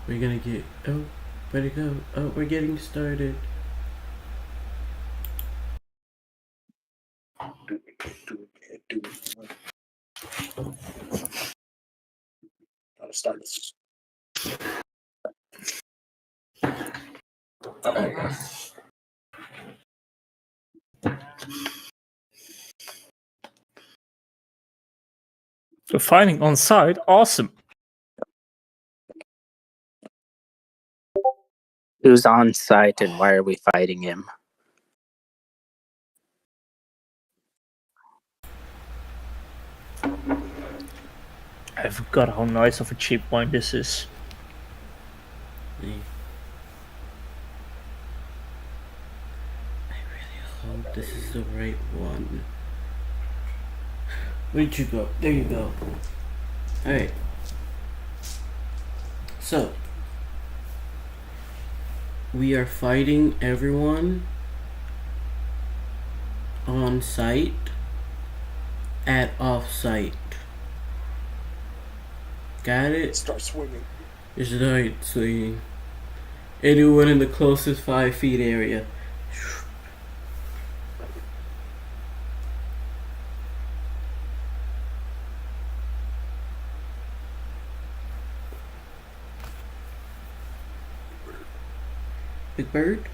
We're gonna get. Oh, where'd it go? Oh, we're getting started. Gotta start this. So fighting on site, awesome. Who's on site and why are we fighting him? I forgot how nice of a cheap wine this is. I really hope this is the right one. Where'd you go? There you go. Alright. So, we are fighting everyone on site at off site. Got it? Start swinging. It's right swinging. Anyone in the closest 5 feet area. Big Bird?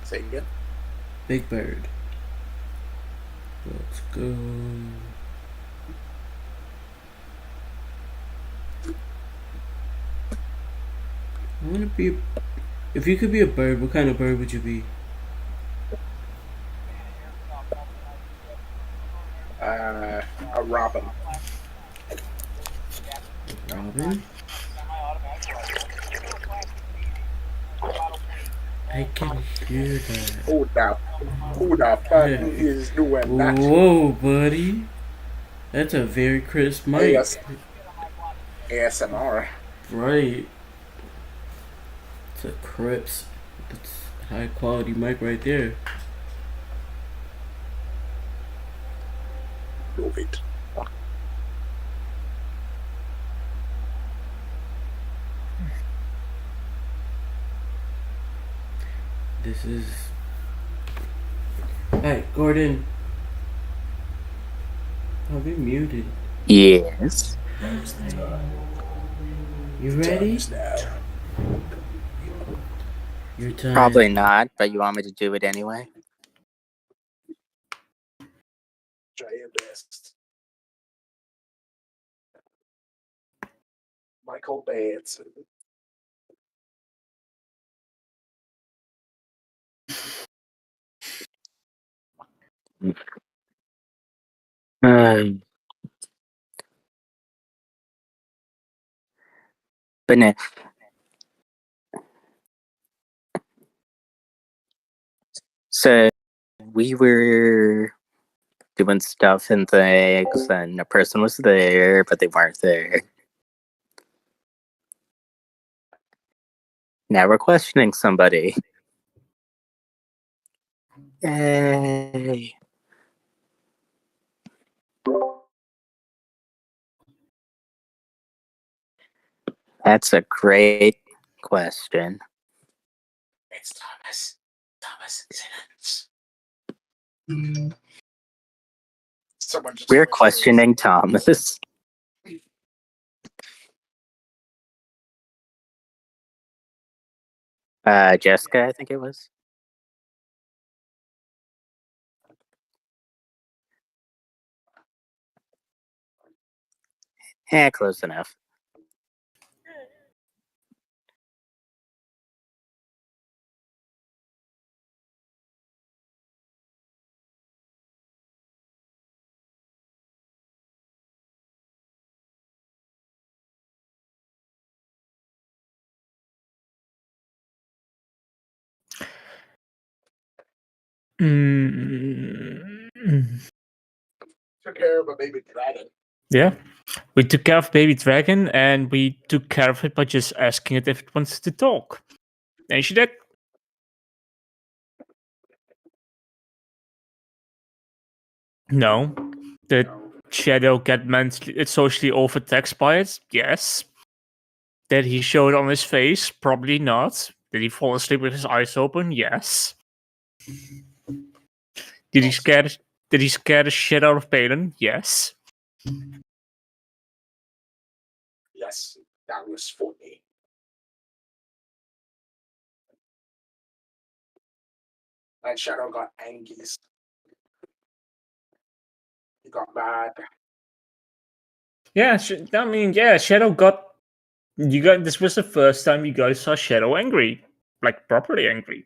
Say it again. Big Bird. Let's go. I wanna be. If you could be a bird, what kind of bird would you be? A robin. Robin? I can hear that. Who the fuck is doing that? Whoa, buddy. That's a very crisp mic. ASMR. Right. It's a crisp. That's high quality mic right there. Wait. This is. Hey, Gordon. I'll be muted. Yes. You ready? Your time. Probably not, but you want me to do it anyway? Try your best. Michael Benson. But no. So we were doing stuff and things, and a person was there, but they weren't there. Now we're questioning somebody. Yay. That's a great question. It's Thomas. Thomas Simmons. We're questioning Thomas. Jessica, I think it was. Close enough. Took care of a baby dragon. Yeah. We took care of baby dragon, and we took care of it by just asking it if it wants to talk. And she did. No. The Shadow get mentally, socially overtaxed by it? Yes. Did he show it on his face? Probably not. Did he fall asleep with his eyes open? Yes. Did he scare? Did he scare the shit out of Palin? Yes. Yes, that was funny. And Shadow got angry. He got mad. Yeah, I mean, yeah, Shadow got. You got. This was the first time you guys saw Shadow angry, like properly angry.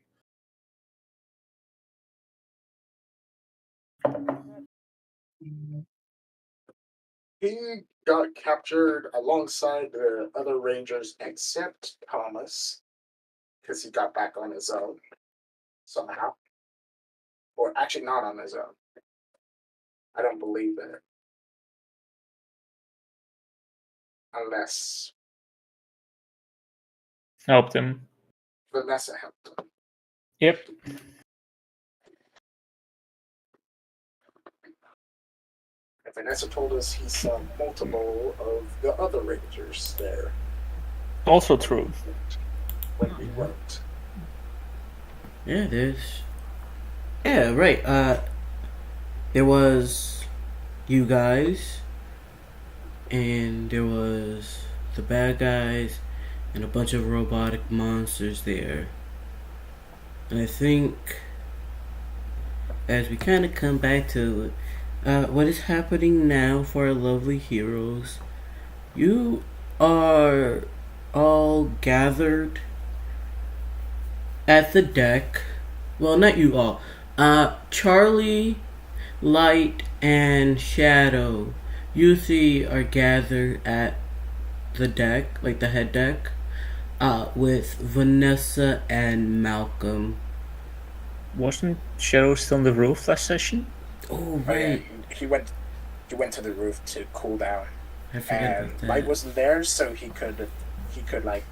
He got captured alongside the other Rangers except Thomas, because he got back on his own somehow. Or actually, not on his own. I don't believe it. Unless Helped him. Vanessa helped him. Yep. And Vanessa told us he saw multiple of the other Rangers there Also true. when he wrote. Yeah, yeah, right. There was you guys, and there was the bad guys, and a bunch of robotic monsters there. And I think, as we kind of come back to what is happening now for our lovely heroes, you are all gathered at the deck. Well, not you all. Charlie, Light, and Shadow, you three are gathered at the deck, like the head deck, with Vanessa and Malcolm. Wasn't Shadow still on the roof last session? Oh, Oh, yeah, right. he went to the roof to cool down. I forgot And about that. Light wasn't there, so he could like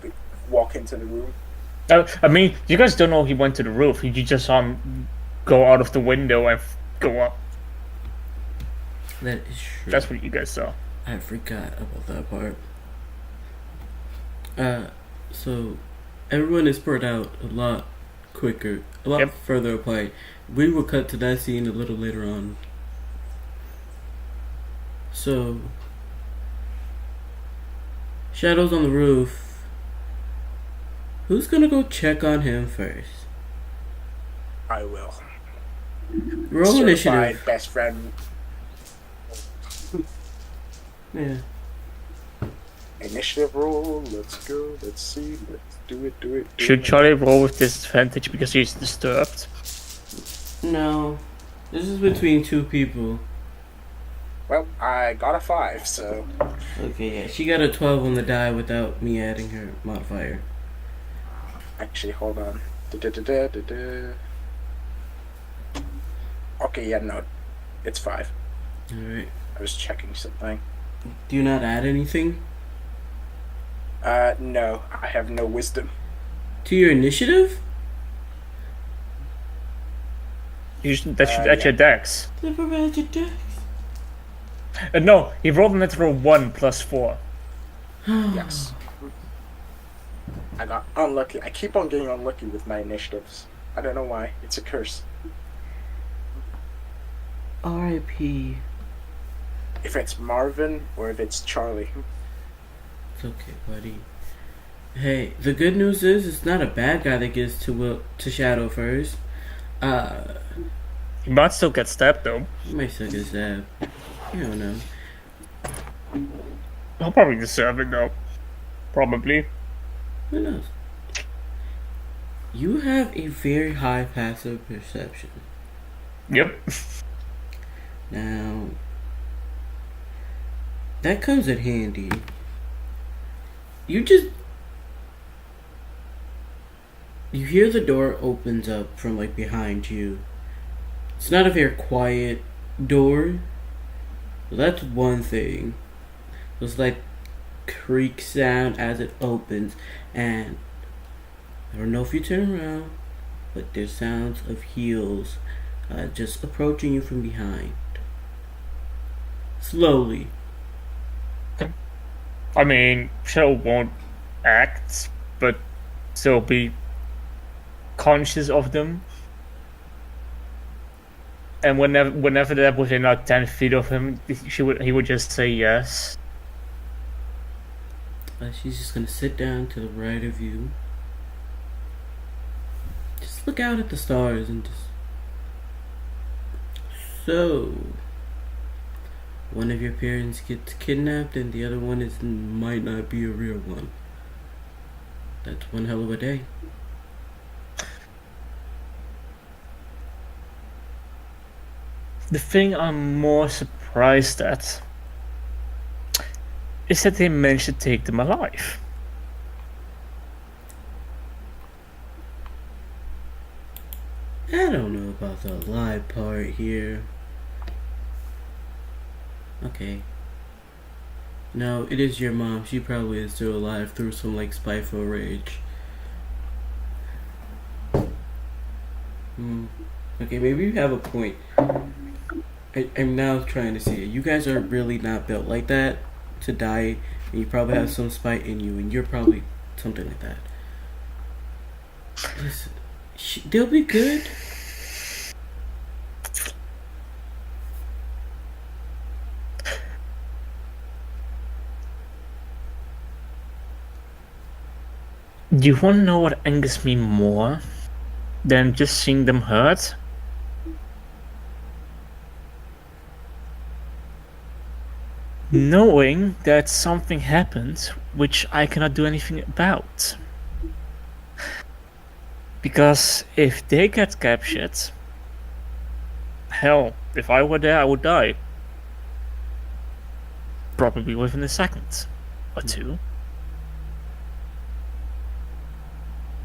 walk into the room. I mean, you guys don't know he went to the roof. You just saw him go out of the window and go up. That is true. That's what you guys saw. I forgot about that part. So everyone is spread out a lot quicker, a lot further apart. We will cut to that scene a little later on. So Shadow's on the roof. Who's gonna go check on him first? I will. Roll Certified initiative. best friend. Yeah. Initiative roll. Let's go. Let's see. Let's do it. Should Charlie roll with disadvantage because he's disturbed? No. This is between two people. Well, I got a 5, so. Okay, yeah. She got a 12 on the die without me adding her modifier. Actually, hold on. Okay, yeah, no. It's 5. Alright. I was checking something. Do you not add anything? No. I have no wisdom. To your initiative? That should add your dex. Never add your dex. No, he rolled a natural 1 plus 4. Yes. I got unlucky. I keep on getting unlucky with my initiatives. I don't know why. It's a curse. R.I.P. If it's Marvin or if it's Charlie. It's okay, buddy. Hey, the good news is it's not a bad guy that gets to Shadow first. He might still get stabbed though. He might still get stabbed. You don't know. He'll probably deserve it though. Probably. Who knows? You have a very high passive perception. Yep. Now, that comes in handy. You hear the door opens up from like behind you. It's not a very quiet door. So that's one thing. There's like creak sound as it opens, and I don't know if you turn around, but there's sounds of heels just approaching you from behind. Slowly. I mean, Shadow won't act, but still be conscious of them. And whenever they're within like 10 feet of him, he would just say yes. She's just gonna sit down to the right of you. Just look out at the stars and just. So, one of your parents gets kidnapped and the other one might not be a real one. That's one hell of a day. The thing I'm more surprised at is that they managed to take them alive. I don't know about the live part here. Okay. No, it is your mom. She probably is still alive through some like spiteful rage. Okay, maybe you have a point. I'm now trying to see it. You guys are really not built like that to die, and you probably have some spite in you, and you're probably something like that. Listen, they'll be good. Do you want to know what angers me more than just seeing them hurt? Knowing that something happened which I cannot do anything about. Because if they get captured, hell, if I were there, I would die. Probably within a second or two.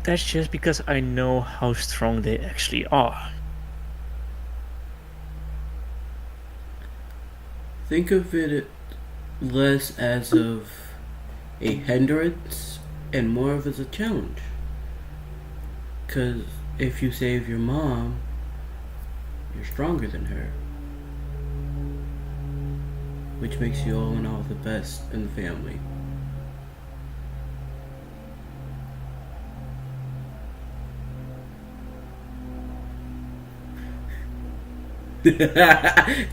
That's just because I know how strong they actually are. Think of it less as of a hindrance and more of as a challenge. Because if you save your mom, you're stronger than her. Which makes you all in all the best in the family.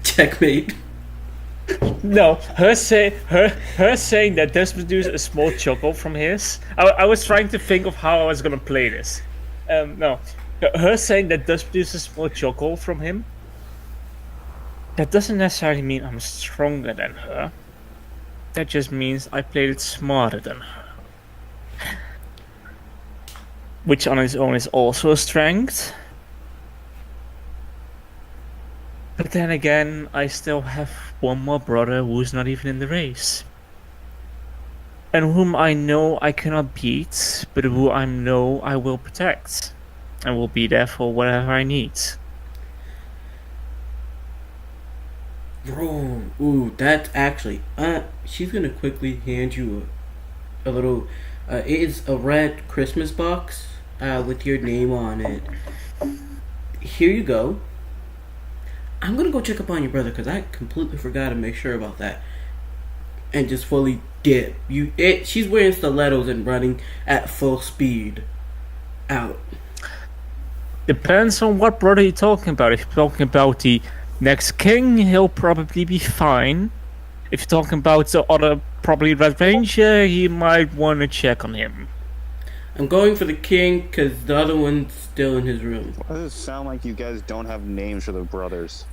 Checkmate. No, her saying that does produce a small chuckle from his. I was trying to think of how I was gonna play this. No, her saying that does produce a small chuckle from him. That doesn't necessarily mean I'm stronger than her. That just means I played it smarter than her. Which on its own is also a strength. But then again, I still have one more brother who's not even in the race. And whom I know I cannot beat, but who I know I will protect. And will be there for whatever I need. Bro, ooh, that's actually, she's gonna quickly hand you a little, it is a red Christmas box, with your name on it. Here you go. I'm gonna go check up on your brother because I completely forgot to make sure about that, and just fully dip. She's wearing stilettos and running at full speed out. Depends on what brother you're talking about. If you're talking about the next king, he'll probably be fine. If you're talking about the other, probably Red Ranger, he might want to check on him. I'm going for the king because the other one's still in his room. Why does it sound like you guys don't have names for the brothers?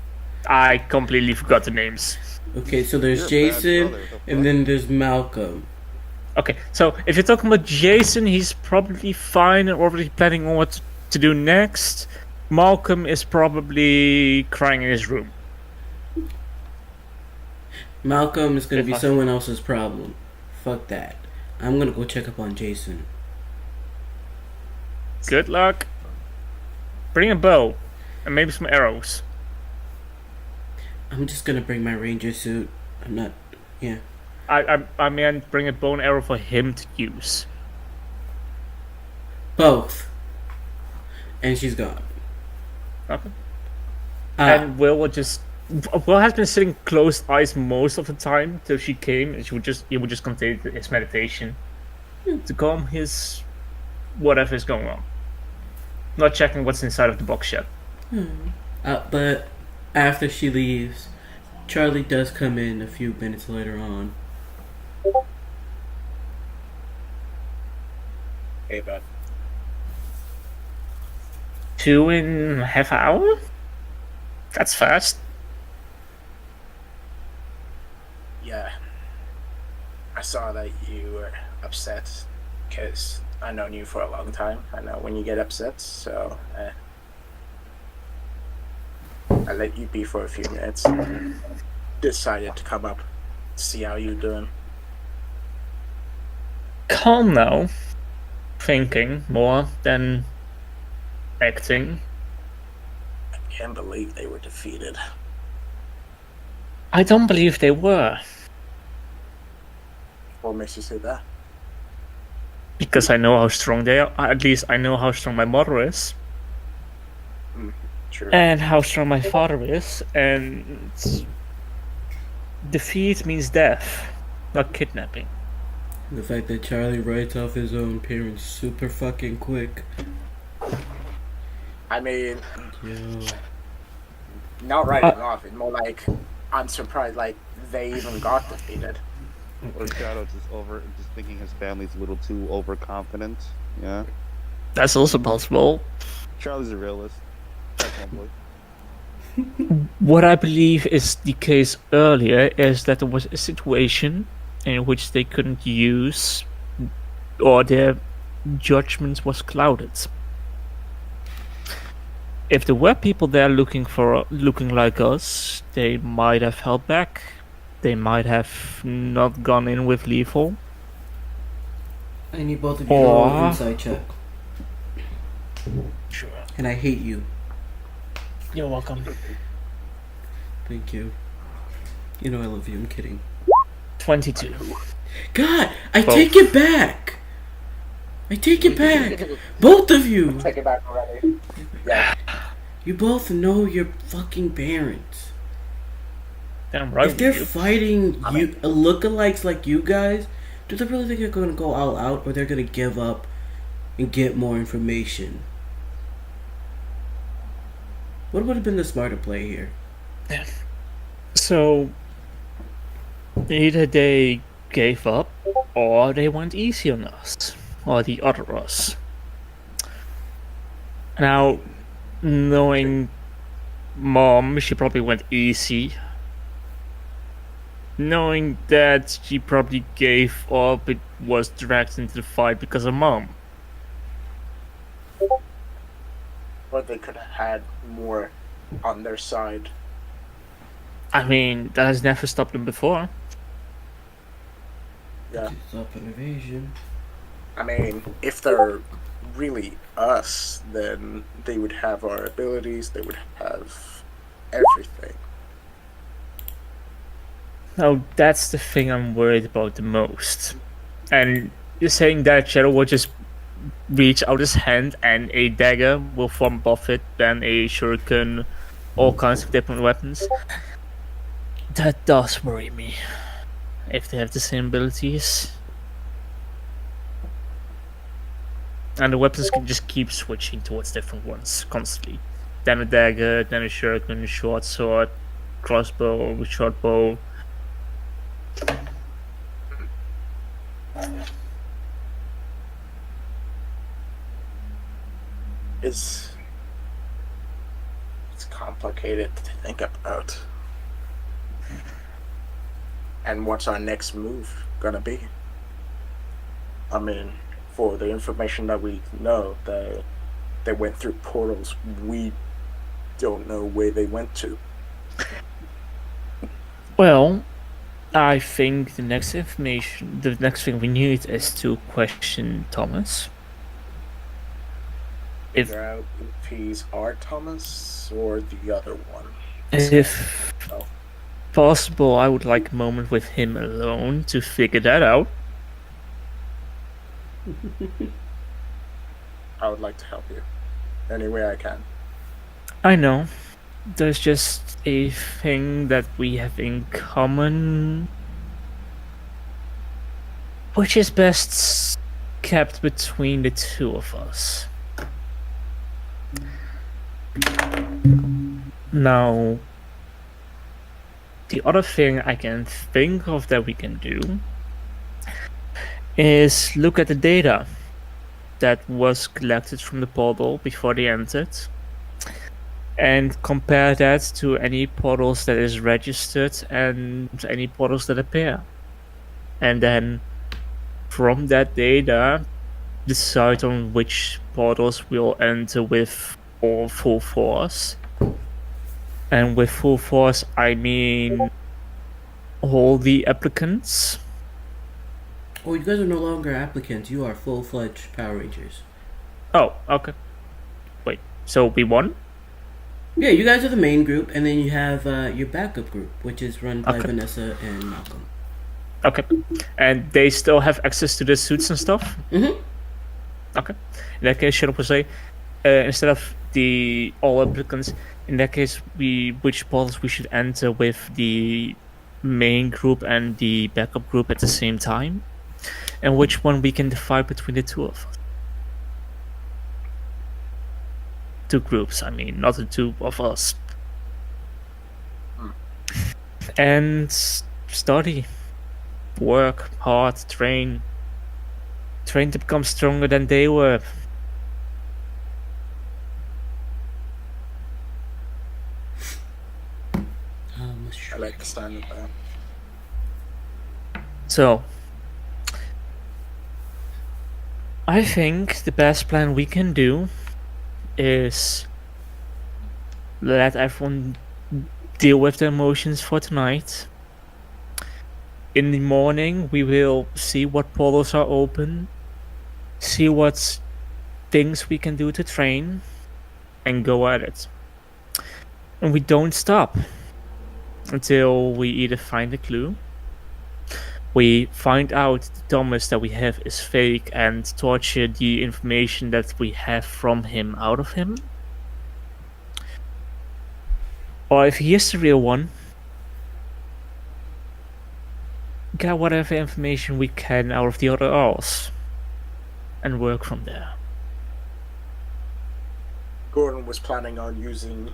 I completely forgot the names. Okay, so there's You're a bad Jason, brother, the and fuck? then there's Malcolm. Okay, so if you're talking about Jason, he's probably fine and already planning on what to do next. Malcolm is probably crying in his room. Malcolm is gonna be someone else's problem. Fuck that. I'm gonna go check up on Jason. Good luck. Bring a bow and maybe some arrows. I'm just gonna bring my ranger suit. I'm not. Yeah. I mean, bring a bow and arrow for him to use. Both. And she's gone. Okay. And Will just Will has been sitting closed eyes most of the time till she came, and he would just continue his meditation to calm his whatever is going on. Not checking what's inside of the box yet. But after she leaves, Charlie does come in a few minutes later on. Hey, bud. 2.5 hours? That's fast. Yeah. I saw that you were upset because I've known you for a long time. I know when you get upset, so I let you be for a few minutes. Decided to come up, see how you're doing. Calm now. Thinking more than acting. I can't believe they were defeated. I don't believe they were. What makes you say that? Because I know how strong they are. At least I know how strong my mother is. True. And how strong my father is. And defeat means death, not kidnapping. The fact that Charlie writes off his own parents super fucking quick. I mean, Yo. not writing off. It's more like I'm surprised. Like they even got defeated. Or Shadow just thinking his family's a little too overconfident. Yeah. That's also possible. Charlie's a realist. That's one boy. What I believe is the case earlier is that there was a situation in which they couldn't use, or their judgment was clouded. If there were people there looking like us, they might have held back. They might have not gone in with lethal. I need both of you to roll an insight check. Sure. And I hate you. You're welcome. Thank you. You know I love you, I'm kidding. 22. God, I Both. take it back! I take it back! Both of you! Take it back already. Yeah. You both know your fucking parents. Damn right. If they're we do. fighting you lookalikes like you guys, do they really think they're gonna go all out, or they're gonna give up and get more information? What would have been the smarter play here? So either they gave up, or they went easy on us, or the other us. Now, knowing Mom, she probably went easy. Knowing that she probably gave up, it was dragged into the fight because of Mom. But they could have had more on their side. I mean, that has never stopped them before. Yeah. It's up an evasion. I mean, if they're really us, then they would have our abilities, they would have everything. Now, that's the thing I'm worried about the most. And you're saying that Shadow will just reach out his hand and a dagger will form above it, then a shuriken, all kinds of different weapons. That does worry me. If they have the same abilities. And the weapons can just keep switching towards different ones constantly. Then a dagger, then a shuriken, short sword, crossbow, short bow. It's complicated to think about. And what's our next move gonna be? I mean, for the information that we know, they went through portals. We don't know where they went to. Well, I think the next thing we need is to question Thomas. If Figure out if he's our Thomas or the other one. if Oh. possible, I would like a moment with him alone to figure that out. I would like to help you any way I can. I know. there's just a thing that we have in common, which is best kept between the two of us. Now, the other thing I can think of that we can do is look at the data that was collected from the portal before they entered and compare that to any portals that is registered and any portals that appear. And then from that data, decide on which portals we'll enter with or full force. And with full force, I mean all the applicants. Oh, you guys are no longer applicants. You are full-fledged Power Rangers. Oh, okay. Wait, so we won? Yeah, you guys are the main group, and then you have your backup group, which is run by Okay. Vanessa and Malcolm. Okay. And they still have access to the suits and stuff? Mm-hmm. Okay. In that case, should I say, instead of the all applicants, in that case, which portals we should enter with the main group and the backup group at the same time? And which one we can divide between the two of us? Two groups, I mean, not the two of us. And study, work hard, train to become stronger than they were. I like the sound of that. So, I think the best plan we can do is let everyone deal with their emotions for tonight. In the morning, we will see what portals are open, see what things we can do to train, and go at it. And we don't stop until we either find a clue, we find out the Thomas that we have is fake and torture the information that we have from him out of him, or if he is the real one, get whatever information we can out of the other Alls and work from there. Gordon was planning on using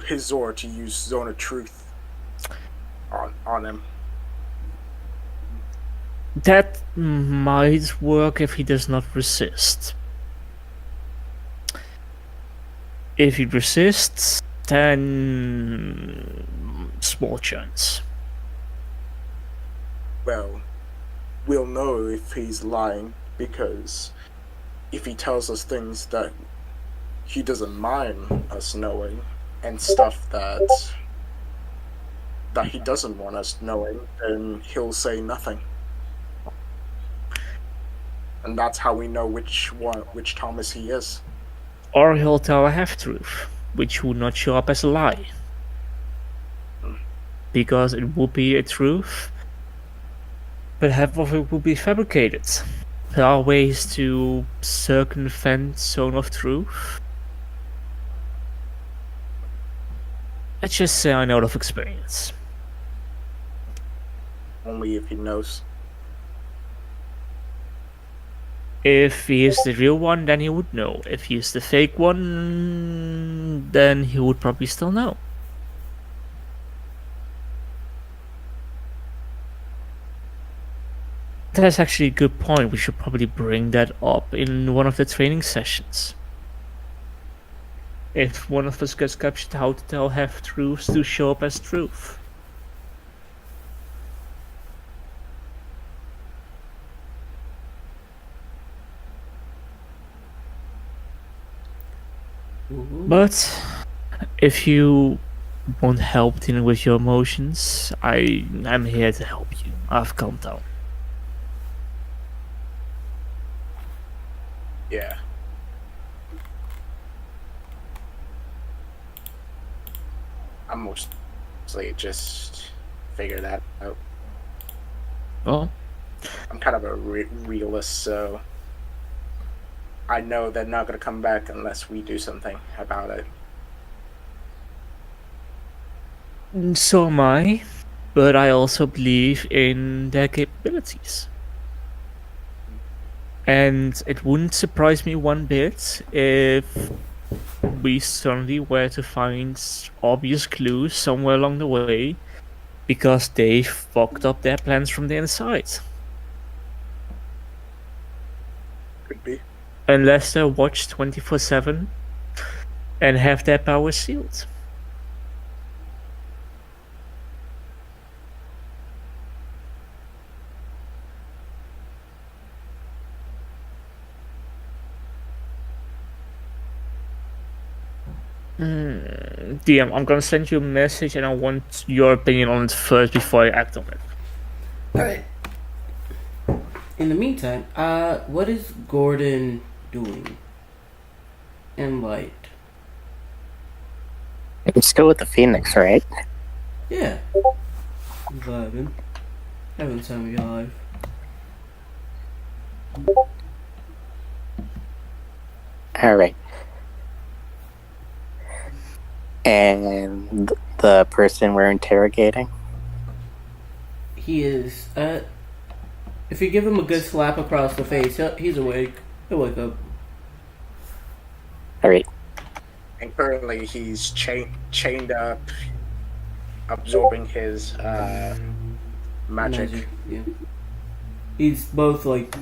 his Zord to use Zone of Truth on him. That might work if he does not resist. If he resists, then small chance. Well, we'll know if he's lying, because if he tells us things that he doesn't mind us knowing, and stuff that he doesn't want us knowing, then he'll say nothing. And that's how we know which Thomas he is. Or he'll tell a half-truth, which would not show up as a lie. Because it would be a truth, but half of it would be fabricated. There are ways to circumvent Zone of Truth. Let's just say I know of experience. Only if he knows. If he is the real one, then he would know. If he is the fake one, then he would probably still know. That's actually a good point. We should probably bring that up in one of the training sessions. If one of us gets captured, how to tell half-truths to show up as truth. But if you want help dealing with your emotions, I'm here to help you. I've calmed down. Yeah. I'm mostly just figure that out. Oh, I'm kind of a realist, so I know they're not going to come back unless we do something about it. So am I, but I also believe in their capabilities. And it wouldn't surprise me one bit if we suddenly were to find obvious clues somewhere along the way because they fucked up their plans from the inside. Could be. Unless they're watched 24/7 and have their powers sealed. DM, I'm gonna send you a message and I want your opinion on it first before I act on it. Alright. In the meantime, what is Gordon doing? And Light? I'm still with the Phoenix, right? Yeah. Vibing. Having time of your life. Alright. And the person we're interrogating? He is, if you give him a good slap across the face, he's awake. He'll wake up. Alright. And currently he's chained up, absorbing his magic. Yeah. He's both, like,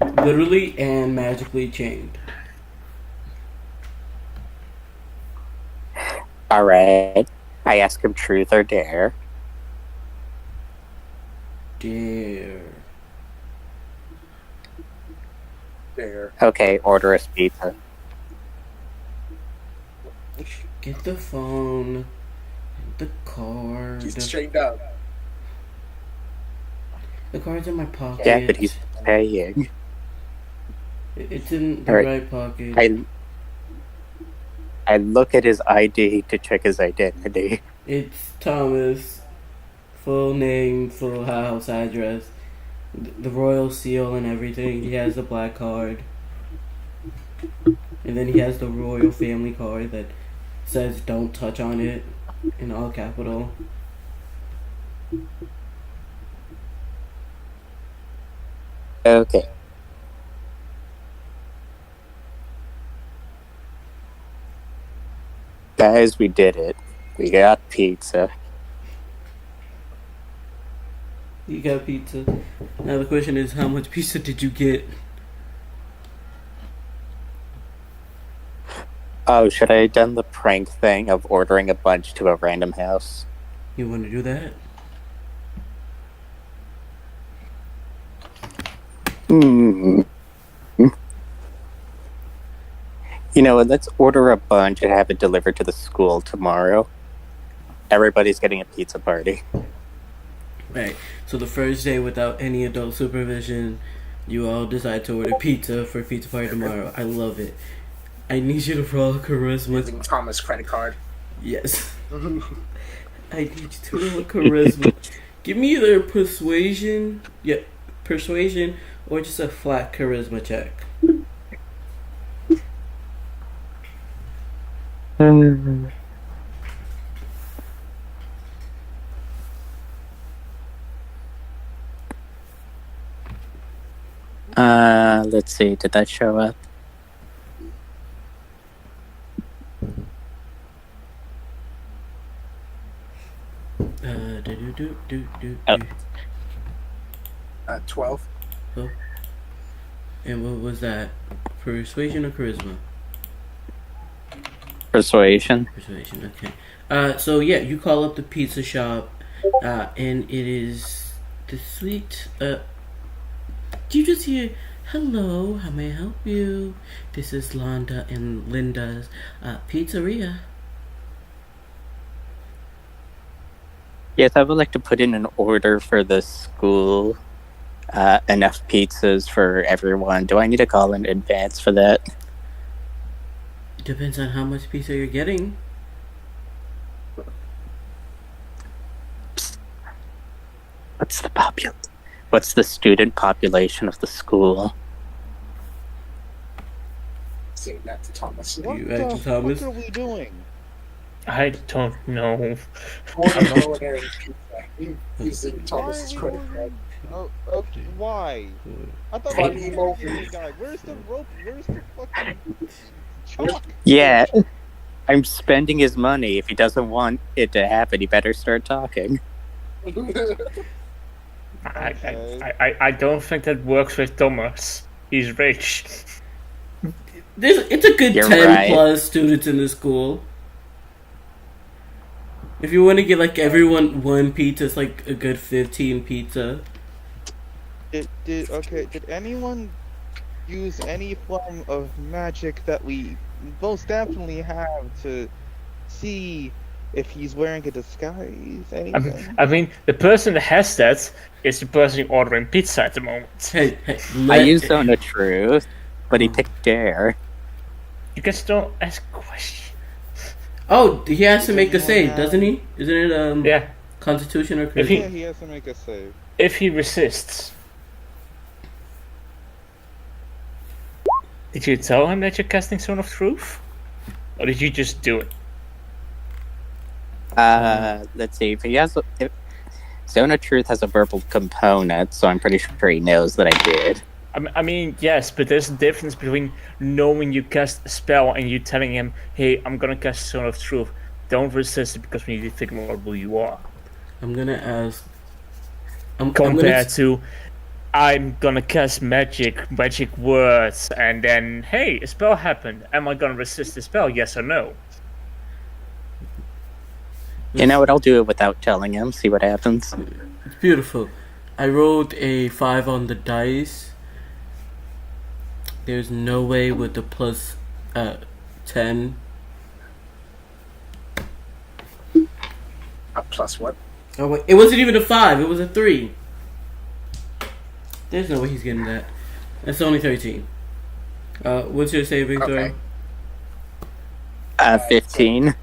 literally and magically chained. Alright. I ask him truth or dare. Dare. There. Okay, order us pizza. Get the phone. The card. He's chained up. The card's in my pocket. Yeah, but he's paying. It's in the Alright. right pocket. I look at his ID to check his identity. It's Thomas. Full name, full house address, the royal seal and everything. He has the black card. And then he has the royal family card that says don't touch on it in all capital. Okay. Guys, we did it. We got pizza. You got pizza. Now the question is, how much pizza did you get? Oh, should I have done the prank thing of ordering a bunch to a random house? You want to do that? You know what, let's order a bunch and have it delivered to the school tomorrow. Everybody's getting a pizza party. Right. So the first day without any adult supervision, you all decide to order pizza for pizza party tomorrow. I love it. I need you to roll charisma. Using Thomas' credit card. Yes. I need you to roll charisma. Give me either persuasion, or just a flat charisma check. Let's see, did that show up? Oh. 12. Oh. And what was that? Persuasion or charisma? Persuasion. Persuasion, okay. So yeah, you call up the pizza shop, and it is the sweet, do you just hear, hello, how may I help you? This is Londa and Linda's, pizzeria. Yes, I would like to put in an order for the school. Enough pizzas for everyone. Do I need to call in advance for that? Depends on how much pizza you're getting. What's the student population of the school? Say that to Thomas. What You the act Thomas? fuck are we doing? I don't know. Ordering pizza using Why are Thomas's we credit card. ordering? Oh, okay. Why? I thought Hey. we were interrogating the guy. Where's the rope? Where's the fucking chalk? Yeah, I'm spending his money. If he doesn't want it to happen, he better start talking. I don't think that works with Thomas. He's rich. It's a good You're 10 right. plus students in the school. If you want to get like everyone one pizza, it's like a good 15 pizza. Did anyone use any form of magic that we most definitely have to see if he's wearing a disguise? Anything? I mean, the person that has that is the person ordering pizza at the moment. Hey, I used Zone of Truth, but he picked Dare. You guys don't ask questions. Oh, he has to Does make a anyone save, have- doesn't he? Isn't it Yeah, Constitution or If he- Charisma? Yeah, he has to make a save. if he resists. Did you tell him that you're casting Zone of Truth? Or did you just do it? Let's see. If Zone of Truth has a verbal component, so I'm pretty sure he knows that I did. I mean, yes, but there's a difference between knowing you cast a spell and you telling him, hey, I'm gonna cast Zone of Truth. Don't resist it because we need to figure out who you are. I'm gonna ask. Compared to, I'm gonna cast magic words, and then, hey, a spell happened. Am I gonna resist the spell? Yes or no? You know what? I'll do it without telling him. See what happens. It's beautiful. I rolled a 5 on the dice. There's no way with the plus 10. Plus what? Oh wait, it wasn't even a 5. It was a 3. There's no way he's getting that. That's only 13. What's your saving throw? Okay. 15.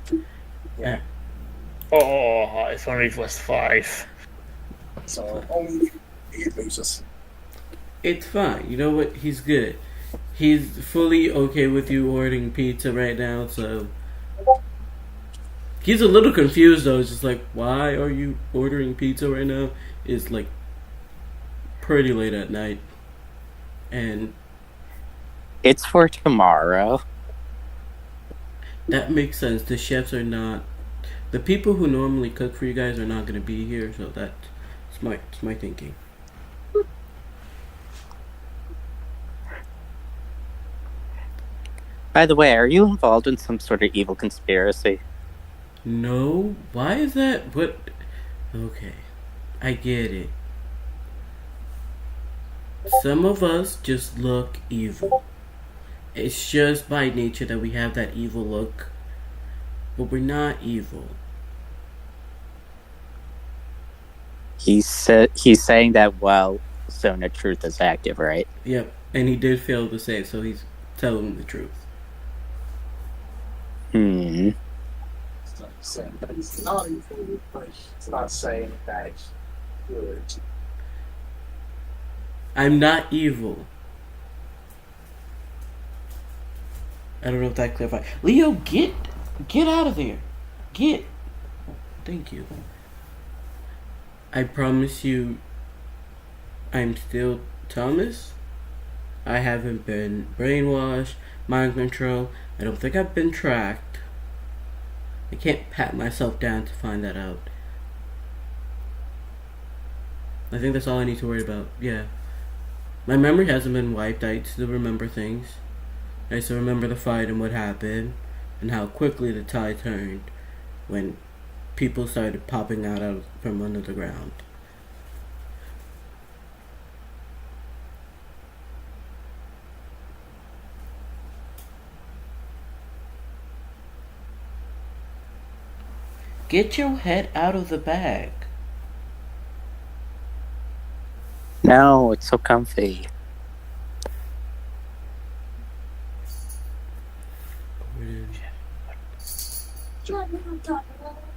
Yeah. Oh, if only it was 5. So only he loses. It's fine. You know what? He's good. He's fully okay with you ordering pizza right now, so he's a little confused though. It's just like, why are you ordering pizza right now? It's like pretty late at night, and It's for tomorrow. that makes sense. The chefs are not. The people who normally cook for you guys are not going to be here, so that's smart. It's my thinking. By the way, are you involved in some sort of evil conspiracy? No, why is that? What? Okay, I get it. Some of us just look evil. It's just by nature that we have that evil look, but we're not evil. He's saying that while Zone of Truth is active, right? Yep, and he did fail to save, so he's telling the truth. Hmm. It's not saying that he's not evil, but it's not saying that it's good. I'm not evil. I don't know if that clarified. Leo, get out of there. Get. Thank you. I promise you, I'm still Thomas. I haven't been brainwashed, mind control. I don't think I've been tracked. I can't pat myself down to find that out. I think that's all I need to worry about. Yeah. My memory hasn't been wiped. I still remember things. I still remember the fight and what happened, and how quickly the tide turned when people started popping out from under the ground. Get your head out of the bag. No, it's so comfy.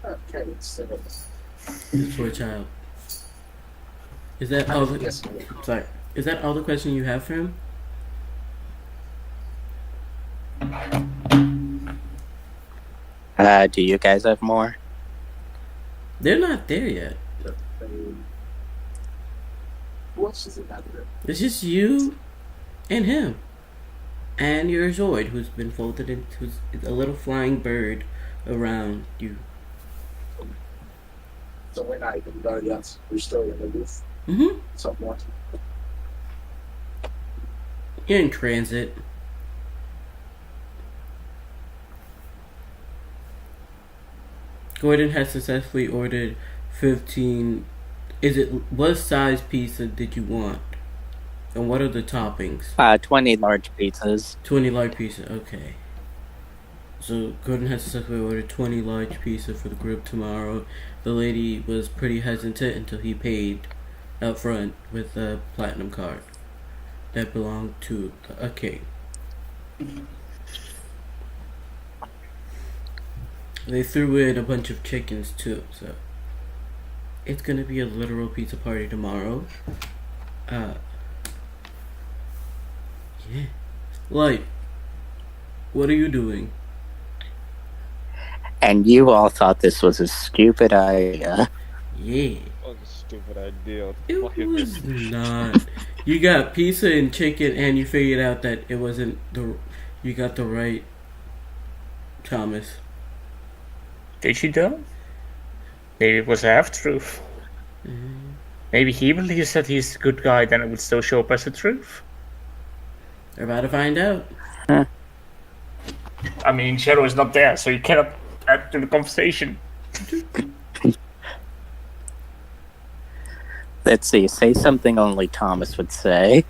Okay, so This poor child. Is that all the? yes, Sorry. Is that all the question you have for him? Do you guys have more? They're not there yet. Who else is in that room? It's just you and him. And your Zoid, who's been folded into a little flying bird around you. So we're not even done yet. We're still in the roof. Mm-hmm. Somewhat. You're in transit. Gordon has successfully ordered 15. What size pizza did you want? And what are the toppings? 20 large pizzas. 20 large pizza, okay. So Gordon has successfully ordered 20 large pizza for the group tomorrow. The lady was pretty hesitant until he paid up front with a platinum card that belonged to a king. They threw in a bunch of chickens too, so it's gonna be a literal pizza party tomorrow. Yeah. Light, what are you doing? And you all thought this was a stupid idea. Yeah. What a stupid idea. It was not. You got pizza and chicken, and you figured out that it wasn't you got the right Thomas. Did you though? Maybe it was a half-truth. Maybe he believes that he's a good guy, then it would still show up as the truth. We're about to find out. I mean, Shadow is not there, so you cannot add to the conversation. Let's see, say something only Thomas would say.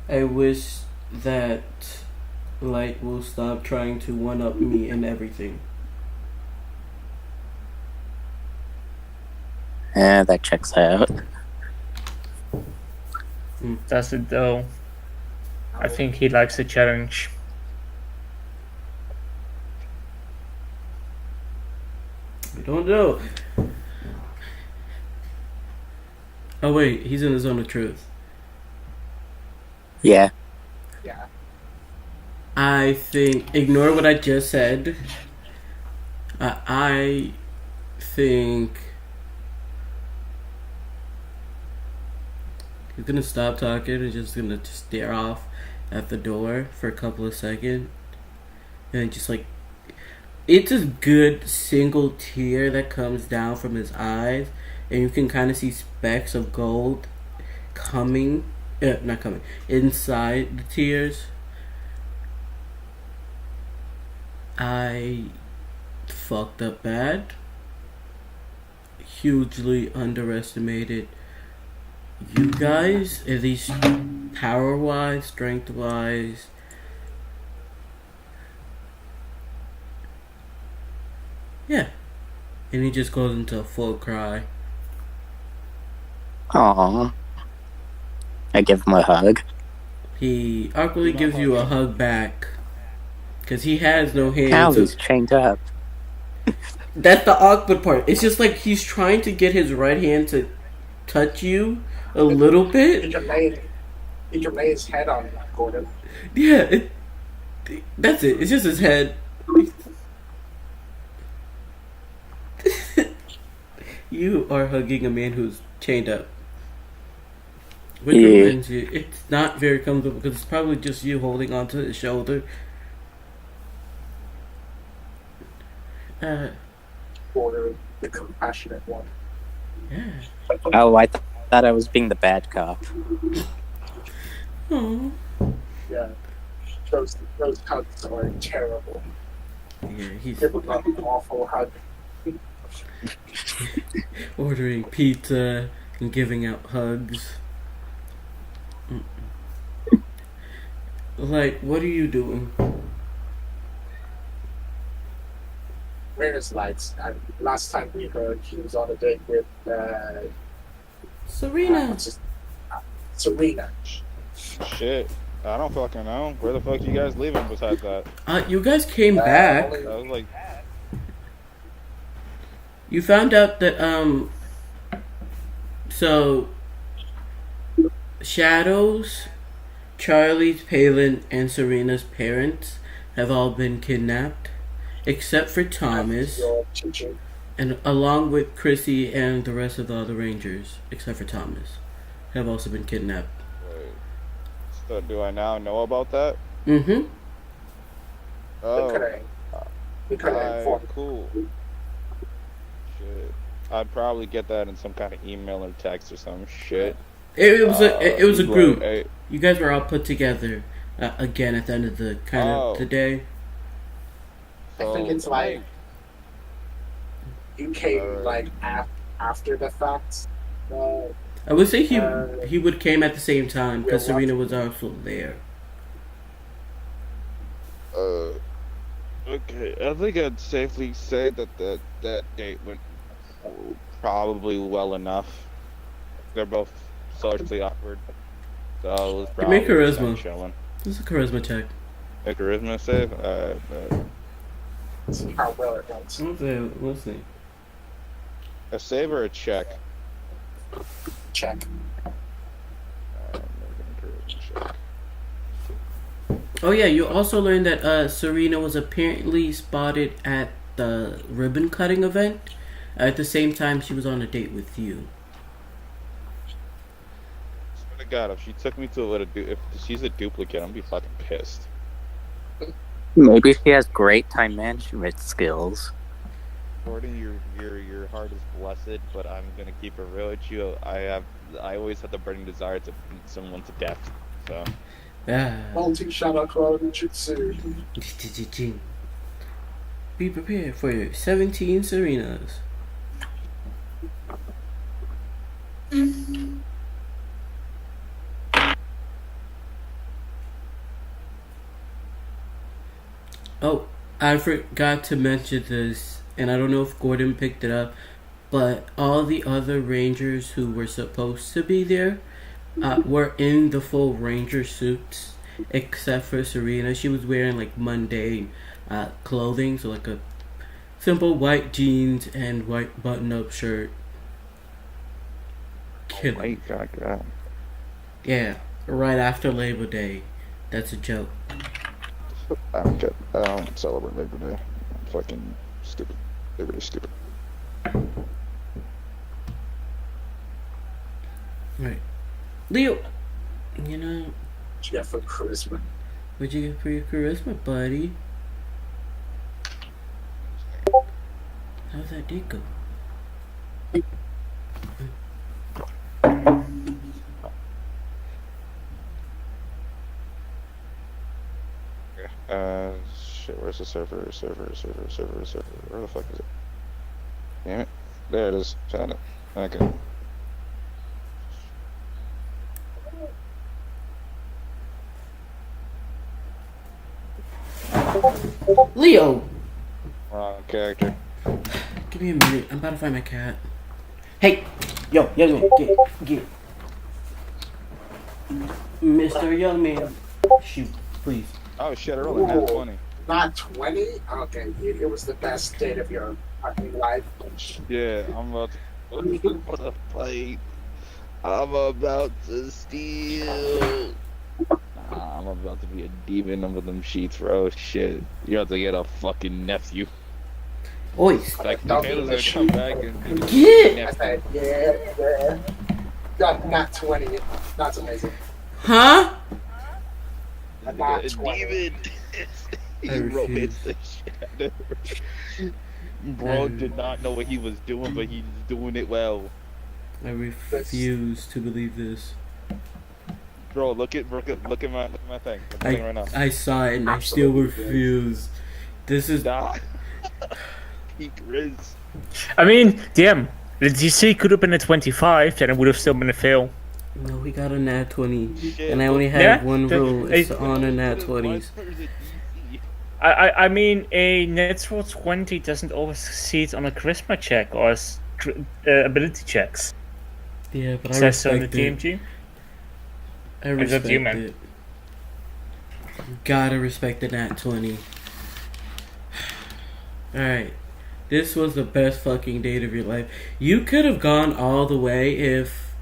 I wish that Light will stop trying to one-up me and everything. That checks out. Does it though? I think he likes a challenge. We don't know. Oh wait, he's in the zone of truth. Yeah. Yeah. I think, ignore what I just said. I think he's gonna stop talking and just gonna stare off at the door for a couple of seconds. And just like, it's a good single tear that comes down from his eyes. And you can kind of see specks of gold inside the tears. I fucked up bad. Hugely underestimated you guys, at least power-wise, strength-wise. Yeah. And he just goes into a full cry. Aww. I give him a hug. He awkwardly gives you a hug back. Because he has no hands. Now he's chained up. That's the awkward part. It's just like he's trying to get his right hand to touch you a little He bit. can lay his head on Gordon. Yeah, that's it. It's just his head. You are hugging a man who's chained up. Which reminds you, it's not very comfortable because it's probably just you holding onto his shoulder. Gordon, the compassionate one. Yeah. Oh, I thought I was being the bad cop. Aww. Yeah. Those hugs are terrible. Yeah, he's Give him an awful hug. ordering pizza and giving out hugs. Like, what are you doing? Where's Lights? Last time we heard, he was on a date with Serena. Serena. Shit. I don't fucking know. Where the fuck you guys leaving besides that? You guys came back. Only- I was like, You found out that so Shadows Charlie's, Palin, and Serena's parents have all been kidnapped, except for Thomas, Your teacher. and along with Chrissy and the rest of the other Rangers, except for Thomas, have also been kidnapped. Wait. So do I now know about that? Mm-hmm. Oh, We could have informed. cool. Shit. I'd probably get that in some kind of email or text or some shit. It was a Like, group. hey, You guys were all put together again at the end of the the day. I think it's like you came Alright. like after the fact. I would say he would came at the same time because Yeah, Serena was also there. Okay, I think I'd safely say that that date went probably well enough. They're both socially awkward, so it was Give me probably charisma. just chilling. This is a charisma check. A charisma save? See how well it goes. Let's see. A save or a check? Check. Make an charisma check. Oh yeah, you also learned that Serena was apparently spotted at the ribbon cutting event. At the same time, she was on a date with you. Swear to God, if she took me to if she's a duplicate, I'm gonna be fucking pissed. Maybe she has great time management skills. Jordan, your heart is blessed, but I'm gonna keep it real with you. I always had the burning desire to beat someone to death. So Multi-shadow clone jutsu. Be prepared for your 17 Serenas. Oh, I forgot to mention this, and I don't know if Gordon picked it up, but all the other Rangers who were supposed to be there were in the full Ranger suits, except for Serena. She was wearing like mundane clothing, so like a simple white jeans and white button-up shirt. Kidding. my God. Yeah, right after Labor Day. That's a joke. I don't celebrate Labor Day. I'm fucking stupid. Labor Day's stupid. Right. Leo, you know, What you got for charisma? what'd you get for your charisma, buddy? How's that date go? Shit, where's the server? Where the fuck is it? Damn it. There it is. Found it. Okay. Leo! Wrong character. Give me a minute. I'm about to find my cat. Hey! Yo, young man, get. Mr. Young Man. Shoot, please. Oh shit, I rolled a nat 20. Not 20? Okay, it was the best date of your fucking life. Yeah, I'm about to fight. I'm about to steal. Nah, I'm about to be a demon under them sheets, bro. Shit. You're about to get a fucking nephew. Oi! Like, Don't Michaela's be gonna come back and be Get! I nephew. said, yeah. Got not 20. That's amazing. Huh? Not A 20. demon. I He romanced refuse. the shit out of her. Bro did not know what he was doing, but he's doing it well. I refuse to believe this. Bro, look at my thing. Look at my thing right now. I saw it and I still Absolutely. refuse. This is Nah. Peak Riz. I mean, damn. The DC could have been a 25, then it would have still been a fail. no. We got a nat 20, Shit, and I only have Yeah, one the- rule. It's to honor nat 20s. I mean, a natural 20 doesn't always succeed on a charisma check or ability checks. Yeah, but I Says so in the respect it. DMG. I It's up respect to you, man. it. Gotta respect the nat 20. Alright. This was the best fucking date of your life. You could have gone all the way if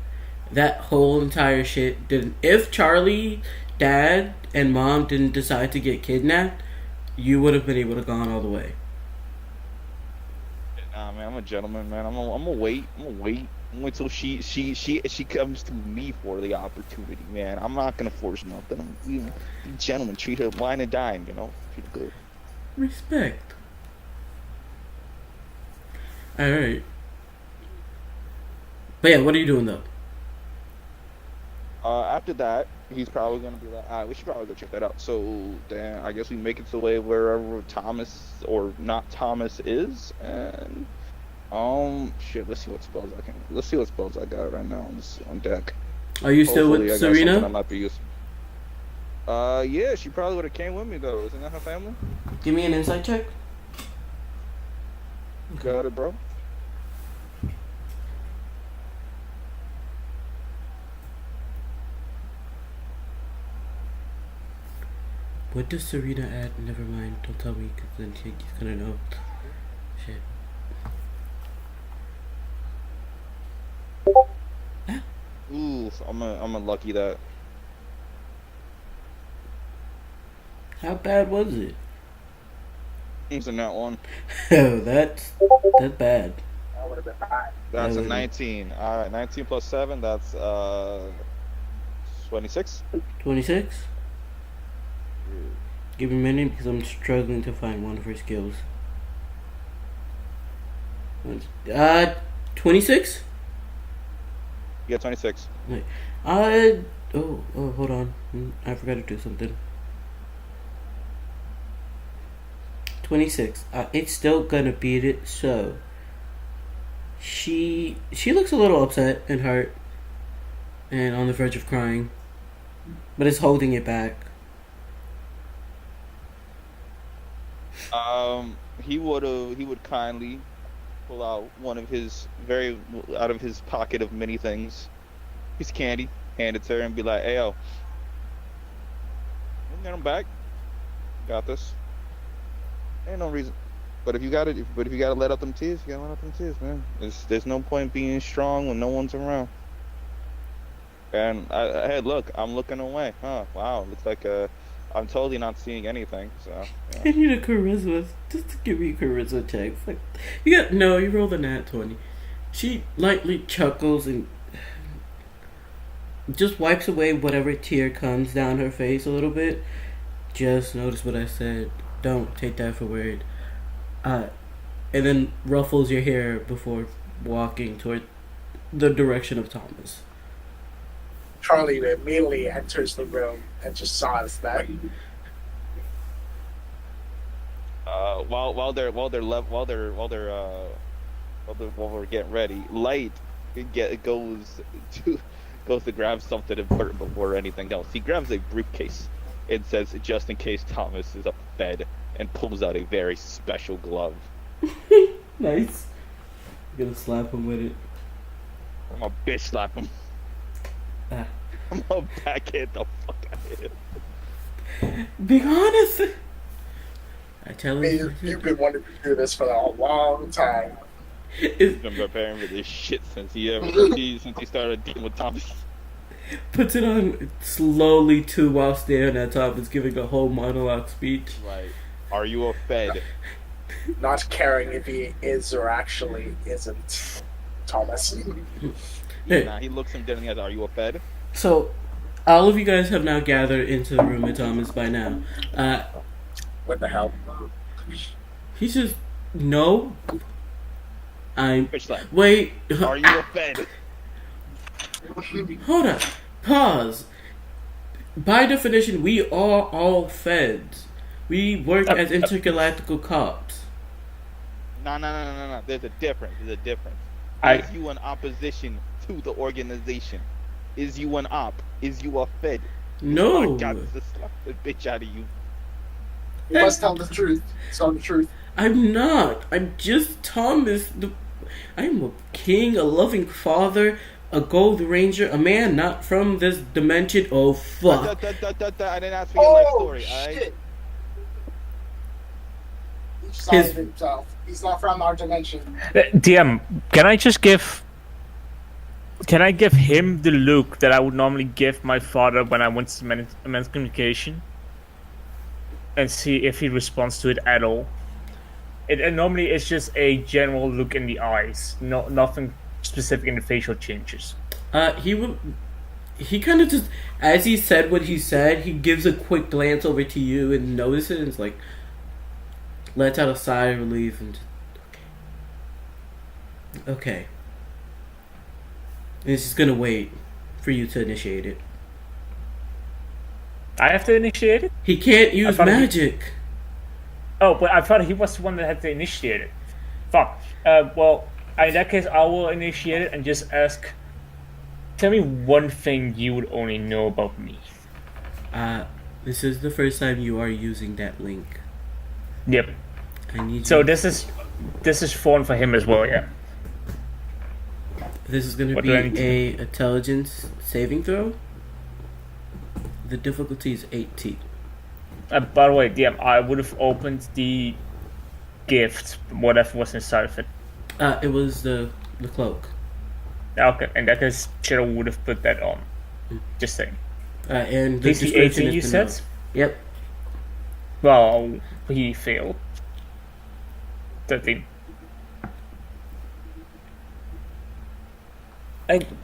that whole entire shit didn't. If Charlie dad and mom didn't decide to get kidnapped, you would have been able to gone all the way. Nah, man, I'm a gentleman, man. I'm gonna wait. I'm gonna wait. I'm gonna wait till she comes to me for the opportunity, man. I'm not gonna force nothing. I'm be a gentleman. Treat her wine and dine, you know. Treat her good. Respect. Alright. But yeah, what are you doing though? After that, he's probably gonna be like, alright, we should probably go check that out. So then I guess we make it to the way wherever Thomas or not Thomas is, and shit. Let's see what spells I got right now on deck. Are you still Hopefully, with I got something I Serena? might be using. Yeah, she probably would have came with me though. Isn't that her family? Give me an insight check. Got it, bro. What does Serena add? Never mind. Don't tell me, because then she's gonna know. Shit. Ooh, I'm a lucky that. How bad was it? It's in that one. Oh, that's bad. That would have been bad. That's Yeah, a we- 19. All right, 19 plus 7. That's 26. 26? Give me a minute because I'm struggling to find one of her skills. 26? Yeah, 26. Oh, hold on. I forgot to do something. 26. It's still gonna beat it, so she looks a little upset and hurt and on the verge of crying, but is holding it back. He would kindly pull out one of his out of his pocket of many things, piece of candy, hand it to her, and be like, "Hey, yo, get him back. Got this. Ain't no reason. But if you gotta let out them tears, you gotta let out them tears, man. There's no point being strong when no one's around." And hey, look, I'm looking away. Huh? Wow, looks like I'm totally not seeing anything. So. Yeah. I need a charisma. Just to give me a charisma check. It's like, you rolled a nat 20. She lightly chuckles and just wipes away whatever tear comes down her face a little bit. Just notice what I said. Don't take that for word. And then ruffles your hair before walking toward the direction of Thomas. Charlie immediately enters the room and just saws that. While we're getting ready, Light goes to grab something important before anything else. He grabs a briefcase and says, "Just in case Thomas is up bed," and pulls out a very special glove. Nice. I'm gonna slap him with it. I'm gonna bitch slap him. Ah. I'm gonna backhand the fuck out of him. Be honest. I tell You've him. been wanting to do this for a long time. I've been preparing for this shit since he started dealing with Thomas. Puts it on slowly too while staring at Thomas, giving a whole monologue speech. Right. Are you a Fed? Not caring if he is or actually isn't Thomas. Hey. Nah, he looks him dead in the eyes. Are you a Fed? So, all of you guys have now gathered into the room with Thomas by now. What the hell? He says, "No, I'm." Bitch slap. Wait, Are you a Fed? hold up, pause. By definition, we are all feds. We work as intergalactical cops. No. There's a difference. I- Is you in opposition to the organization? Is you an op? Is you a Fed? No, I got to slap the bitch out of you. You must tell the truth. Tell the truth. I'm not. I'm just Thomas. I'm a king, a loving father, a gold ranger, a man not from this dimension. Oh fuck! I didn't ask for your life story. Shit. He His- signed himself. He's not from our dimension. DM, can I just give Can I give him the look that I would normally give my father when I went to men's communication? And see if he responds to it at all. And normally it's just a general look in the eyes, nothing specific in the facial changes. He kind of just, as he said what he said, he gives a quick glance over to you and notices, and it's like, lets out a sigh of relief and okay. And he's just gonna wait for you to initiate it. I have to initiate it? He can't use magic. Oh, but I thought he was the one that had to initiate it. Fuck. Well, in that case, I will initiate it and just ask, tell me one thing you would only know about me. This is the first time you are using that link. Yep. I need so you. this is fun for him as well, yeah. This is going to be a intelligence saving throw. The difficulty is 18. By the way, yeah, I would have opened the gift, whatever was inside of it. It was the cloak. Okay, and that is Cheryl would have put that on. Just saying. And the DC 18 you said? Yep. Well, he failed. 13.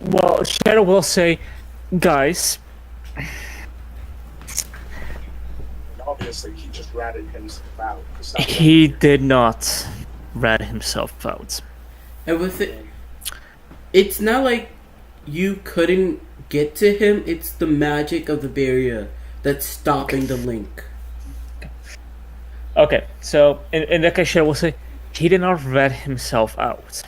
Well, Shadow will say, guys. Obviously, he just ratted himself out. He did not rat himself out. And with it, it's not like you couldn't get to him. It's the magic of the barrier that's stopping the link. Okay, so in that case, Shadow will say, he did not rat himself out.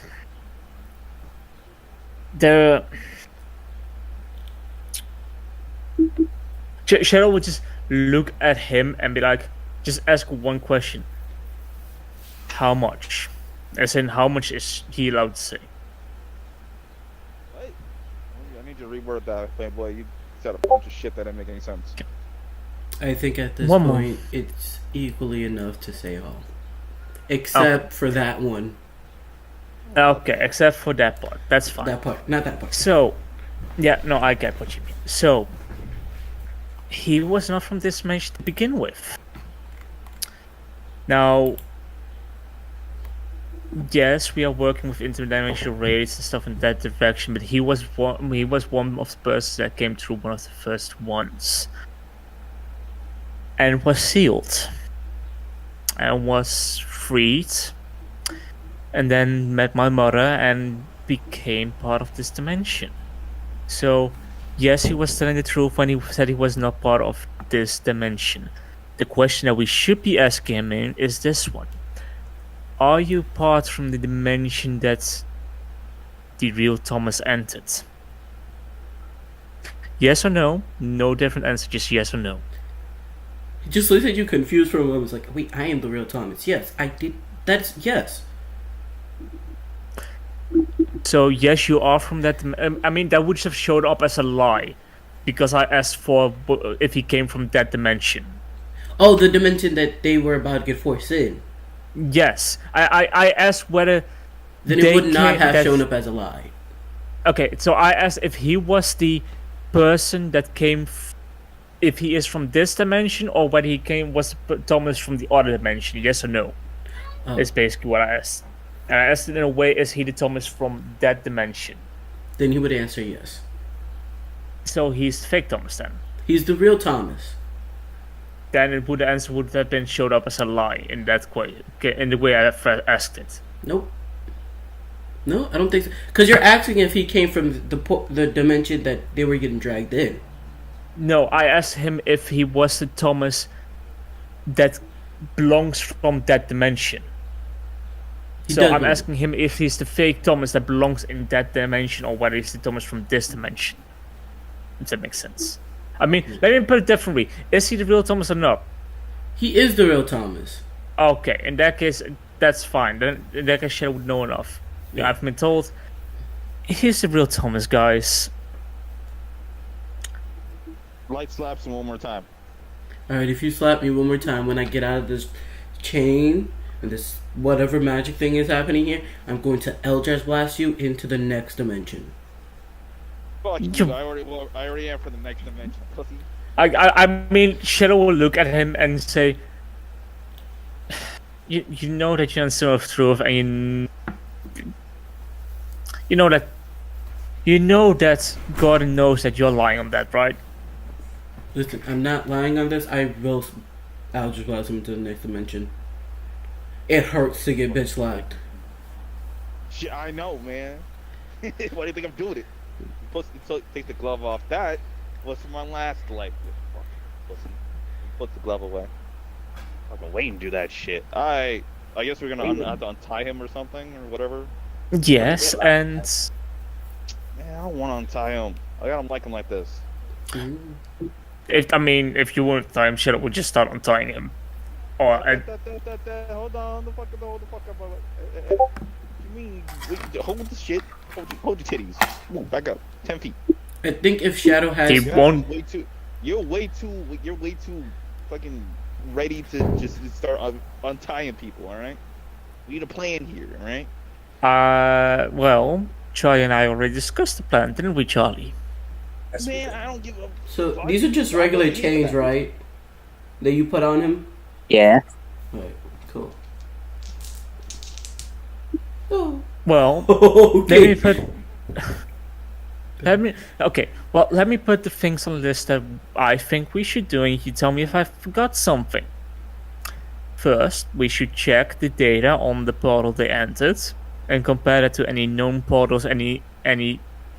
Cheryl would just look at him and be like, just ask one question. How much? As in, how much is he allowed to say? What? I need to reword that, Playboy. You said a bunch of shit that didn't make any sense. I think at this point, it's equally enough to say all. Except for that one. Okay, except for that part. That's fine. That part, not that part. So, yeah, no, I get what you mean. So, he was not from this dimension to begin with. Now, yes, we are working with interdimensional raids and stuff in that direction, but he was one of the persons that came through one of the first ones. And was sealed. And was freed. And then met my mother and became part of this dimension. So, yes, he was telling the truth when he said he was not part of this dimension. The question that we should be asking him is this one. Are you part from the dimension that the real Thomas entered? Yes or no? No different answer, just yes or no. He just looks at you confused for a moment. It's like, wait, I am the real Thomas. Yes, I did. That's yes. So yes, you are from that. I mean, that would have showed up as a lie, because I asked for if he came from that dimension. Oh, the dimension that they were about to get forced in. Yes, I asked whether. Then it would not have shown up as a lie. Okay, so I asked if he was the person that came. If he is from this dimension, or whether he was Thomas from the other dimension. Yes or no? Oh. Is basically what I asked. And I asked it in a way, is he the Thomas from that dimension? Then he would answer yes. So he's fake Thomas then? He's the real Thomas. Then the answer would have been showed up as a lie in that way, in the way I asked it. Nope. No, I don't think so. Because you're asking if he came from the dimension that they were getting dragged in. No, I asked him if he was the Thomas that belongs from that dimension. So I'm asking him if he's the fake Thomas that belongs in that dimension, or whether he's the Thomas from this dimension. If that makes sense. I mean, let me put it differently. Is he the real Thomas or not? He is the real Thomas. Okay, in that case, that's fine. Then in that case, I would know enough. Yeah. I've been told he's the real Thomas, guys. Light slaps him one more time. Alright, if you slap me one more time when I get out of this chain and this whatever magic thing is happening here, I'm going to Eldritch Blast you into the next dimension. Fuck you. I already am for the next dimension, pussy. I mean, Shadow will look at him and say, "You know that you're on some of truth, and you know that Gordon knows that you're lying on that, right?" Listen, I'm not lying on this. I'll just blast him to the next dimension. It hurts to get bitch slapped. Shit, I know, man. Why do you think I'm doing it? Take the glove off. That was for my last life. Pussy. Put the glove away. I've been waiting to do that shit. I guess we're gonna have to untie him or something or whatever. Yes, and Man, I don't want to untie him. I gotta like him like this. if you want to tie him, Shadow would just start untying him. Or Hold on, hold the fuck up. You mean hold the shit? Hold your titties. Move back up 10 feet. I think if Shadow has, He won't. You're way too fucking ready to just start untying people. All right, we need a plan here. All right. Well, Charlie and I already discussed the plan, didn't we, Charlie? Man, I don't give a. so fuck. these are just regular chains, right? That you put on him. Yeah. Right. Cool. Oh. Well, Okay. let me put the things on the list that I think we should do, and you tell me if I forgot something. First, we should check the data on the portal they entered, and compare that to any known portals, any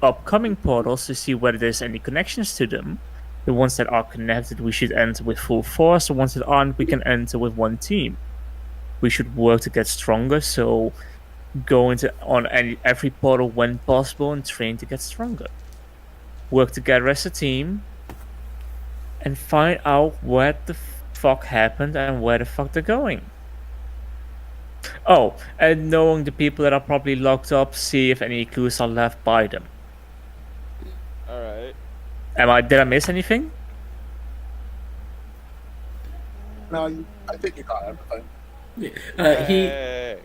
upcoming portals, to see whether there's any connections to them. The ones that are connected, we should enter with full force. The ones that aren't, we can enter with one team. We should work to get stronger, so go into every portal when possible and train to get stronger. Work together as a team and find out what the fuck happened and where the fuck they're going. Oh, and knowing the people that are probably locked up, see if any clues are left by them. All right. Did I miss anything? No, I think you got everything. Hey.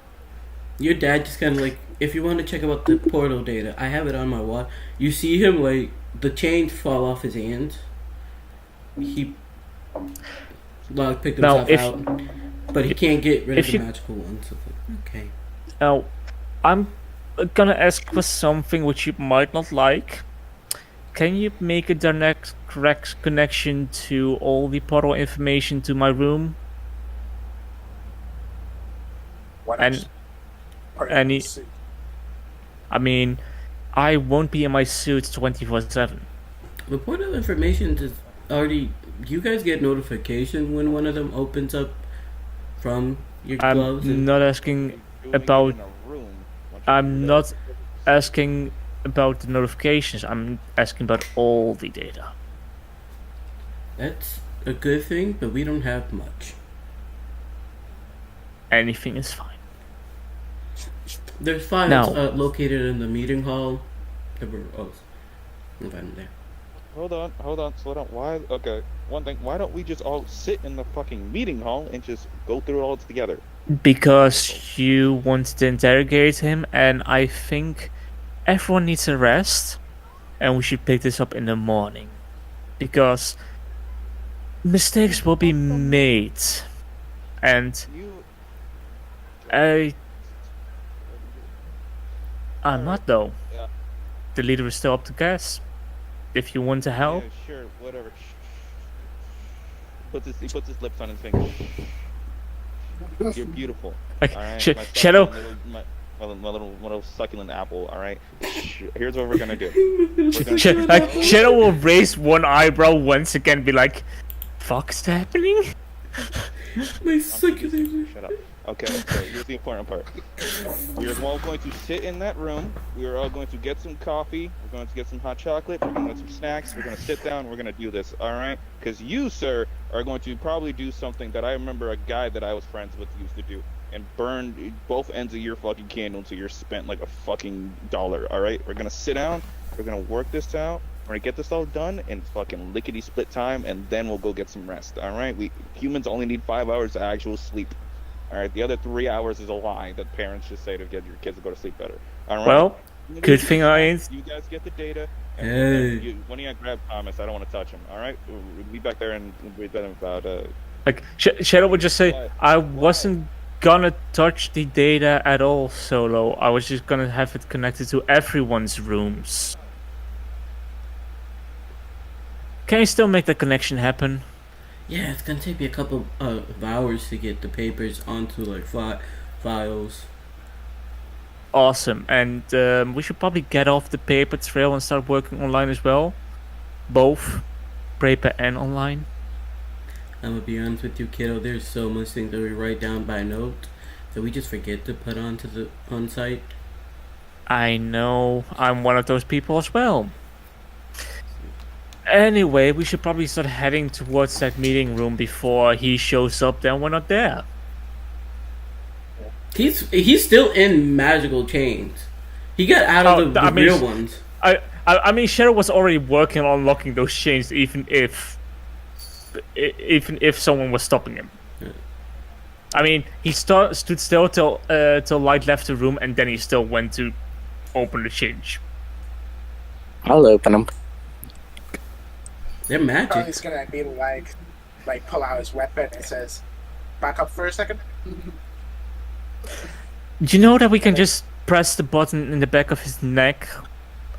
Your dad just kind of like, if you want to check out the portal data, I have it on my wall. You see him like the chains fall off his hands. He picked himself out, but he can't get rid of the magical ones. So okay. Now, I'm gonna ask for something which you might not like. Can you make a direct connection to all the portal information to my room? Why not And just put it any- in the suit? I mean, I won't be in my suit 24/7. The portal information is already. You guys get notification when one of them opens up from your gloves. I'm not asking about. I'm not asking about the notifications. I'm asking about all the data. That's a good thing, but we don't have much. Anything is fine. There's files Now- located in the meeting hall. There were there. Hold on, slow down. Why? Okay, one thing. Why don't we just all sit in the fucking meeting hall and just go through it all together? Because you wanted to interrogate him, and I think everyone needs a rest, and we should pick this up in the morning. Because mistakes will be made, and I'm not though. Yeah. The leader is still up to guess. If you want to help, Yeah, sure, whatever. He puts his lips on his finger. You're beautiful. like, All right, Shadow. my little succulent apple. All right. Here's what we're gonna do. We're gonna Shadow will raise one eyebrow once again, be like, "Fuck's happening?" My succulent. Shut up. Okay, so here's the important part. We are all going to sit in that room. We are all going to get some coffee. We're going to get some hot chocolate. We're going to get some snacks. We're going to sit down. We're going to do this, all right? Because you, sir, are going to probably do something that I remember a guy that I was friends with used to do, and burn both ends of your fucking candle until you're spent like a fucking $1, all right? We're going to sit down. We're going to work this out. We're going to get this all done in fucking lickety-split time, and then we'll go get some rest, all right? Humans only need 5 hours of actual sleep. All right, the other 3 hours is a lie that parents just say to get your kids to go to sleep better. All right. Well, Good thing I ain't. You guys get the data. Hey. When you grab Thomas, I don't want to touch him. All right, we'll be back there and we'll be done about. Like Shadow would just say, Why? I wasn't gonna touch the data at all, Solo. I was just gonna have it connected to everyone's rooms. Can you still make the connection happen? Yeah, it's gonna take me a couple of hours to get the papers onto like files. Awesome, and we should probably get off the paper trail and start working online as well. Both paper and online. I'm gonna be honest with you, kiddo. There's so much things that we write down by note that we just forget to put onto the on-site. I know, I'm one of those people as well. Anyway, we should probably start heading towards that meeting room before he shows up. Then we're not there. He's still in magical chains. He got out of the real ones. I mean, Shadow was already working on unlocking those chains, even if someone was stopping him. Yeah. I mean, he stood still till Light left the room, and then he still went to open the change. I'll open them. They're magic. He's gonna be like pull out his weapon and says, "Back up for a second." Do you know that we can just press the button in the back of his neck,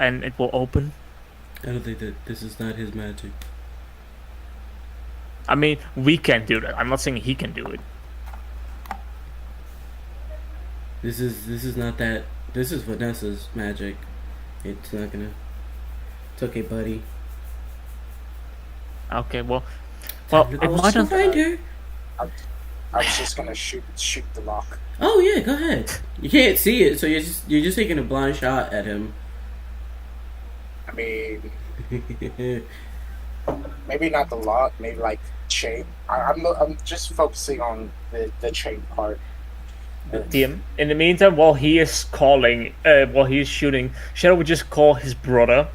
and it will open? I don't think that this is not his magic. I mean, we can do that. I'm not saying he can do it. This is not that. This is Vanessa's magic. It's not gonna. It's okay, buddy. Okay, well, It it might not. find her. I was just gonna shoot the lock. Oh yeah, go ahead. You can't see it, so you're just taking a blind shot at him. I mean, maybe not the lock. Maybe like chain. I'm just focusing on the chain part. In the meantime, while he is shooting, Shadow would just call his brother.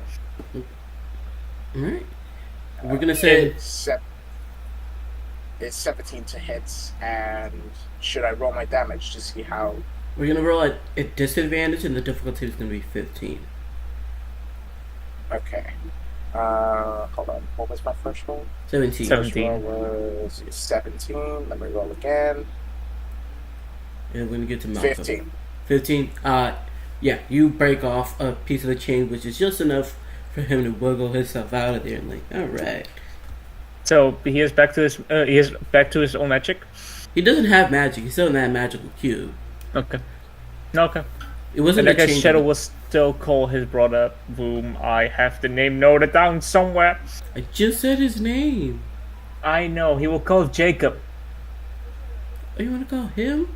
Alright. We're gonna say It's 17 to hits, and should I roll my damage to see how? we're gonna roll at disadvantage, and the difficulty is gonna be 15. Okay. Hold on. What was my first roll? 17. First roll was 17. Let me roll again. And we're gonna get to Malcolm. 15. 15. Yeah, you break off a piece of the chain, which is just enough for him to wiggle himself out of there, and like, all right. So he is back to his own magic. He doesn't have magic. He's still in that magical cube. Okay. It wasn't. And I the guess chain Shadow that- will still call his brother, whom I have the name noted down somewhere. I just said his name. I know, he will call Jacob. Oh, you want to call him?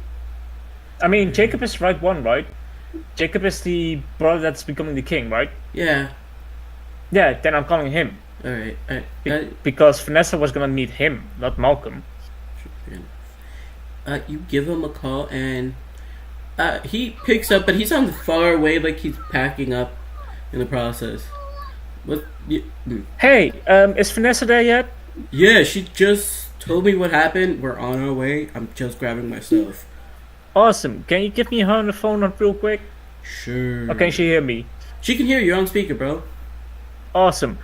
I mean, Jacob is the right one, right? Jacob is the brother that's becoming the king, right? Yeah. Yeah, then I'm calling him. All right. Because Vanessa was gonna meet him, not Malcolm. You give him a call, and he picks up, but he sounds far away, like he's packing up in the process. What? Hey, is Vanessa there yet? Yeah, she just told me what happened. We're on our way. I'm just grabbing my stuff. Awesome. Can you give me her on the phone real quick? Sure. Or can she hear me? She can hear you. You're on speaker, bro. Awesome.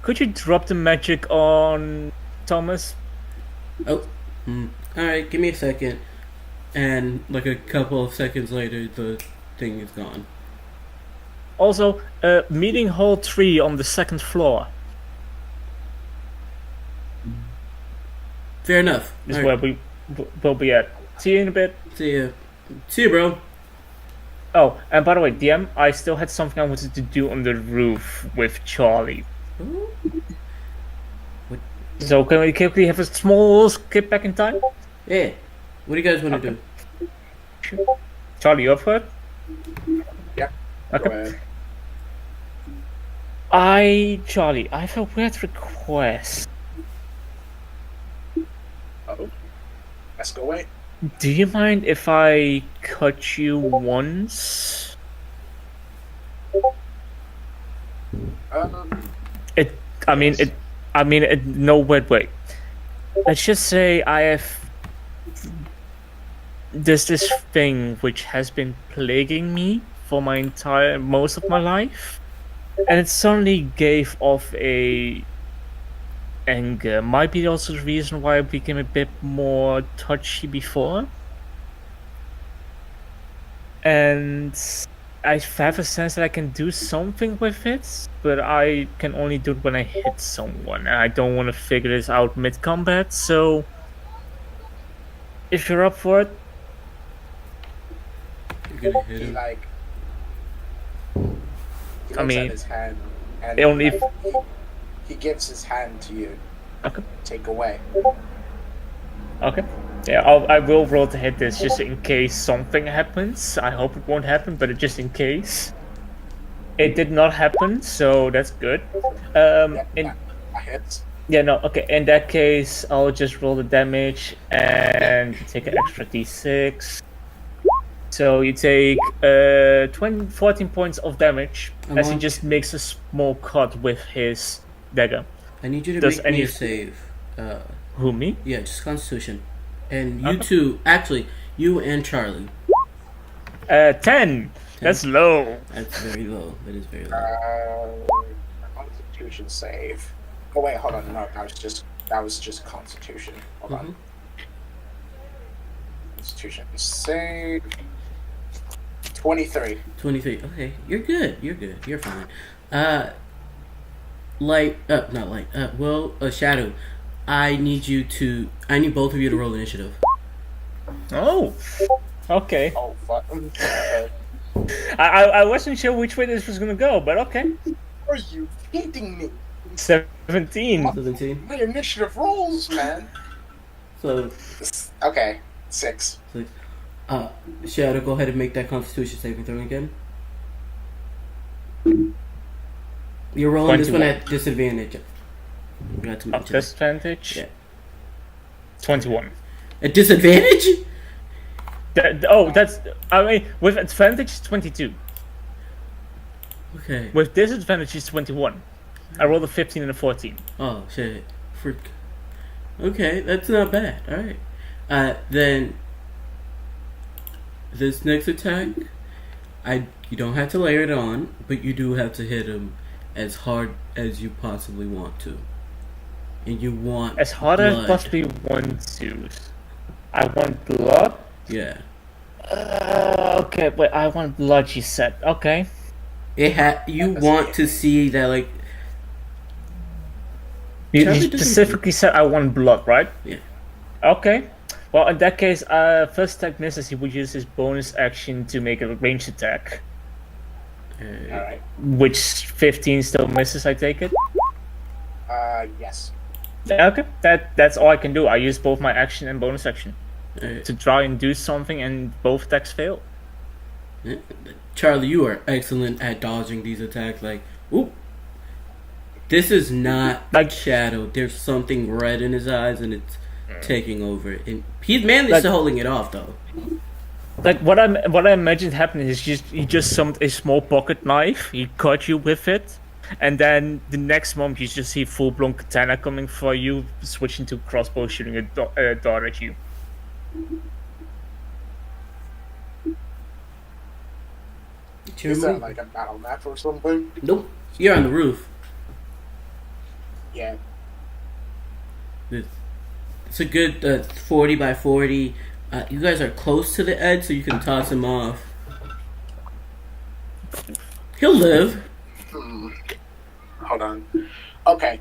Could you drop the magic on Thomas? Oh. Alright, give me a second. And like a couple of seconds later, the thing is gone. Also, meeting hall 3 on the 2nd floor. Fair enough. Is All where right. we will be at. See you in a bit. See ya. See you, bro. Oh, and by the way, DM, I still had something I wanted to do on the roof with Charlie. Ooh. So can we quickly have a small skip back in time? Yeah. What do you guys want to do? Charlie, you up for it? Yeah. Okay. Go ahead. Charlie, I have a weird request. Oh. Let's go away. Do you mind if I cut you once? No, wait. Let's just say there's this thing which has been plaguing me for most of my life, and it suddenly gave off a anger. Might be also the reason why I became a bit more touchy before. And I have a sense that I can do something with it, but I can only do it when I hit someone, and I don't want to figure this out mid-combat, so if you're up for it. You're gonna hit He him. like he I looks mean, at his hand and only like, he gives his hand to you. Okay. Take away. Okay. Yeah, I will roll to hit this just in case something happens. I hope it won't happen, but just in case. It did not happen, so that's good. That In hits. Yeah, no, okay. In that case, I'll just roll the damage and take an extra d6. So you take 14 points of damage as he just makes a small cut with his dagger. I need you to Does make me any- a save. Who, me? Yeah, just Constitution. And you two, actually, you and Charlie. 10. That's low. That's very low. That is very low. Constitution save. Oh wait, hold on. No, that was just Constitution. Hold on. Constitution save. 23. 23. Okay, you're good. You're good. You're fine. Shadow. I need both of you to roll initiative. Oh. Okay. Oh fuck. I wasn't sure which way this was gonna go, but okay. Are you kidding me? 17. 17. My initiative rolls, man. So, Okay, 6. Shadow, go ahead and make that Constitution saving throw again. You're rolling 21. this one at disadvantage. You got to mention it. Disadvantage? Yeah. 21. At disadvantage? With advantage, it's 22. Okay. With disadvantage, it's 21. I rolled a 15 and a 14. Oh, shit. Freak. Okay, that's not bad. Alright. Then, this next attack, you don't have to layer it on, but you do have to hit him as hard as you possibly want to. And you want as hard as I blood. possibly want to. I want blood? Yeah. Okay, wait, I want blood, you said. Okay. You want to see that, like... You Charlie doesn't- specifically said I want blood, right? Yeah. Okay. Well, in that case, first attack misses, he would use his bonus action to make a ranged attack. Alright. Which 15 still misses, I take it? Yes. Okay, that's all I can do. I use both my action and bonus action Alright. to try and do something, and both attacks fail. Charlie, you are excellent at dodging these attacks. Like, oop. This is not Like- Shadow. There's something red in his eyes, and it's taking over. And he's manly still holding it off, though. Like what I imagined happening is he just summoned a small pocket knife. He cut you with it, and then the next moment you just see full blown katana coming for you, switching to crossbow, shooting a dart at you. Is that like a battle map or something? Nope. You're on the roof. Yeah. It's a good 40 by 40. You guys are close to the edge, so you can toss him off. He'll live. Hold on. Okay.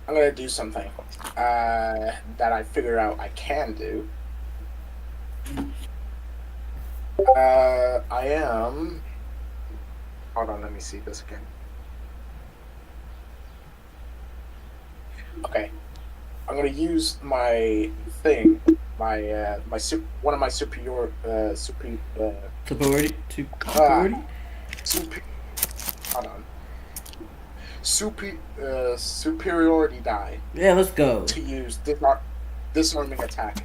I'm gonna do something that I figure out I can do. I am... Hold on, let me see this again. Okay. I'm gonna use my thing, one of my superiority. Hold on. Superiority die Yeah, let's go. to use disarming attack.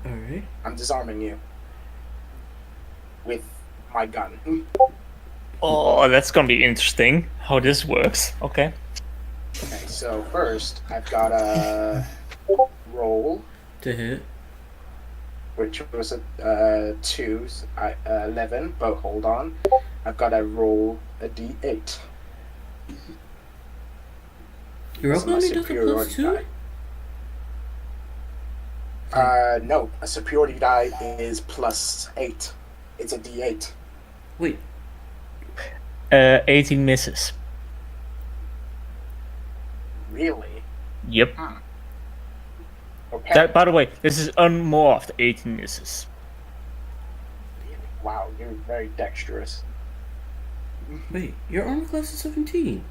Alright. I'm disarming you with my gun. Oh, that's gonna be interesting how this works. Okay. Okay, so first I've got a roll, To hit. which was a 11, but hold on. I've got to roll a d8. Your This is my opponent does a superiority +2? die. No, a superiority die is +8. It's a d8. Wait, 18 misses. Really? Yep. Okay. That, by the way, this is unmorphed 18 misses. Wow, you're very dexterous. wait, your armor class is 17.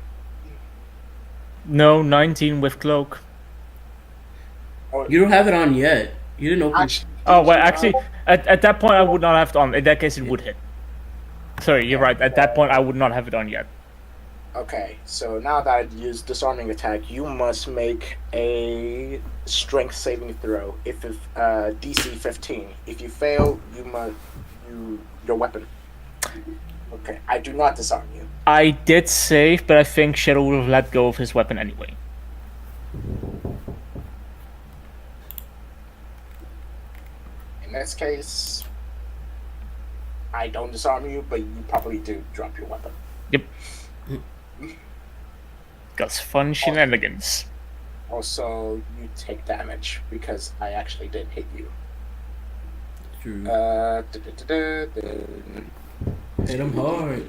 No, 19 with cloak. Oh, You don't have it on yet. You didn't open. actually, Oh, well, actually, at that point I would not have it on. In that case, it would hit. Sorry, you're right. At that point, I would not have it on yet. okay, so now that I've used disarming attack, you must make a strength saving throw. If DC 15. If you fail, your weapon. Okay, I do not disarm you. I did save, but I think Shadow would have let go of his weapon anyway. In this case, I don't disarm you, but you probably do drop your weapon. Yep. That's fun shenanigans. Also, you take damage because I actually did hit you. True. Hit him hard.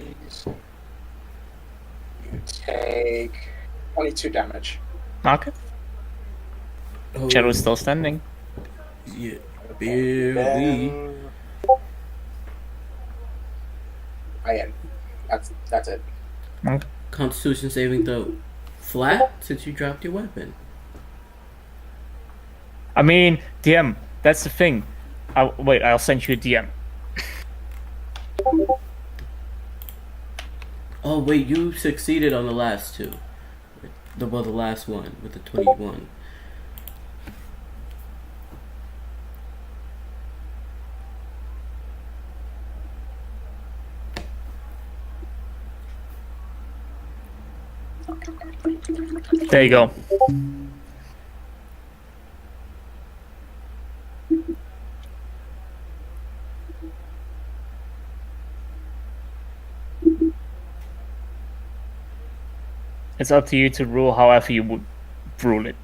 You take 22 damage. Okay. Oh, Shadow's still standing. Yeah, barely. Then... I end. That's it. Okay. Constitution saving throw flat since you dropped your weapon. I mean, DM, that's the thing. Wait, I'll send you a DM. Oh wait, you succeeded on the last two. The last one with the 21. There you go. It's up to you to rule however you would rule it.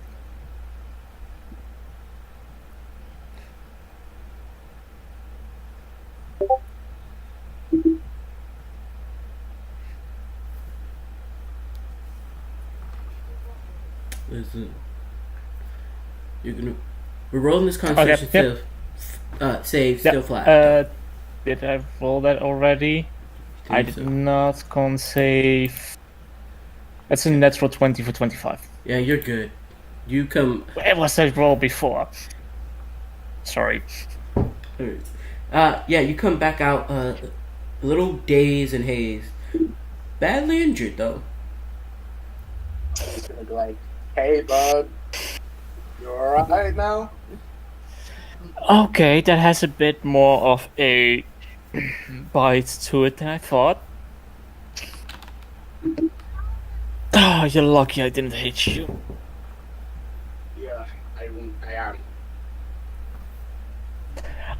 Listen, we're rolling this constitution Okay, save still flat. Did I roll that already? I did not. Con save. That's a natural 20 for 25. Yeah, you're good. You come. Where was that roll before? Sorry. Yeah, you come back out a little dazed and hazed. Badly injured though. He's gonna be like, "Hey, bud, you alright now?" Okay, that has a bit more of a bite to it than I thought. Ah, you're lucky I didn't hit you. Yeah, I am.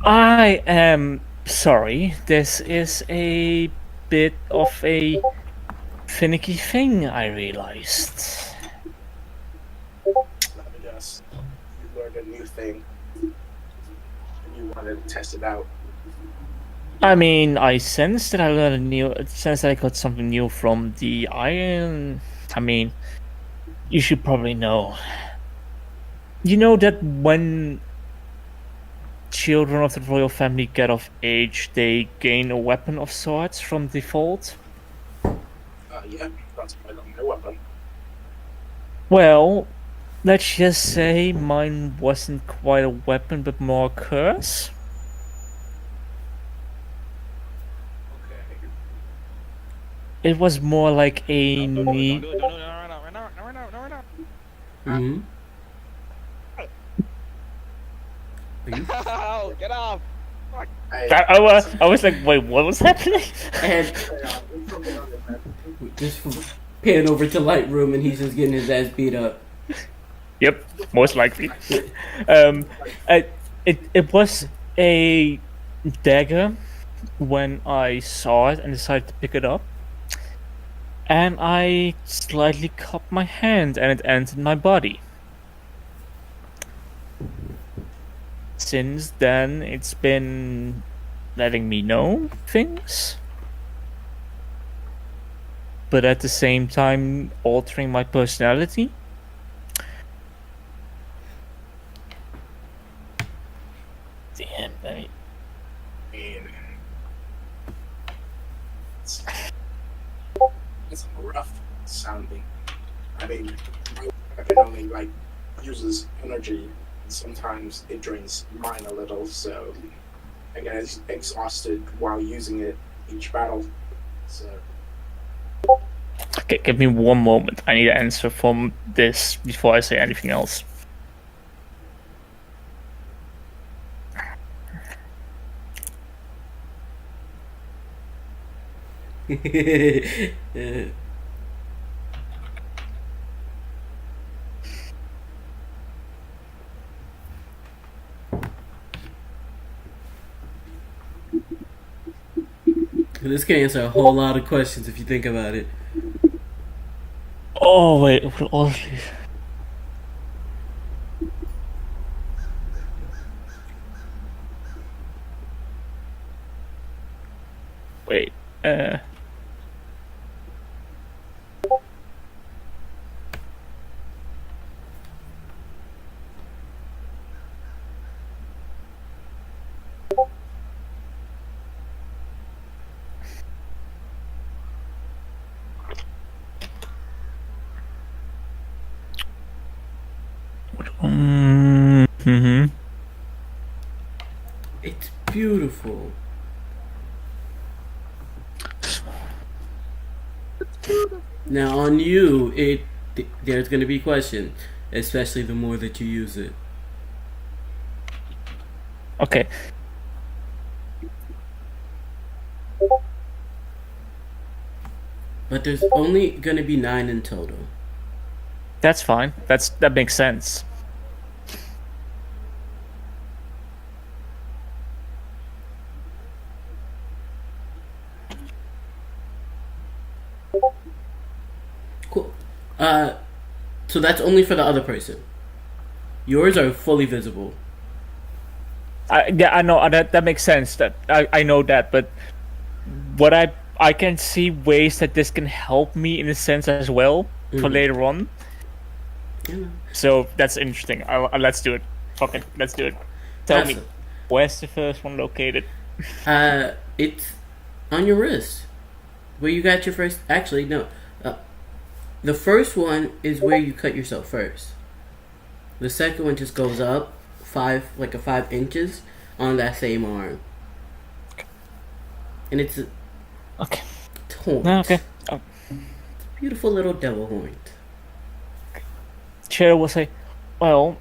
I am sorry. This is a bit of a finicky thing, I realized. Let me guess. You learned a new thing. And you wanted to test it out. I mean, I sensed that I got something new from the iron. I mean, you should probably know. You know that when children of the royal family get of age, they gain a weapon of sorts from default? Yeah, that's my weapon. Well, let's just say mine wasn't quite a weapon, but more a curse. Okay. It was more like a Don't do need. it. Don't do it. No, right now. Mm-hmm. Are you? Ow, get off! I was like, wait, what was happening? And just pan over to Lightroom, and he's just getting his ass beat up. Yep, most likely. It was a dagger when I saw it and decided to pick it up. And I slightly cut my hand and it entered my body. Since then, it's been letting me know things, but at the same time altering my personality. Damn, I mean, it's rough sounding. I mean, my weapon only like uses energy, and sometimes it drains mine a little, so I get exhausted while using it each battle. So Okay, give me one moment. I need to answer from this before I say anything else. This can answer a whole lot of questions if you think about it. Oh wait, it will also. Wait, mm-hmm. It's beautiful. Now on you, there's gonna be questions, especially the more that you use it. Okay. But there's only gonna be 9 in total. That's fine. That makes sense. Cool. So that's only for the other person. Yours are fully visible. Yeah, I know that makes sense. That I know that, but what I can see ways that this can help me in a sense as well for later on. Yeah. So that's interesting. Let's do it. Fuck it. Let's do it. Tell me, where's the first one located? It's on your wrist, where you got your first. Actually, no. The first one is where you cut yourself first. The second one just goes up 5 inches on that same arm, and it's Okay. horn. No, okay. Oh. Beautiful little devil horn. Chair will say, "Well,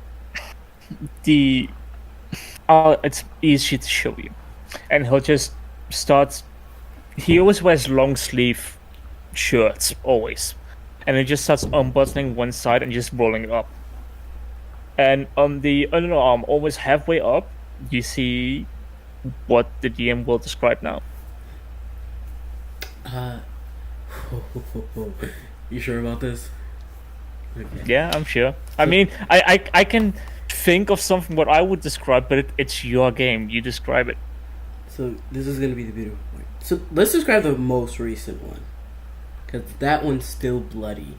it's easy to show you," and he'll just start. He always wears long sleeve shirts, always, and he just starts unbuttoning one side and just rolling it up. And on the underarm, almost halfway up, you see what the DM will describe now. You sure about this? Okay. Yeah, I'm sure. I mean, I can think of something what I would describe, but it's your game. You describe it. So this is gonna be the beautiful part. So let's describe the most recent one, because that one's still bloody.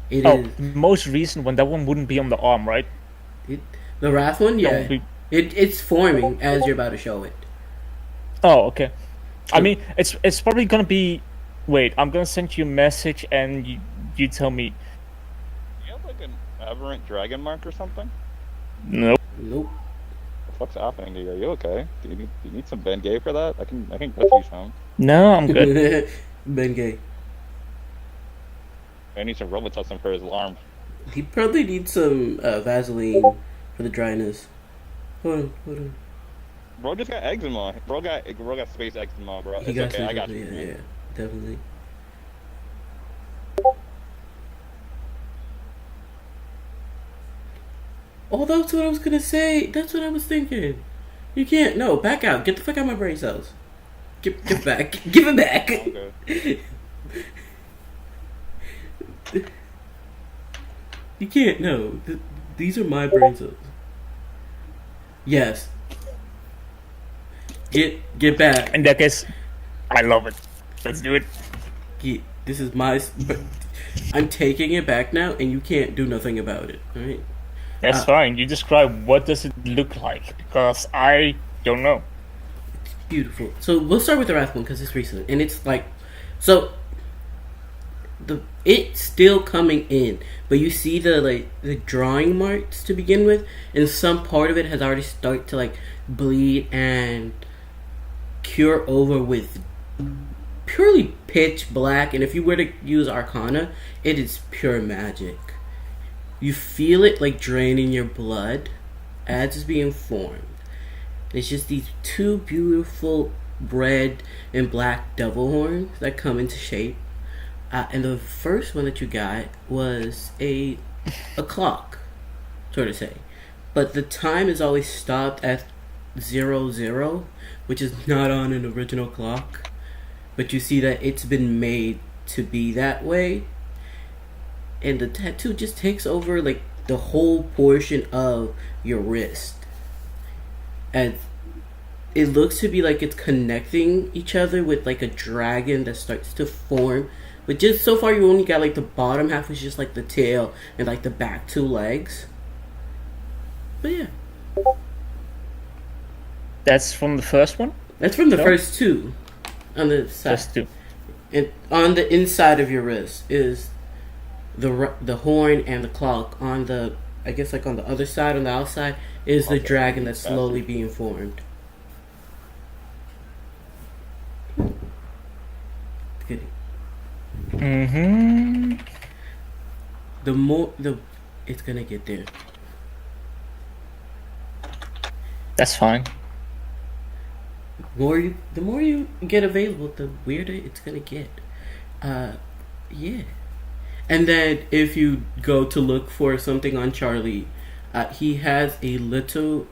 It is Most recent one. That one wouldn't be on the arm, right? the wrath one. Yeah, That would be- it's forming as you're about to show it. Oh, okay. I mean, it's probably gonna be. Wait, I'm gonna send you a message and you tell me. You have like an aberrant dragon mark or something? Nope. Nope. What the fuck's happening to you? Are you okay? Do you need some Ben Gay for that? I can get you some. No, I'm good. Ben Gay. I need some Robitussin for his alarm. He probably needs some Vaseline for the dryness. Hold on. Bro just got eczema. Bro got space eczema, bro. He It's got okay. some, I got you. yeah, man. yeah, definitely. Oh, that's what I was gonna say. That's what I was thinking. You can't. No, back out. Get the fuck out of my brain cells. Give back. Give it back. Okay. You can't. No. These are my brain cells. Yes. Get back. In that case, I love it. Let's do it. This is my. But I'm taking it back now, and you can't do nothing about it. All right. That's fine. You describe what does it look like, because I don't know. It's beautiful. So we'll start with the Wrath one because it's recent, and it's like, so. It's still coming in, but you see the drawing marks to begin with, and some part of it has already started to bleed and cure over with purely pitch black. And if you were to use Arcana, it is pure magic. You feel it draining your blood as it's being formed. It's just these two beautiful red and black devil horns that come into shape. And the first one that you got was a clock, so to say. But the time is always stopped at 00, which is not on an original clock. But you see that it's been made to be that way. And the tattoo just takes over the whole portion of your wrist. And it looks to be it's connecting each other with a dragon that starts to form. But just so far, you only got the bottom half, which is just the tail and the back two legs. But yeah, That's from the first one? that's from the first two on the side. Just two. And on the inside of your wrist is the horn and the clock. On the on the other side, on the outside, is the dragon that's slowly being formed. Good. Mm-hmm. It's gonna get there. That's fine. The more you get available, the weirder it's gonna get. Yeah. And then if you go to look for something on Charlie, he has a little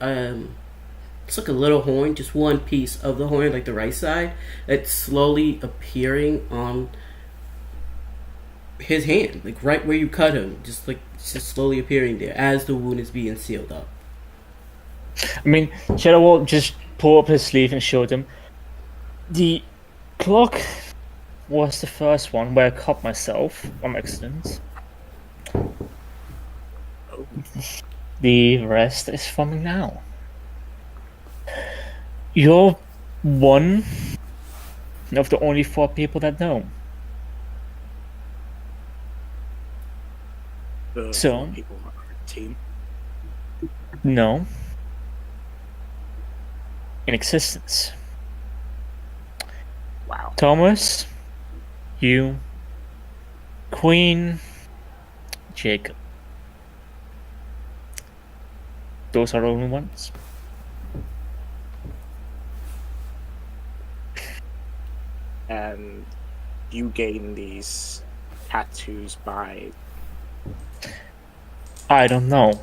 it's a little horn, just one piece of the horn, the right side, that's slowly appearing on his hand, right where you cut him, just slowly appearing there as the wound is being sealed up. I mean, Shadow will just pull up his sleeve and show them. The clock was the first one where I cut myself on accident. The rest is forming now. You're one of the only 4 people that know. So, people on our team. No. In existence. Wow. Thomas, you, Queen, Jacob. Those are the only ones. And you gain these tattoos by... I don't know.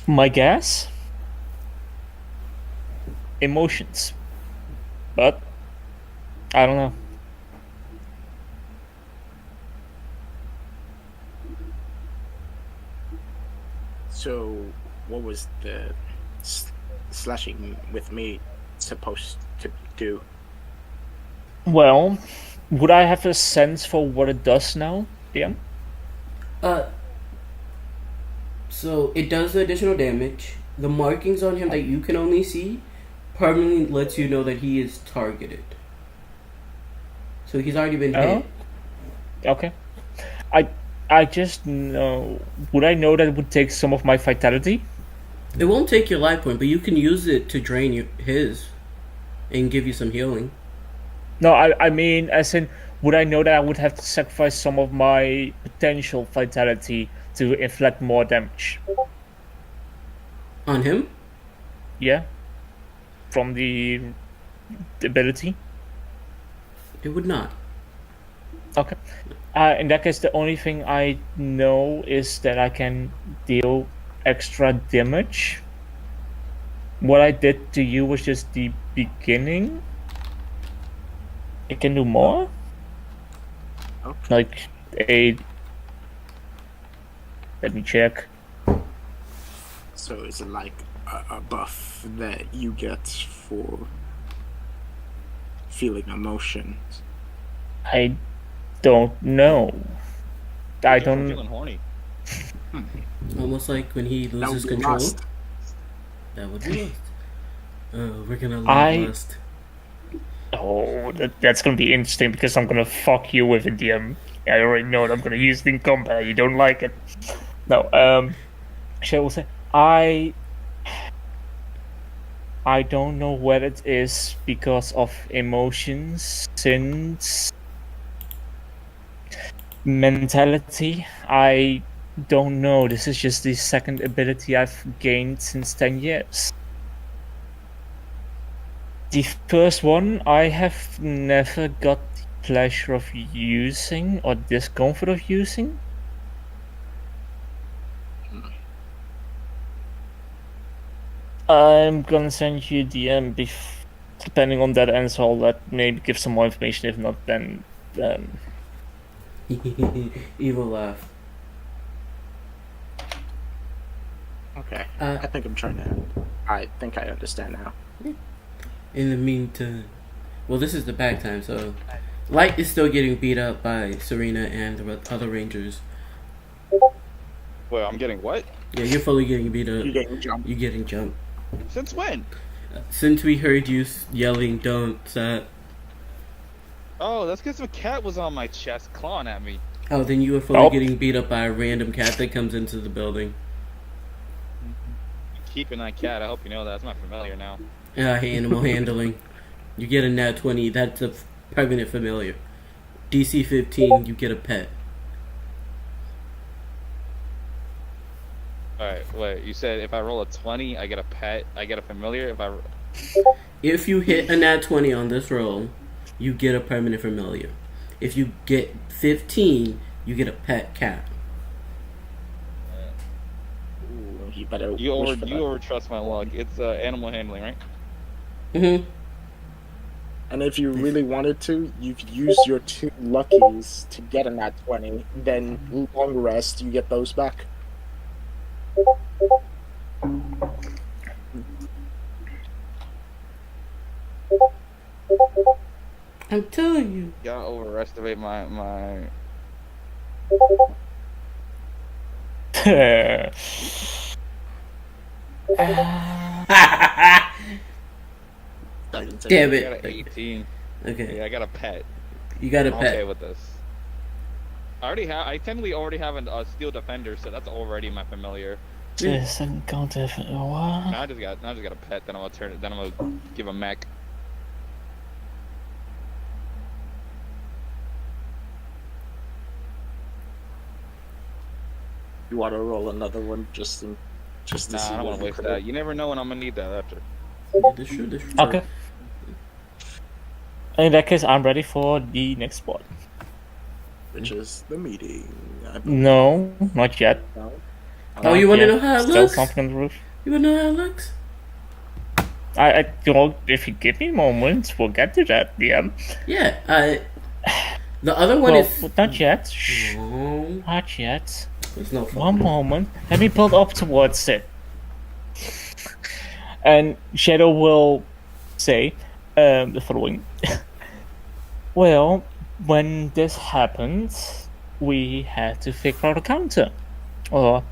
My guess? Emotions. But I don't know. So, what was the slashing with me supposed to do? Well, would I have a sense for what it does now, DM? So it does the additional damage. The markings on him that you can only see permanently lets you know that he is targeted. So he's already been hit. Okay. I just know. Would I know that it would take some of my vitality? It won't take your life point, but you can use it to drain his and give you some healing. No, I mean, as in, would I know that I would have to sacrifice some of my potential vitality to inflict more damage? On him? Yeah. From the ability? It would not. Okay. In that case, the only thing I know is that I can deal extra damage what I did to you was just the beginning. I can do more. Okay. Like a. Let me check. So is it like a buff that you get for feeling emotions? I don't know. I Just from don't. feeling horny. Almost like when he That loses would be control. lust. That would be lust. Oh, we're gonna love I- lust. Oh, that's gonna be interesting because I'm gonna fuck you with a DM. I already know that I'm gonna use it in combat. You don't like it. No. Shall we say I don't know what it is because of emotions, since mentality. I don't know. This is just the second ability I've gained since 10 years. The first one I have never got the pleasure of using or discomfort of using. I'm gonna send you DM depending on that answer. I'll maybe give some more information. If not, then Evil laugh. Okay. Uh, I think I'm trying to. I think I understand now. In the meantime, well, this is the back time, so Light is still getting beat up by Serena and the other Rangers. Well, I'm getting what? Yeah, you're fully getting beat up. You getting jumped? You're getting jumped. Since when? Since we heard you yelling, "Don't stop." Oh, that's because a cat was on my chest clawing at me. Oh, then you were fully Oh. getting beat up by a random cat that comes into the building. Keeping that cat, I hope you know that. It's my familiar now. Animal handling. You get a nat 20. That's a permanent familiar. DC 15. You get a pet. Alright, wait, you said if I roll a 20, I get a pet, I get a familiar? If you hit a nat 20 on this roll, you get a permanent familiar. If you get 15, you get a pet cat. Ooh, you better. You wish for that. over trust my luck. It's animal handling, right? Mm-hmm. And if you really wanted to, you could use your 2 luckies to get a nat 20. Then long rest, you get those back. I'm telling you. Gotta overestimate my Damn I got an it. 18. Okay. Yeah, I got a pet. You got a I'm okay pet. with this. I technically already have a steel defender, so that's already my familiar. this encounter. What? Now I just got a pet. Then I'm gonna turn it. Then I'm gonna give a mech. You want to roll another one just to Nah, see I don't what want to you waste could- that. You never know when I'm gonna need that after. That's true. That's true. Okay. In that case, I'm ready for the next spot. Which is the meeting. No, not yet. No? Oh, you want to know how it Still looks? something on the roof. You want to know how it looks? Well, if you give me a moment, we'll get to that. Yeah. Yeah. The other one Well, is. not yet. Shh. Oh, Not yet. it's no One fun. moment. Let me build up towards it. And Shadow will say the following. Well, when this happened, we had to figure out a counter. Or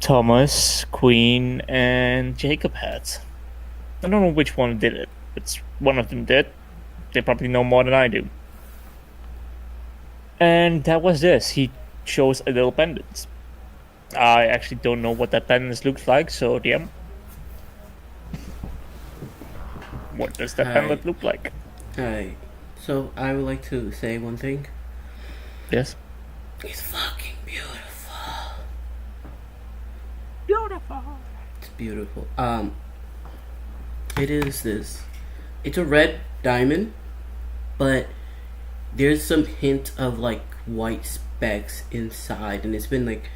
Thomas, Queen, and Jacob had. I don't know which one did it, but one of them did. They probably know more than I do. And that was this. He shows a little pendant. I actually don't know what that pendant looks like, so DM. What does that Hi. pendant look like? Alright. So, I would like to say one thing. Yes. It's fucking beautiful. Beautiful. It's beautiful. It is this. It's a red diamond, but there's some hint of like white specks inside, and it's been like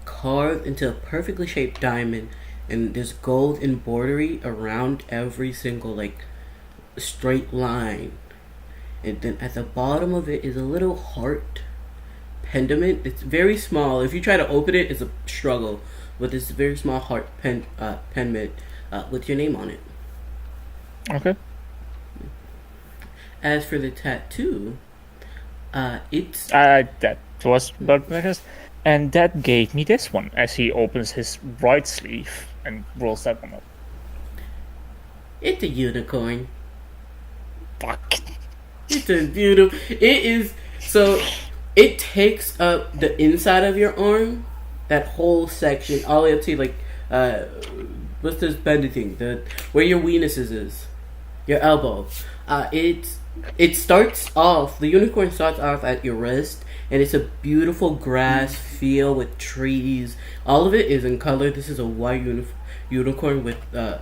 carved into a perfectly shaped diamond, and there's gold embroidery around every single like straight line. And then at the bottom of it is a little heart pendant. It's very small. If you try to open it, it's a struggle. But it's a very small heart pendant with your name on it. Okay. As for the tattoo, it's That was about breakfast. And that gave me this one as he opens his right sleeve and rolls that one up. it's a unicorn. Fuck. It's a beautiful. It is so. It takes up the inside of your arm, that whole section, all the way up to like, what's this bendy thing? The where your weenus is, your elbow. It starts off. The unicorn starts off at your wrist, and it's a beautiful grass field with trees. All of it is in color. This is a white unicorn with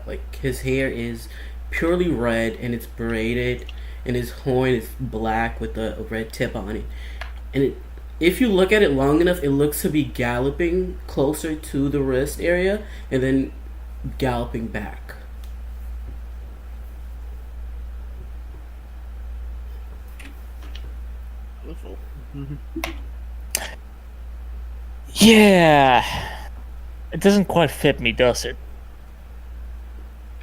like his hair is purely red and it's braided, and his horn is black with a red tip on it. And if you look at it long enough, it looks to be galloping closer to the wrist area and then galloping back. Beautiful. Yeah. It doesn't quite fit me, does it?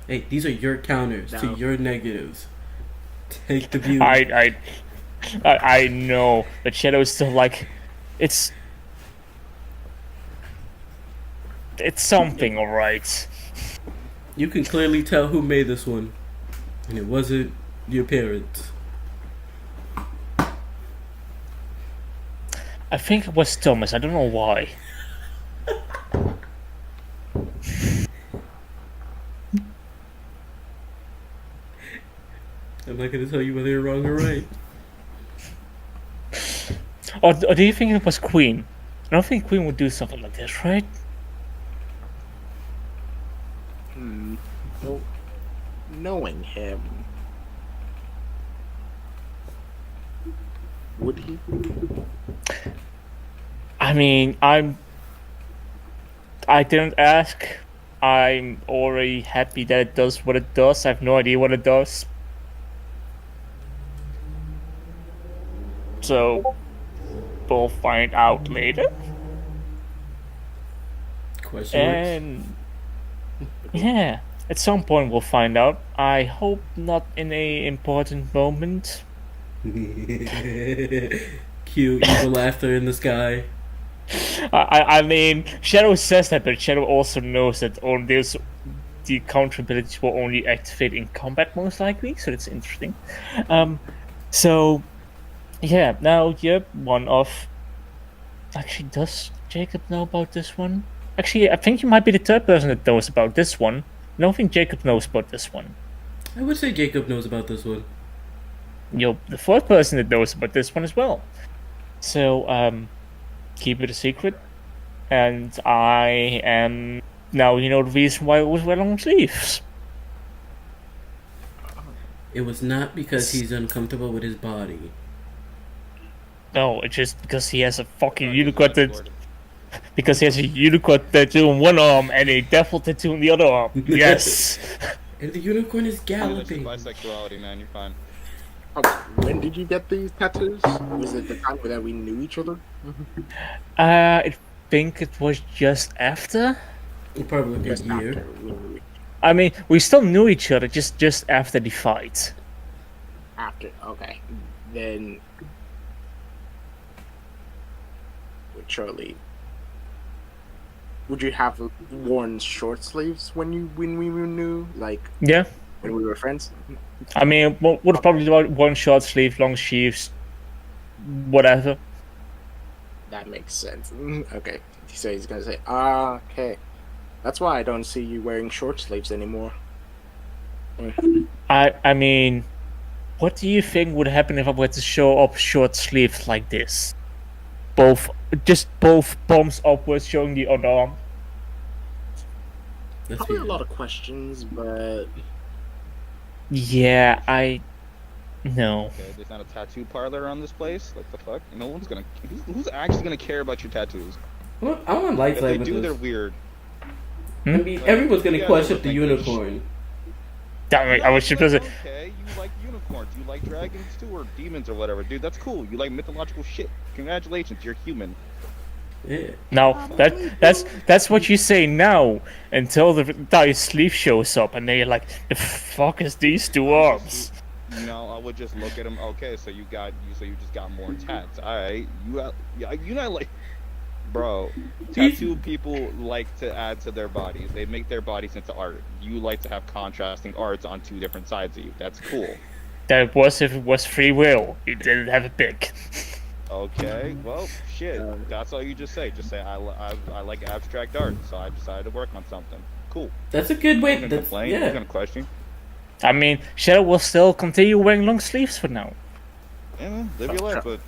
Hey, these are your counters to No. your negatives. Take the view. I know, but Shadow is still like, it's something, all right. You can clearly tell who made this one, and it wasn't your parents. I think it was Thomas. I don't know why. I'm not gonna tell you whether you're wrong or right. Or do you think it was Queen? I don't think Queen would do something like this, right? Well, knowing him, would he? I mean, I didn't ask. I'm already happy that it does what it does. I have no idea what it does. So, we'll find out later. Question marks? And yeah, at some point we'll find out. I hope not in a important moment. Cute evil laughter in the sky. I mean, Shadow says that, but Shadow also knows that the counter abilities will only activate in combat most likely, so that's interesting. So yeah, now yep, one of. Actually, does Jacob know about this one? Actually, I think you might be the third person that knows about this one. I don't think Jacob knows about this one. I would say Jacob knows about this one. You're the fourth person that knows about this one as well. So, keep it a secret. And I am now you know the reason why I always wear long sleeves. It was not because he's uncomfortable with his body. No, it's just because he has a fucking unicorn because he has a unicorn tattoo on one arm and a devil tattoo on the other arm. Yes. And the unicorn is That's your galloping. bisexuality, man. You're fine. When did you get these tattoos? Was it the time that we knew each other? I think it was just after. Probably a Just year. after we knew I mean, we still knew each other, just after the fight. After, okay. Then surely would you have worn short sleeves when we knew, like Yeah. when we were friends? I mean, would probably do one short sleeve, long sleeves, whatever. That makes sense. Okay. So he's gonna say, okay. That's why I don't see you wearing short sleeves anymore. I mean, what do you think would happen if I were to show up short sleeves like this? Both palms upwards, showing the other arm. Let's Probably be a lot of questions, but Yeah, no. Okay, there's not a tattoo parlor on this place. Like the fuck? No one's gonna. Who's actually gonna care about your tattoos? I'm on light If they side with do, they're this. weird. I mean, everyone's gonna Yeah, question those the are things- unicorn. Damn, I was You're supposed like, to. okay, you like unicorns, you like dragons too, or demons or whatever, dude. That's cool. You like mythological shit. Congratulations, you're human. Yeah. No, that's what you say now until the entire sleeve shows up, and then you're like, the fuck is these two arms? No, I would just look at him. Okay, so you just got more tats. All right, you not like, bro. Tattoo people like to add to their bodies. They make their bodies into art. You like to have contrasting arts on two different sides of you. That's cool. That was if it was free will. You didn't have a pick. Okay, well, shit. That's all you just say. Just say I like abstract art, so I decided to work on something. Cool. That's a good way. I'm gonna That's complain. I'm yeah. gonna question. I mean, Shadow will still continue wearing long sleeves for now. Yeah, live your life, but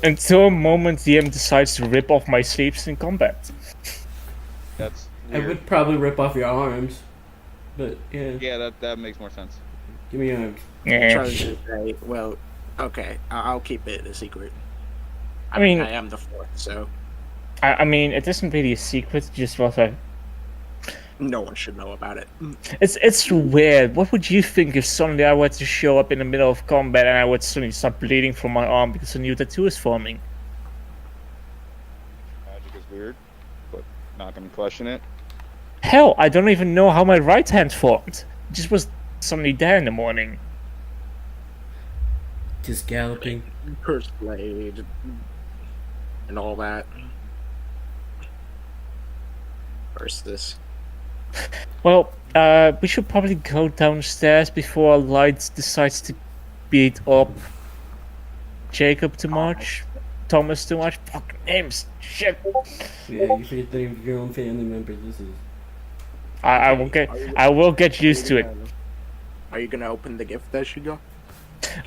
Until a moment DM decides to rip off my sleeves in combat. that's I weird. would probably rip off your arms, but yeah. Yeah, that makes more sense. Give me your arms. Yeah. Trying to say, well, okay, I'll keep it a secret. I mean, I am the fourth, so I mean, it isn't really a secret. Just what no one should know about it. it's weird. What would you think if suddenly I were to show up in the middle of combat and I would suddenly start bleeding from my arm because a new tattoo is forming? Magic is weird, but not gonna question it. Hell, I don't even know how my right hand formed. It just was suddenly there in the morning. Just galloping. Cursed blade and all that. Versus Well, we should probably go downstairs before Light decides to beat up Jacob too much, Thomas too much. Fucking names, shit. Yeah, you forget the name of your own family members. This is. I will get used to it. Are you gonna open the gift that she got?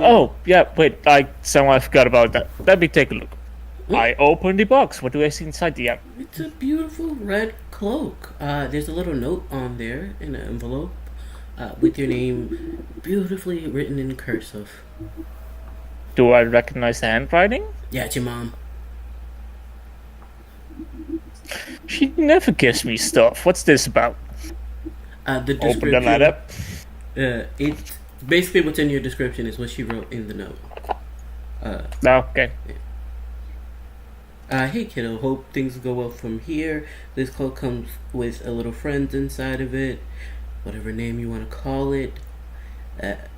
Oh yeah, wait. Somehow I forgot about that. Let me take a look. I open the box. What do I see inside the app? It's a beautiful red cloak. There's a little note on there in an envelope with your name beautifully written in cursive. Do I recognize the handwriting? Yeah, it's your mom. She never gives me stuff. What's this about? The Open the description. letter. It's basically what's in your description is what she wrote in the note. Okay. Hey kiddo, hope things go well from here. This cloak comes with a little friend inside of it, whatever name you want to call it.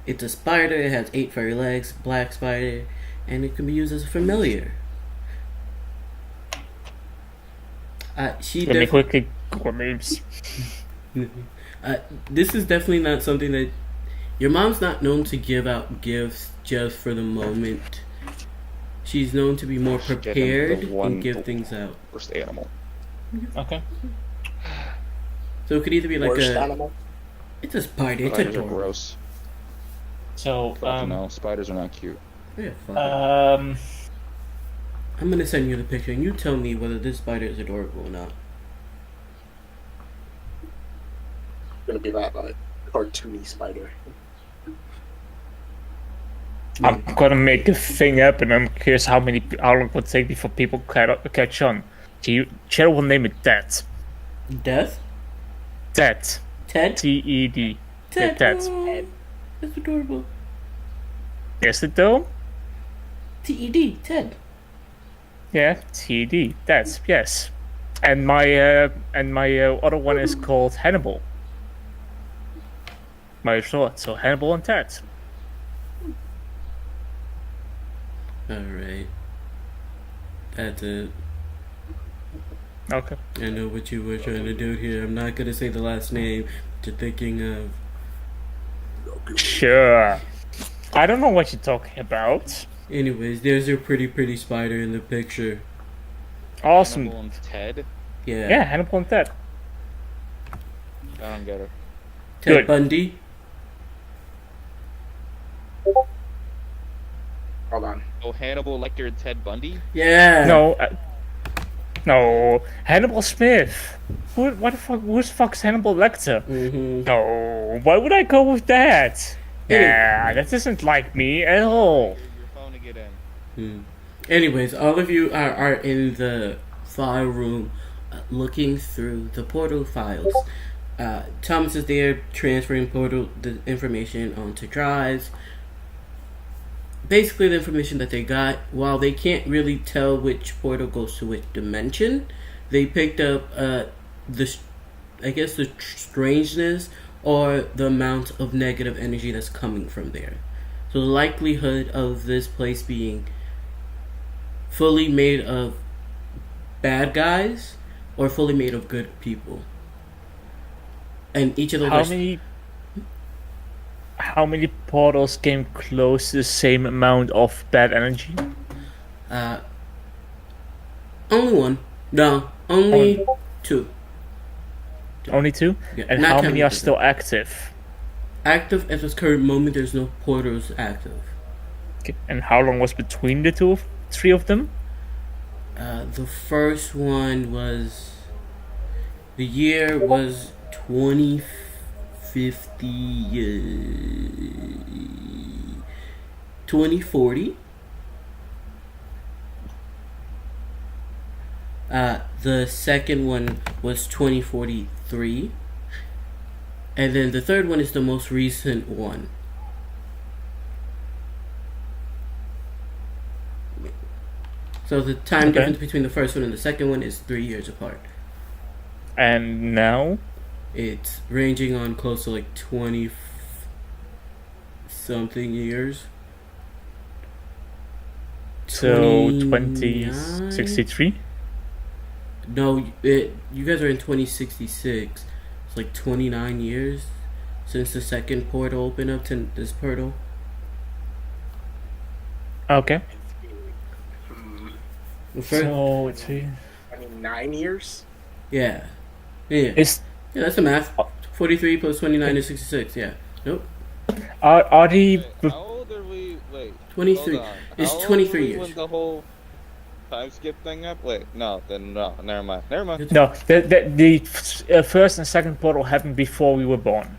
It's a spider, it has 8 furry legs, black spider, and it can be used as a familiar. She Let me def- quickly Google names. This is definitely not something that your mom's not known to give out gifts just for the moment. She's known to be more prepared and give things out. Worst animal. Okay. So it could either be like Worst a. animal? It's a spider. It's Spiders are adorable. gross. So No, spiders are not cute. Yeah, fuck it. um, I'm gonna send you the picture, and you tell me whether this spider is adorable or not. Gonna be that like cartoony spider. I'm gonna make a thing up, and I'm curious how long it will take before people catch on. Cheryl will name it Ted. Death? Ted. Ted? T-E-D. Ted. Ted. Oh, that's adorable. Is it though? T-E-D. Ted. Yeah, T-E-D. Ted. Yes. And my other one is called Hannibal. My short, so Hannibal and Ted. Alright. That's it. Okay. I know what you were trying to do here. I'm not gonna say the last name that you're thinking of. Sure. I don't know what you're talking about. Anyways, there's your pretty spider in the picture. Awesome. Hannibal and Ted? Yeah, Hannibal and Ted. I don't get it. Ted Good. Bundy. Hold on. Oh, Hannibal Lecter and Ted Bundy? Yeah. No, Hannibal Smith. What the fuck? Who's the fuck's Hannibal Lecter? Mm-hmm. No, why would I go with that? Yeah, that isn't like me at all. Your phone to get in. Anyways, all of you are in the file room looking through the portal files. Thomas is there transferring the information onto drives. Basically, the information that they got, while they can't really tell which portal goes to which dimension, they picked up the strangeness or the amount of negative energy that's coming from there. So the likelihood of this place being fully made of bad guys or fully made of good people. And each of those how many portals came close to the same amount of bad energy? Only one. No, only two. Only two? Yeah, and how many are still active? Active at this current moment, there's no portals active. Okay. And how long was between the three of them? The first one was... The year was 2050... 2040. The second one was 2043. And then the third one is the most recent one. So the time difference between the first one and the second one is 3 years apart. And now? It's ranging on close to like 20 something years. So 2063? No, you guys are in 2066. It's like 29 years since the second portal opened up to this portal. Okay. So it's 9 years. Yeah. Yeah, that's the math. 43 plus 29 is 66. Yeah. Nope. Are the How old are we? Wait. 23. It's 23 years. When the whole time skip thing up? Wait, no, never mind. No, the first and second portal happened before we were born.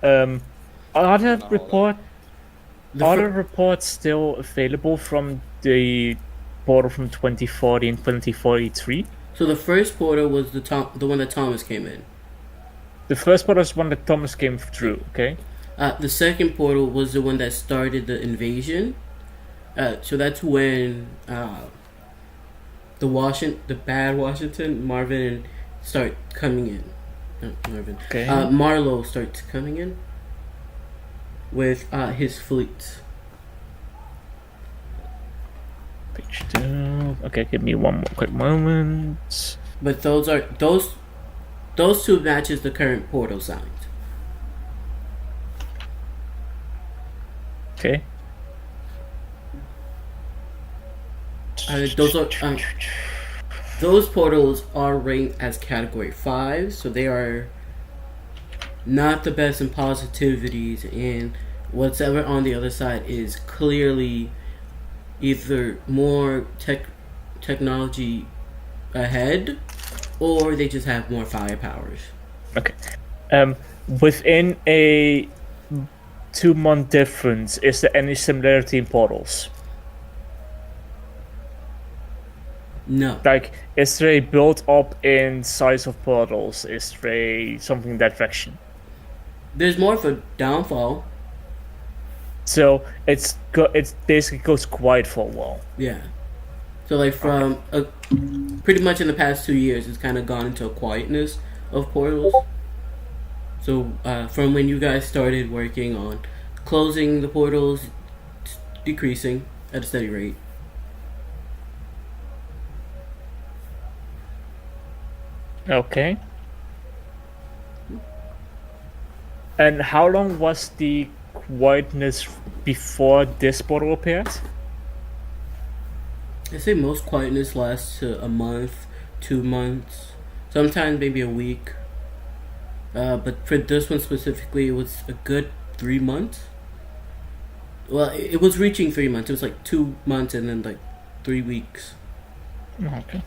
Are the reports still available from the portal from 2040 and 2043? So the first portal was the one that Thomas came in. The first portal is one that Thomas came through. Okay. The second portal was the one that started the invasion. So that's when the bad Washington, Marvin, start coming in. Marvin. Okay. Marlowe starts coming in with his fleet. Page 2. Okay, give me one more quick moment. But those two matches the current portal signs. Okay. Those portals are ranked as category 5, so they are not the best in positivities, and whatever on the other side is clearly either more technology ahead, or they just have more firepowers. Okay. Within a 2-month difference, is there any similarity in portals? No. Like, is there a build up in size of portals? Is there something in that direction? There's more of a downfall. So it basically goes quiet for a while. Yeah. So like from pretty much in the past 2 years, it's kind of gone into a quietness of portals. So from when you guys started working on closing the portals, it's decreasing at a steady rate. Okay. And how long was the quietness before this portal appeared? I say most quietness lasts a month, 2 months, sometimes maybe a week. But for this one specifically, it was a good 3 months. Well, it was reaching 3 months. It was like 2 months and then like 3 weeks. Okay.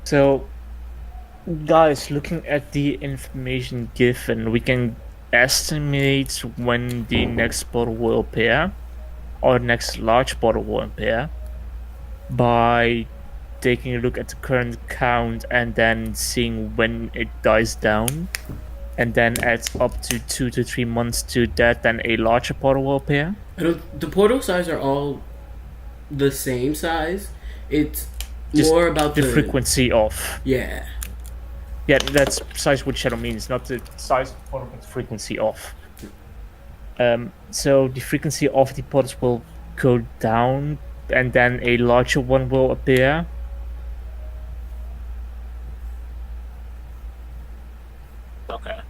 So, guys, looking at the information given, we can estimate when the next portal will appear. our next large portal will appear by taking a look at the current count and then seeing when it dies down, and then adds up to 2 to 3 months to that, then a larger portal will appear. The portal size are all the same size. It's Just more about the frequency of. Yeah. Yeah, that's precisely what shadow means, not the size of the portal, but the frequency of. So the frequency of the portals will go down, and then a larger one will appear. Okay.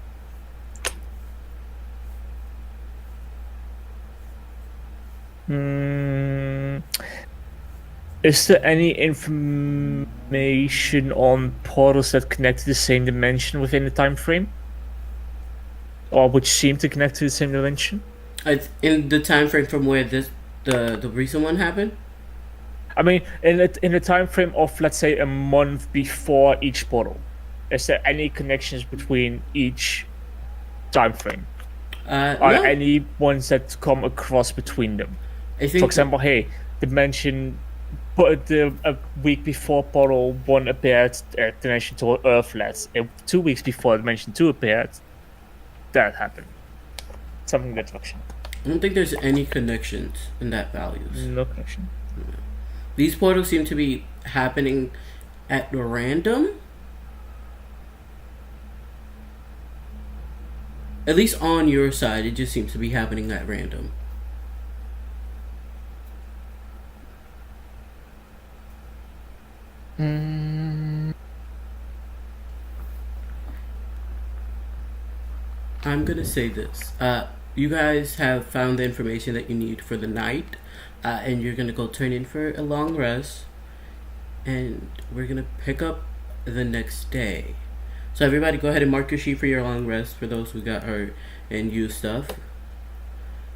Is there any information on portals that connect to the same dimension within the time frame? Or which seem to connect to the same dimension? In the time frame from where the recent one happened? I mean, in the time frame of, let's say, a month before each portal, is there any connections between each time frame? Are No. any ones that come across between them? I think For example, hey, dimension, but a week before portal 1 appeared, dimension 2 Earthlets. 2 weeks before dimension 2 appeared, that happened. Something that direction. I don't think there's any connections in that values. No connection. These portals seem to be happening at random. At least on your side, it just seems to be happening at random. I'm gonna say this. You guys have found the information that you need for the night, and you're gonna go turn in for a long rest, and we're gonna pick up the next day. So everybody, go ahead and mark your sheet for your long rest for those who got hurt and used stuff.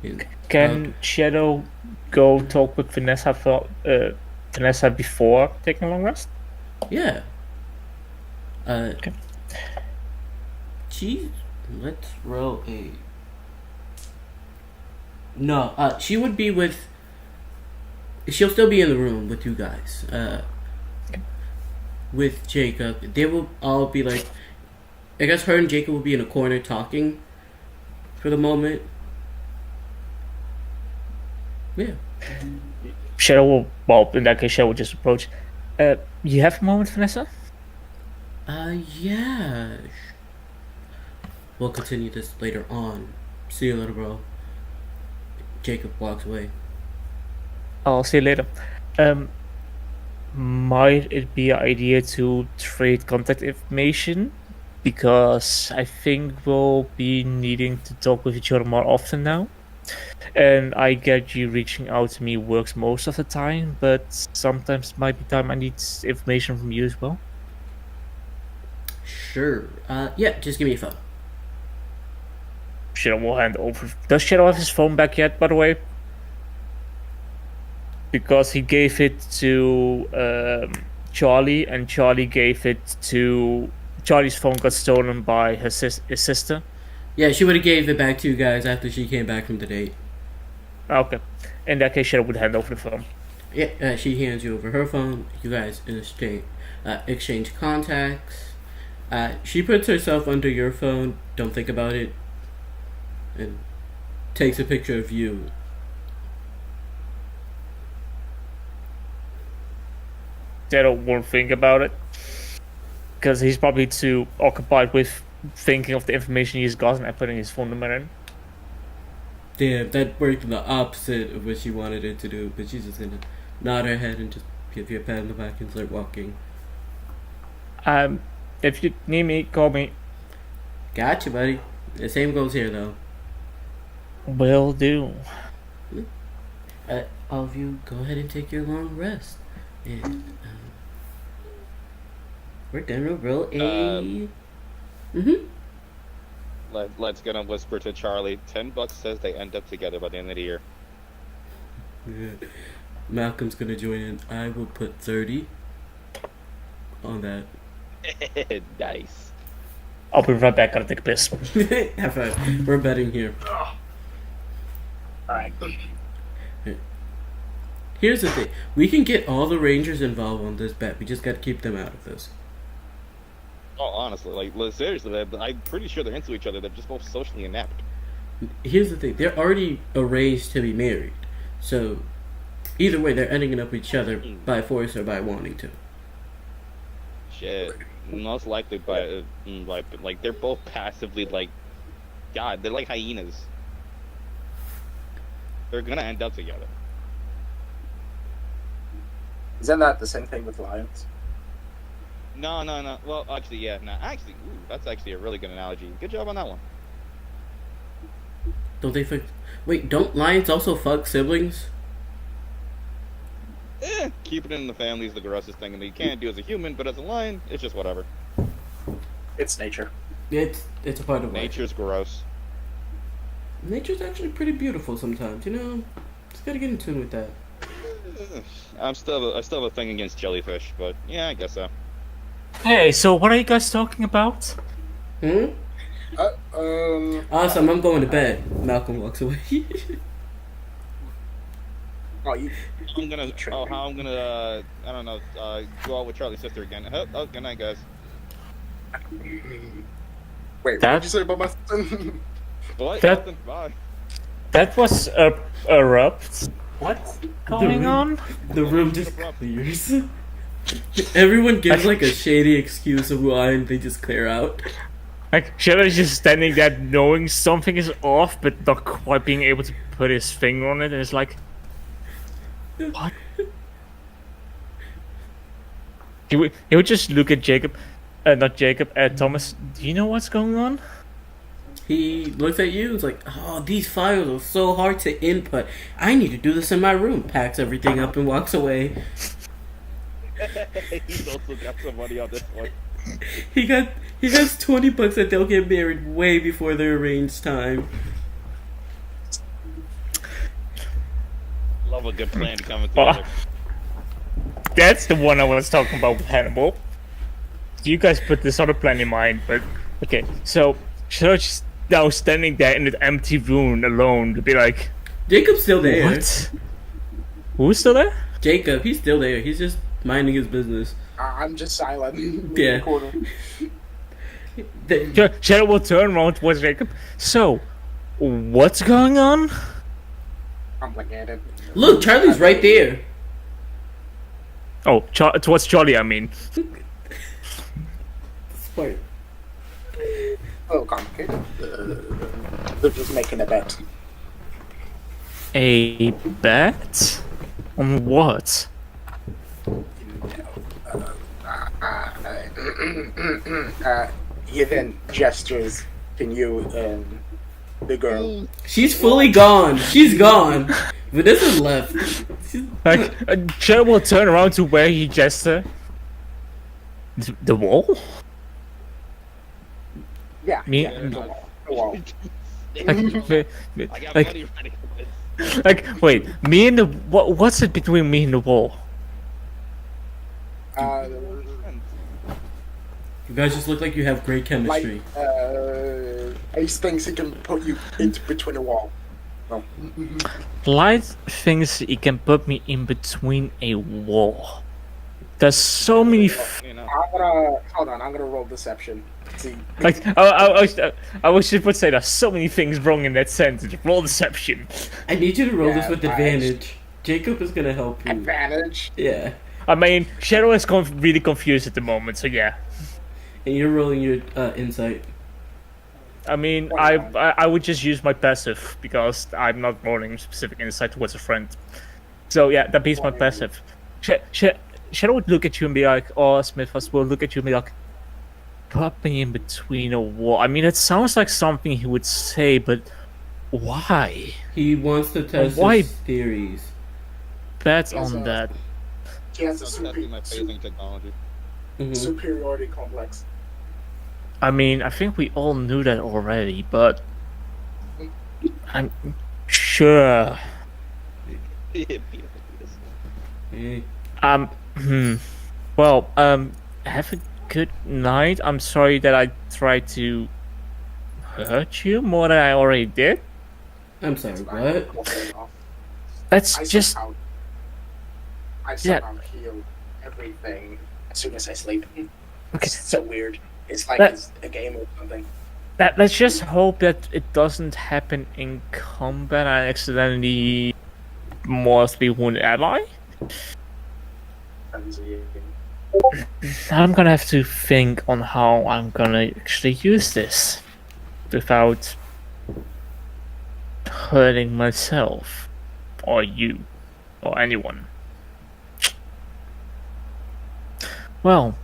And, Can Shadow go talk with Vanessa before taking a long rest? yeah. Okay. Let's roll a. No, she would be with. She'll still be in the room with you guys. With Jacob, they will all be like. I guess her and Jacob will be in a corner talking. For the moment. Yeah. Shadow will, well, in that case, Shadow will just approach. You have a moment, Vanessa? Yeah. We'll continue this later on. See you later, bro. Jacob walks away. I'll see you later. Might it be an idea to trade contact information? Because I think we'll be needing to talk with each other more often now. And I get you reaching out to me works most of the time, but sometimes might be time I need information from you as well. Sure. Yeah, just give me your phone. Shadow will hand over. Does Shadow have his phone back yet, by the way? Because he gave it to Charlie, and Charlie gave it to... Charlie's phone got stolen by his sister. Yeah, she would have gave it back to you guys after she came back from the date. Okay. In that case, Shadow would hand over the phone. Yeah, she hands you over her phone. You guys exchange contacts. She puts herself under your phone. Don't think about it. And takes a picture of you. Shadow won't think about it. Because he's probably too occupied with thinking of the information he's gotten and putting his phone number in. Damn, that worked the opposite of what she wanted it to do. But she's just gonna nod her head and just give you a pat on the back and start walking. If you need me, call me. Gotcha, buddy. The same goes here, though. Will do. All of you, go ahead and take your long rest. And we're gonna roll a. Let's gonna whisper to Charlie. $10 says they end up together by the end of the year. Yeah. Malcolm's gonna join in. I will put 30 on that. Nice. I'll be right back. Gotta take a piss. Have fun. We're betting here. Alright. Here's the thing. We can get all the Rangers involved on this bet. We just gotta keep them out of this. Oh, honestly, like seriously, I'm pretty sure they're into each other. They're just both socially inept. Here's the thing. They're already arranged to be married. So, either way, they're ending up with each other by force or by wanting to. Shit, most likely by like they're both passively like, God, they're like hyenas. They're gonna end up together. Isn't that the same thing with lions? No. Well, actually, yeah. No, actually, ooh, that's actually a really good analogy. Good job on that one. Don't they fuck? Wait, don't lions also fuck siblings? Keep it in the family is the grossest thing that you can't do as a human, but as a lion, it's just whatever. It's nature. It's a part of life. Nature's gross. Nature's actually pretty beautiful sometimes, you know? Just gotta get in tune with that. I still have a thing against jellyfish, but yeah, I guess so. Hey, so what are you guys talking about? Awesome, I'm going to bed. Malcolm walks away. Oh, you. I don't know, go out with Charlie's sister again. Oh, good night, guys. Wait, what did you say about my son? What? That- Nothing. Bye. That was erupt. What's going on? The room just clears. Everyone gives like a shady excuse of why and they just clear out. Like, Shadow's just standing there knowing something is off, but not quite being able to put his finger on it, and it's like, what? He would just look at Thomas. Do you know what's going on? He looks at you and is like, oh, these files are so hard to input. I need to do this in my room. Packs everything up and walks away. He's also got some money on this one. He has $20 that they'll get married way before their arranged time. Love a good plan coming together. That's the one I was talking about with Hannibal. You guys put this other plan in mind, but okay. So Church now standing there in an empty room alone to be like, Jacob's still there. what? Who's still there? Jacob, he's still there. He's just minding his business. I'm just silent. Yeah. Shadow will turn around towards Jacob. So, what's going on? Complicated. Look, Charlie's right there. Oh, towards Charlie, I mean. Smart. Oh, complicated. They're just making a bet. A bet? On what? He then gestures to you and the girl. She's fully gone. She's gone. Vanessa's left. Like, Shadow will turn around to where he gestured. The wall? Yeah. Me? Yeah, the wall. I got Like, money ready for this. like, wait, me and the what's it between me and the wall? You guys just look like you have great chemistry. Ace thinks he can put you into between the wall. No. Light thinks he can put me in between a wall. There's so many. You know. I'm gonna roll deception. See. Like, I was just would say there's so many things wrong in that sentence. Roll deception. I need you to roll this Yeah, with nice. advantage. Jacob is gonna help you. Advantage. Yeah. I mean, Shadow is really confused at the moment, so yeah. And you're rolling your insight. I mean, I would just use my passive because I'm not rolling specific insight towards a friend. So yeah, that beats my passive. Shadow would look at you and be like, "Oh, Smithus will look at you and be like, put me in between a wall." I mean, it sounds like something he would say, but why? He wants to test Why? his theories. Bet Yes, on that. He has a I'm testing my phasing technology. Mhm. superiority complex. I mean, I think we all knew that already, but I'm sure. Hey. Well, have a good night. I'm sorry that I tried to hurt you more than I already did. I'm sorry, what? Let's I just somehow, I Yeah. somehow heal everything as soon as I sleep. Okay, It's so weird. It's like That- it's a game or something. let's just hope that it doesn't happen in combat. I accidentally mortally wound ally. I'm gonna have to think on how I'm gonna actually use this without hurting myself or you or anyone. Well,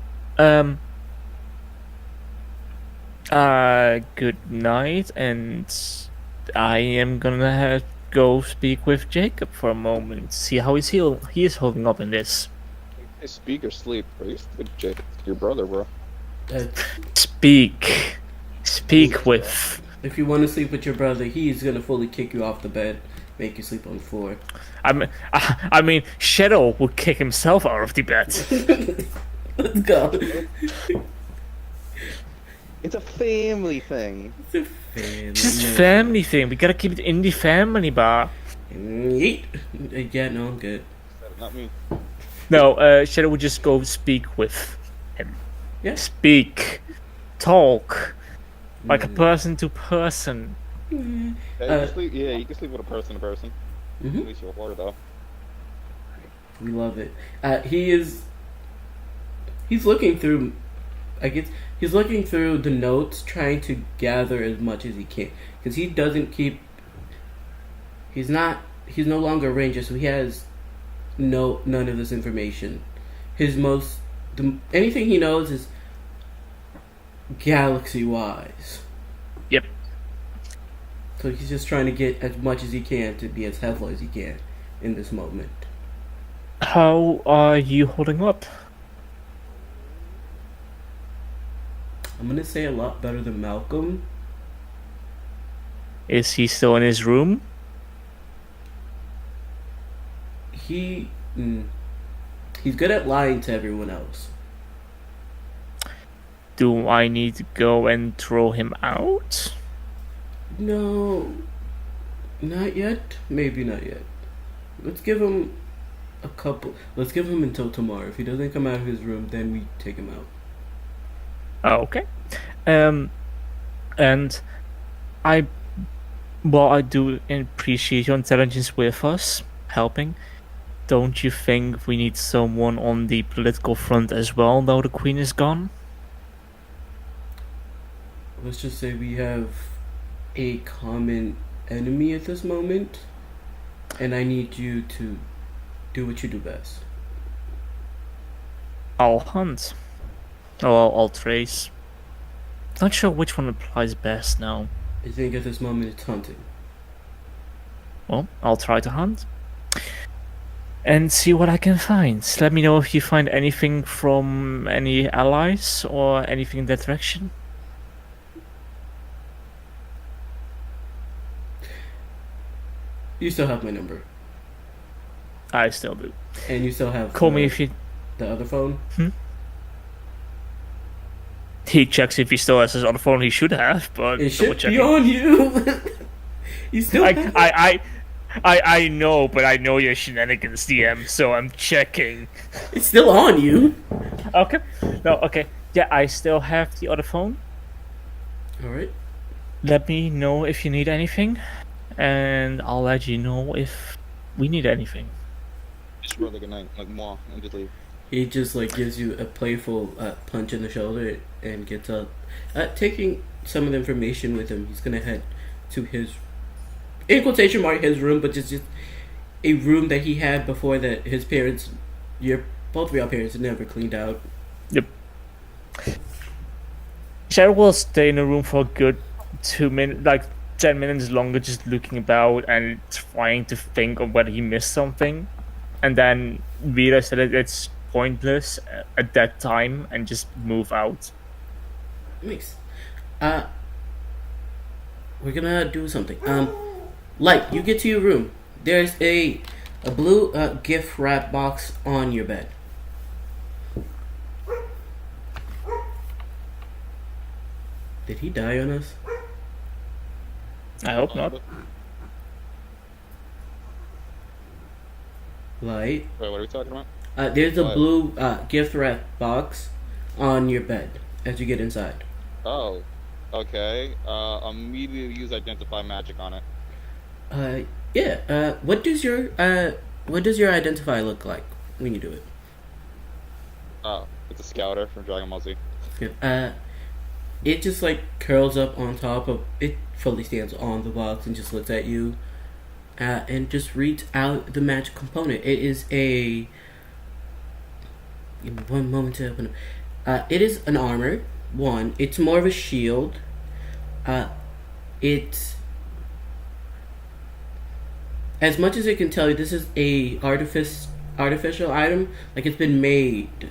good night, and I am gonna go speak with Jacob for a moment, see how he is holding up in this. Hey, speak or sleep, bro. You sleep, Jake. Your brother, bro. Speak with. If you want to sleep with your brother, he's gonna fully kick you off the bed, make you sleep on the floor. I mean, Shadow would kick himself out of the bed. Let's go. It's a family thing. It's a family. Just family thing. We gotta keep it in the family bar. Yeet. Yeah, no, I'm good. Not me. No, Shadow would just go speak with him. Yeah. Speak, talk, like a person to person. Yeah, you can sleep. Yeah, you can sleep with a person to person. At Mhm. least you'll flirt though. We love it. He's looking through. I guess he's looking through the notes, trying to gather as much as he can, because he doesn't keep. He's no longer a ranger, so he has none of this information. Anything he knows is galaxy wise. Yep. So he's just trying to get as much as he can to be as helpful as he can in this moment. How are you holding up? I'm gonna say a lot better than Malcolm. Is he still in his room? He's good at lying to everyone else. Do I need to go and throw him out? No, not yet. Maybe not yet. Let's give him a couple. Let's give him until tomorrow. If he doesn't come out of his room, then we take him out. Oh, okay. And while I do appreciate your intelligence with us, helping, don't you think we need someone on the political front as well, though the Queen is gone? Let's just say we have a common enemy at this moment, and I need you to do what you do best. I'll hunt. Oh, I'll trace. Not sure which one applies best now. I think at this moment it's hunting. Well, I'll try to hunt. And see what I can find. Let me know if you find anything from any allies or anything in that direction. You still have my number, I still do. and you still have Call me if you... the other phone. He checks if he still has his other phone. He should have, but It should double be checking. on you. You still have I know, but I know your shenanigans, DM, so I'm checking. It's still on you. Okay. No, okay. Yeah, I still have the other phone. All right. Let me know if you need anything, and I'll let you know if we need anything. Just brother, good night. Like, moi, and just leave. He just like gives you a playful punch in the shoulder and gets up. Taking some of the information with him, he's gonna head to his, in quotation mark, his room, but just a room that he had before that his parents, both of your parents, had never cleaned out. Yep. Cheryl will stay in the room for a good 2 minutes, like 10 minutes longer, just looking about and trying to think of whether he missed something, and then realize that it's pointless at that time and just move out. Nice. We're gonna do something. Light, you get to your room. There's a blue gift wrap box on your bed. Did he die on us? I hope not. light. Wait, what are we talking about? There's a What? blue gift wrap box on your bed as you get inside. Oh, okay. Immediately use identify magic on it. Yeah. What does your identify look like when you do it? Oh, it's a scouter from Dragon Ball Z. Yeah. It just like curls up on top of it, fully stands on the box and just looks at you, and just reads out the magic component. It is a. Give me one moment to open it. It is an armor. One. It's more of a shield. It's. As much as it can tell you, this is a artificial item. Like it's been made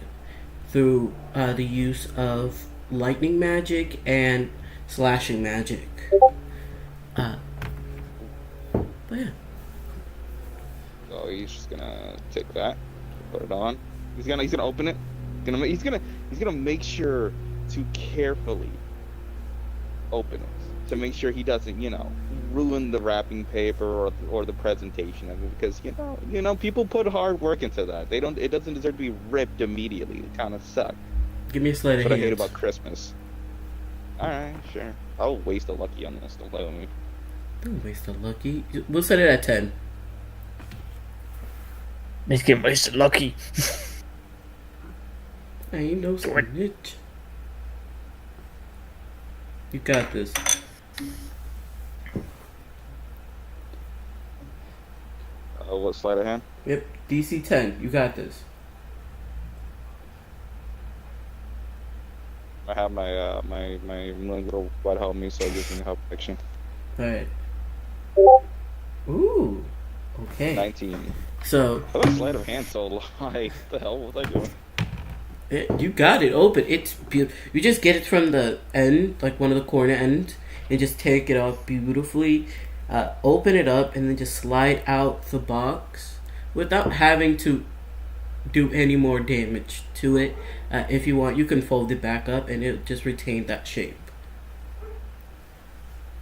through the use of lightning magic and slashing magic. But yeah. So he's just gonna take that, put it on. He's gonna open it. He's gonna make sure to carefully open it to make sure he doesn't, ruin the wrapping paper or the presentation of it, because people put hard work into that. It doesn't deserve to be ripped immediately. It kind of sucks. Give me a sleight of That's what I hate hands. about Christmas. All right, sure. I'll waste a lucky on this. Don't play with me. Don't waste a lucky. We'll set it at 10. Let's get wasted lucky. I ain't no snitch. You got this. What sleight of hand? Yep, DC 10. You got this. I have my little white help me, so it gives me help action. Alright. Ooh. Okay. 19. So, How about sleight of hand so high? What the hell was I doing? you got it open. It's beautiful. You just get it from the end, like one of the corner ends, and just take it off beautifully. Open it up and then just slide out the box without having to do any more damage to it. If you want, you can fold it back up and it'll just retain that shape.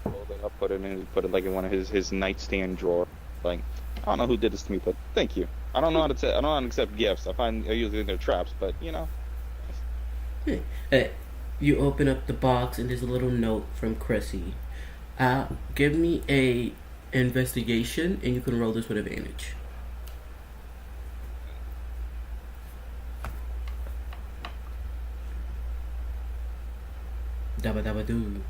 Fold it up, put it like in one of his nightstand drawer. Like, I don't know who did this to me, but thank you. I don't know how to accept gifts. I usually think they're traps, but You open up the box and there's a little note from Chrissy. Give me a investigation and you can roll this with advantage. Dabba dabba doo.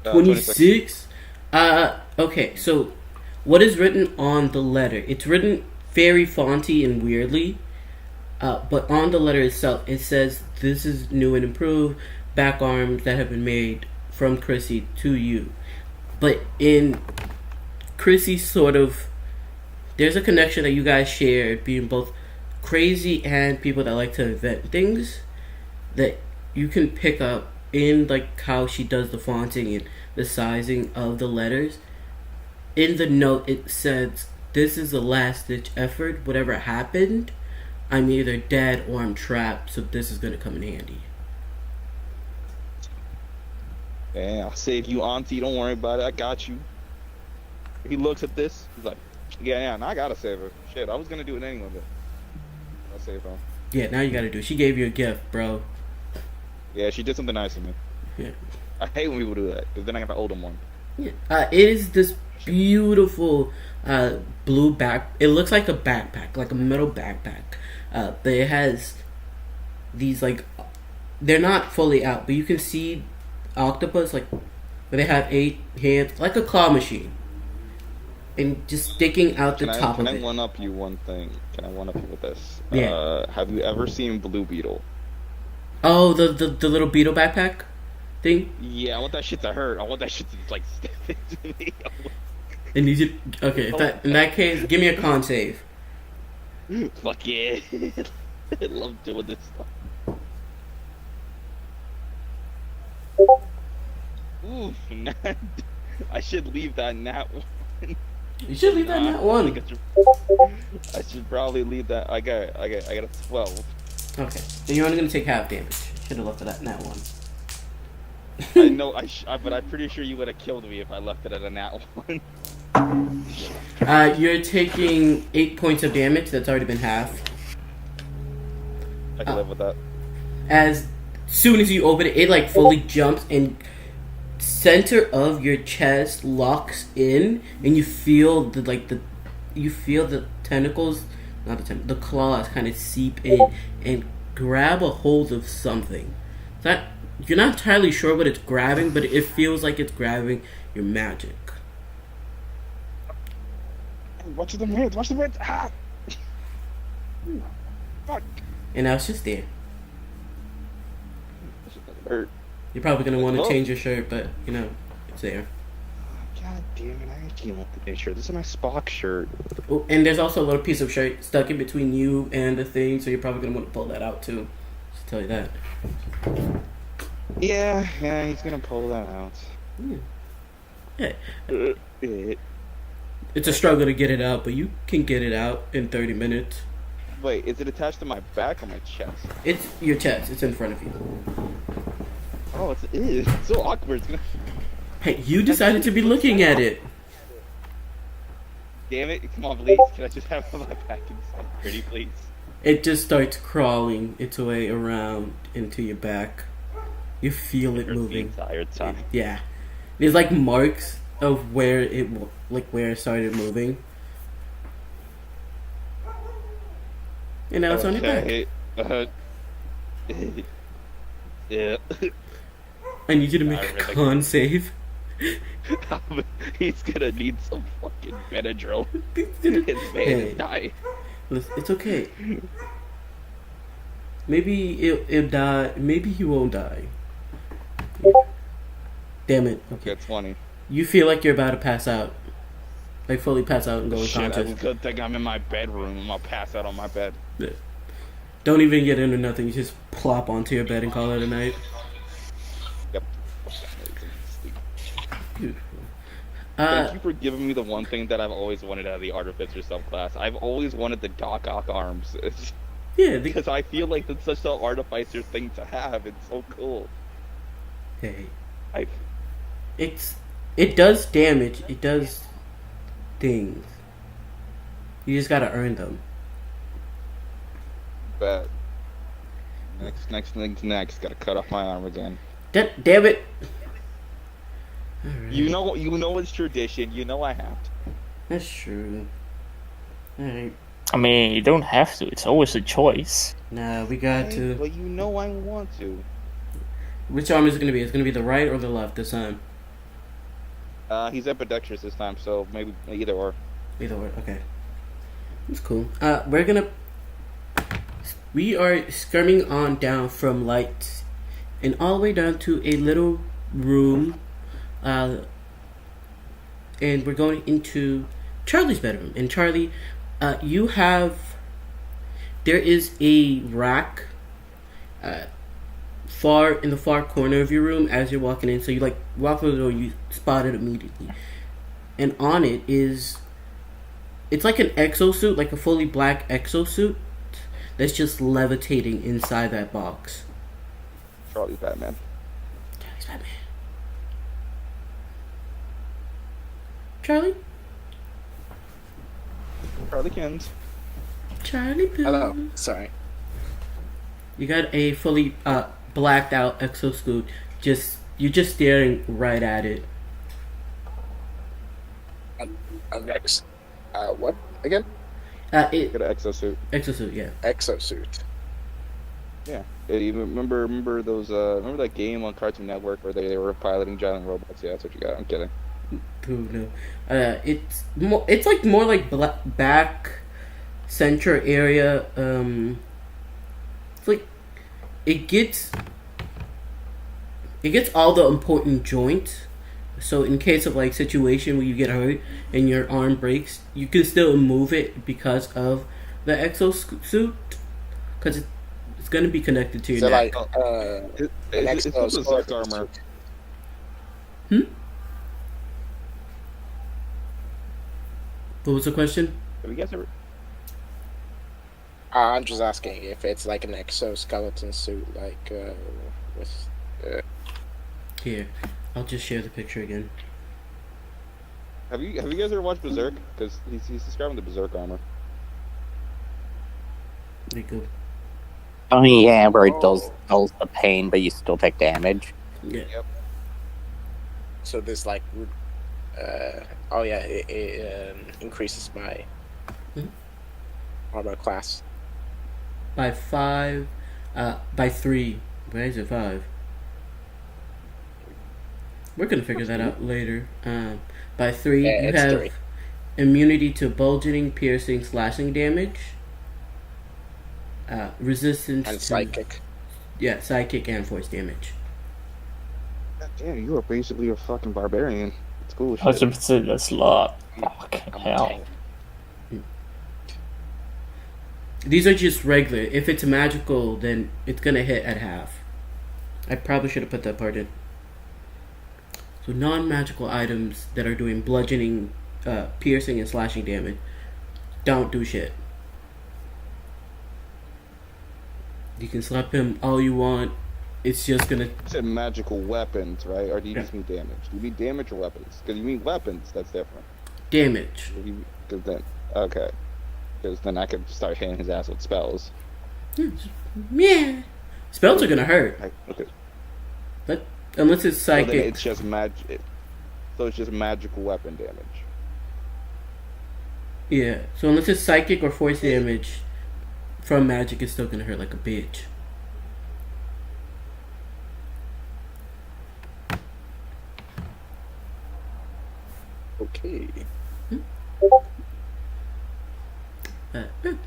26. Okay, so what is written on the letter? It's written very fonty and weirdly, but on the letter itself, it says, "This is new and improved back arms that have been made from Chrissy to you." But in Chrissy's there's a connection that you guys share, being both crazy and people that like to invent things, that you can pick up in like how she does the fonting and the sizing of the letters. In the note it says, "This is a last ditch effort. Whatever happened, I'm either dead or I'm trapped, so this is gonna come in handy." Yeah, I'll save you, auntie. Don't worry about it. I got you. He looks at this. He's like, yeah, I gotta save her. Shit, I was gonna do it anyway, but I'll save her. Yeah, now you gotta do it. She gave you a gift, bro. Yeah, she did something nice to me. Yeah. I hate when people do that, because then I gotta owe them one. Yeah. It is this beautiful blue back. It looks like a backpack, like a metal backpack. But it has these like, they're not fully out, but you can see octopus like where they have 8 hands, like a claw machine, and just sticking out the top of it. Can I one up you one thing? Can I one up you with this? Yeah. Have you ever seen Blue Beetle? Oh, the little beetle backpack thing. Yeah, I want that shit to hurt. I want that shit to like stick to me. And you should, okay. In that case, give me a con save. Fuck yeah! I love doing this stuff. Ooh, I should leave that nat one. You should leave that nat one. I should probably leave that. I got a 12. Okay, then you're only gonna take half damage. Should have left that nat one. I know, but I'm pretty sure you would have killed me if I left it at a nat 1. You're taking 8 points of damage. That's already been half. I can live with that. As soon as you open it, it like fully jumps and center of your chest locks in, and you feel the tentacles, the claws kind of seep in and grab a hold of something. That you're not entirely sure what it's grabbing, but it feels like it's grabbing your magic. Watch the minutes. Watch the minutes. Ah! Fuck. And now it's just there. Hurt. You're probably gonna want to change your shirt, but it's there. God damn it! I can't want the shirt. This is my Spock shirt. Oh, and there's also a little piece of shirt stuck in between you and the thing, so you're probably gonna want to pull that out too. Just tell you that. Yeah, he's gonna pull that out. Yeah. It's a struggle to get it out, but you can get it out in 30 minutes. Wait, is it attached to my back or my chest? It's your chest. It's in front of you. Oh, it's so awkward. It's gonna... Hey, you decided to be looking at it. Damn it! Come on, please. Can I just have my back inside? Pretty, please. It just starts crawling its way around into your back. You feel it moving. The entire time. Yeah. There's like marks of where it started moving. And now it's on your back. Yeah. I need you to make a con save. He's gonna need some fucking Benadryl. His man die. Listen, it's okay. Maybe it'll die. Maybe he won't die. Damn it. Okay. That's funny. You feel like you're about to pass out. Like fully pass out and go unconscious. Shit, I good thing I'm in my bedroom. I'm gonna pass out on my bed. Yeah. Don't even get into nothing. You just plop onto your bed and call it a night. Yep. Beautiful. Thank you for giving me the one thing that I've always wanted out of the Artificer subclass. I've always wanted the Doc Ock arms. Yeah, because I feel like that's such an Artificer thing to have. It's so cool. Hey. It does damage. It does things. You just gotta earn them. But next. Gotta cut off my arm again. Damn it! Right. You know it's tradition. You know I have to. That's true. Alright. I mean, you don't have to. It's always a choice. Nah, we got to. But you know I want to. Which arm is it gonna be? It's gonna be the right or the left this time? He's ambidextrous this time, so maybe either or. Either or, okay. That's cool. We are skirming on down from lights and all the way down to a little room. And we're going into Charlie's bedroom. And Charlie, there is a rack in the far corner of your room as you're walking in. So you walk through the door, you spot it immediately. And on it it's like an exosuit, like a fully black exosuit that's just levitating inside that box. Charlie's Batman. Charlie's Batman. Charlie? Charliekins. Charlie Poo. Hello. Sorry. You got a fully blacked out exosuit. You're just staring right at it. What again? Got an exosuit. Exosuit, yeah. Exosuit. Yeah. You remember those? Remember that game on Cartoon Network where they were piloting giant robots? Yeah, that's what you got. I'm kidding. Ooh, no. It's like more like back center area. It's like it gets all the important joints. So in case of like situation where you get hurt and your arm breaks, you can still move it because of the exosuit, because it's going to be connected to your neck. It's the Zerk armor. What was the question? Have you guys ever? I'm just asking if it's like an exoskeleton suit, like with. Here, I'll just share the picture again. Have you guys ever watched Berserk? Because he's describing the Berserk armor. There you go. Oh yeah, where it does the pain, but you still take damage. Yeah. Yep. So this like, it increases my armor class. By 5, by 3. Why is it 5? We're gonna figure that out later. By 3, Yeah, you it's have 3. immunity to bludgeoning, piercing, slashing damage. Resistance And to psychic. psychic and force damage. Damn, you are basically a fucking barbarian. It's cool as shit. 100%, that's a lot. Fucking I'm a hell. tank. These are just regular. If it's magical, then it's gonna hit at half. I probably should have put that part in. So non-magical items that are doing bludgeoning, piercing, and slashing damage don't do shit. You can slap him all you want. It's just gonna. You said magical weapons, right? Or do you just mean damage? Do you mean damage or weapons? Because you mean weapons, that's different. Damage. Because then, okay. Because then I could start hitting his ass with spells. Yeah. Spells are gonna hurt. Okay. But unless it's So then psychic. it's just magic. So it's just magical weapon damage. Yeah. So unless it's psychic or force damage from magic, it's still gonna hurt like a bitch. Okay. Then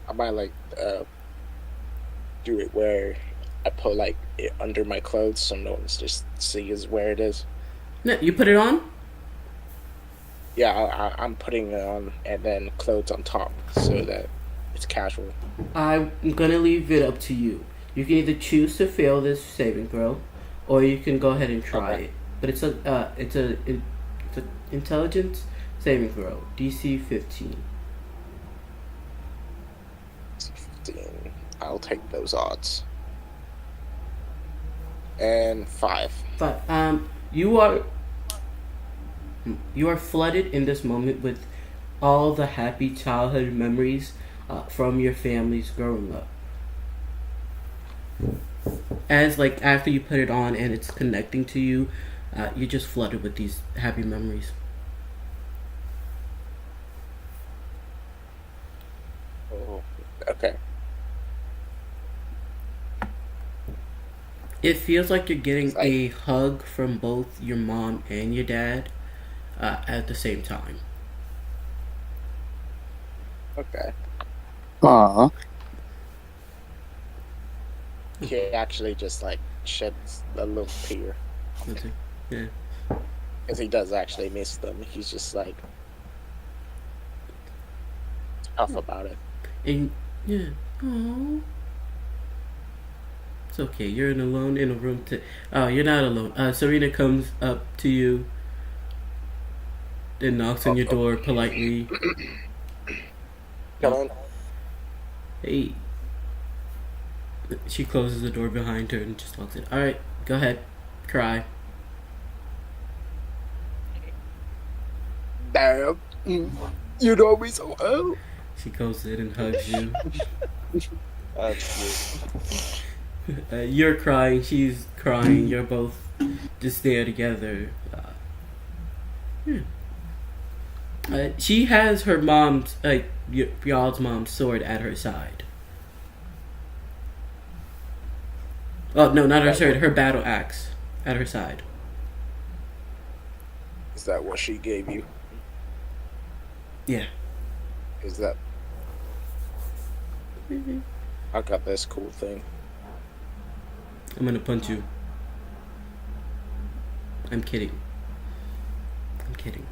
I might like do it where I put like it under my clothes so no one's just sees where it is. No, you put it on? Yeah, I'm putting it on and then clothes on top so that it's casual. I'm gonna leave it up to you. You can either choose to fail this saving throw, or you can go ahead and try Okay. it. But it's a intelligence saving throw, DC 15. 15. I'll take those odds. And 5. But you are flooded in this moment with all the happy childhood memories from your families growing up. As like after you put it on and it's connecting to you, you're just flooded with these happy memories. Oh, okay. It feels like you're getting It's like- a hug from both your mom and your dad at the same time. Okay. Aw. He actually just like sheds a little tear. Yeah. Because he does actually miss them. He's just like tough about it. And yeah. Aww. It's okay. You're alone in a room. Oh, you're not alone. Serena comes up to you, then knocks on your door politely. Come on. Hey. She closes the door behind her and just walks in. All right, go ahead, cry. Damn. You know me so well. She goes in and hugs you. That's good. You're crying. She's crying. You're both just there together. She has her mom's, y'all's mom's sword at her side. Oh, no, not her sword. Her battle axe at her side. Is that what she gave you? Yeah. Is that? I got this cool thing. I'm gonna punch you. I'm kidding. I'm kidding.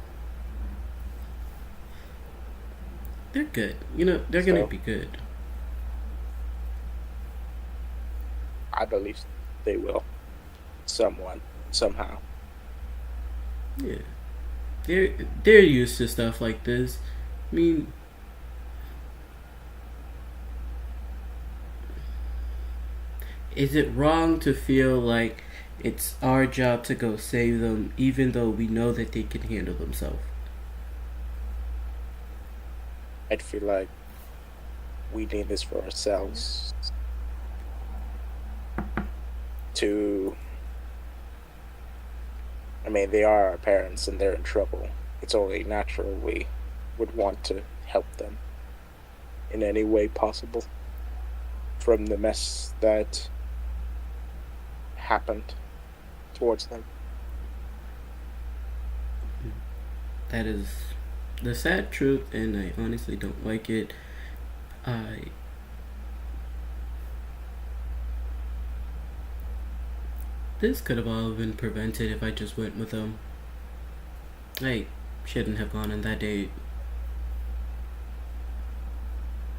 They're good. You know, they're gonna So? be good. I believe they will. Somehow. Yeah. They're used to stuff like this. I mean, is it wrong to feel like It's our job to go save them, even though we know that they can handle themselves. I'd feel like we need this for ourselves. They are our parents and they're in trouble. It's only natural we would want to help them in any way possible from the mess that happened towards them. That is the sad truth, and I honestly don't like it. This could have all been prevented if I just went with them. I shouldn't have gone on that date.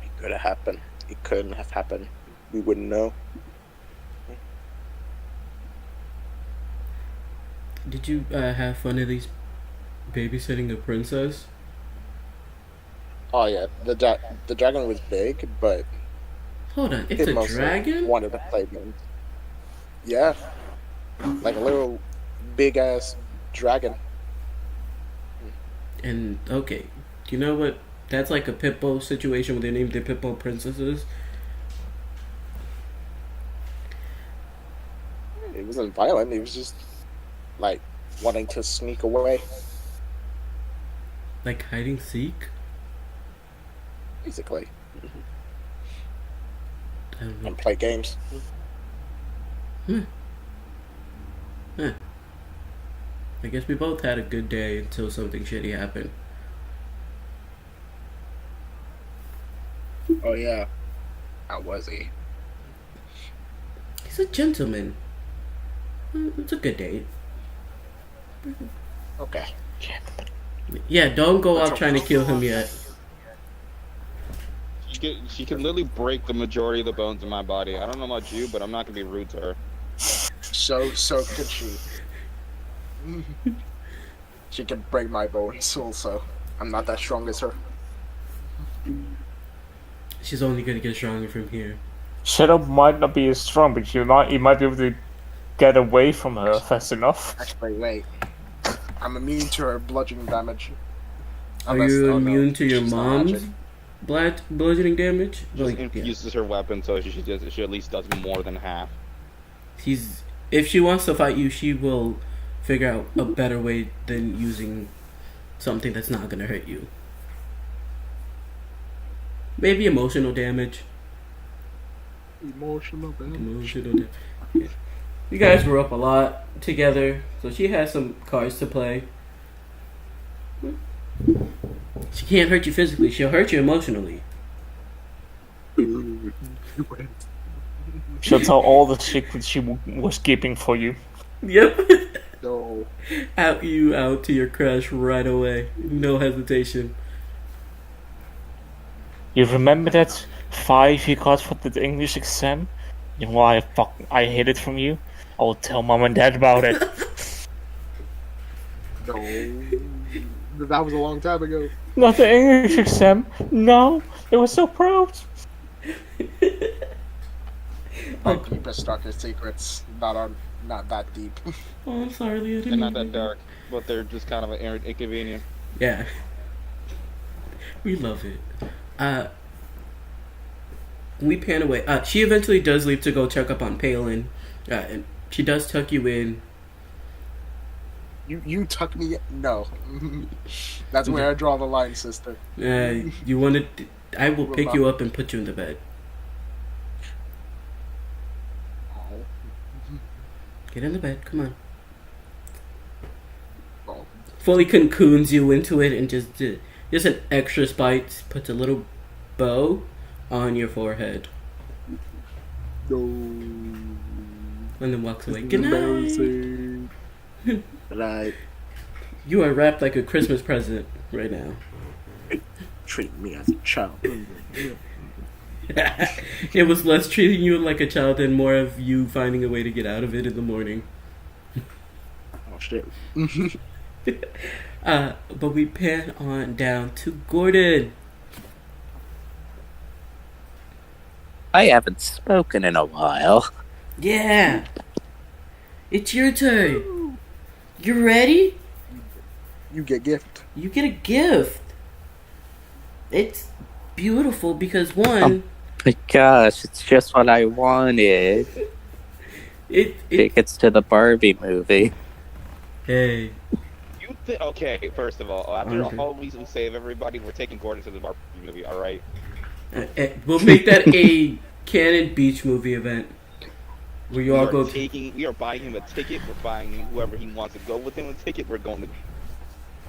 It could have happened. It couldn't have happened. We wouldn't know. Did you have fun at least babysitting a princess? Oh yeah, the dragon was big, but Hold on, it's a mostly dragon? wanted to play games. Yeah, like a little big ass dragon. And okay, do you know what? That's like a Pippo situation where they named their Pippo princesses. It wasn't violent. It was just like wanting to sneak away, Like hide and seek? basically, I don't know. and play games. I guess we both had a good day until something shitty happened. Oh yeah, how was he? He's a gentleman. It's a good date. Okay. Yeah, don't go out trying to kill him yet. She can literally break the majority of the bones in my body. I don't know about you, but I'm not gonna be rude to her. So could she. She can break my bones also. I'm not that strong as her. She's only gonna get stronger from here. Shadow might not be as strong, but you might be able to get away from her fast enough. Actually, wait. I'm immune to her bludgeoning damage. Are you oh, no, immune to your she's not mom's magic. bludgeoning damage? She Like, infuses her weapon, so she at least does more than half. if she wants to fight you, she will figure out a better way than using something that's not gonna hurt you. Maybe emotional damage. Emotional damage. Emotional damage. Yeah. You guys grew up a lot together, so she has some cards to play. She can't hurt you physically, she'll hurt you emotionally. She'll tell all the secrets she was keeping for you. Yep. No. Out to your crush right away. No hesitation. You remember that 5 you got for the English exam? You know why I hid it from you? I will tell mom and dad about it. No. That was a long time ago. Not the English exam. No, they were so proud. My deepest, darkest secrets. Not that deep. Oh, I'm sorry, Leah. They're not that dark, but they're just kind of inconvenient. Yeah. We love it. We pan away. She eventually does leave to go check up on Palin. And she does tuck you in. You tuck me in? No. That's where I draw the line, sister. You wanted... I will pick you up and put you in the bed. Get in the bed, come on. Oh. Fully cocoons you into it and just an extra spite. Puts a little bow on your forehead. No. And then walks away. Good night. Good night. You are wrapped like a Christmas present right now. Treat me as a child. It was less treating you like a child and more of you finding a way to get out of it in the morning. Oh shit. But we pan on down to Gordon. I haven't spoken in a while. Yeah. It's your turn. You ready? You get gift. You get a gift. It's beautiful because one, My gosh, it's just what I wanted. it Tickets to the Barbie movie. hey. You think? Okay, first of all, after Okay. all we save everybody, we're taking Gordon to the Barbie movie. All right. We'll make that a canon beach movie event where you all go to. We are buying him a ticket. We're buying whoever he wants to go with him a ticket. We're going to.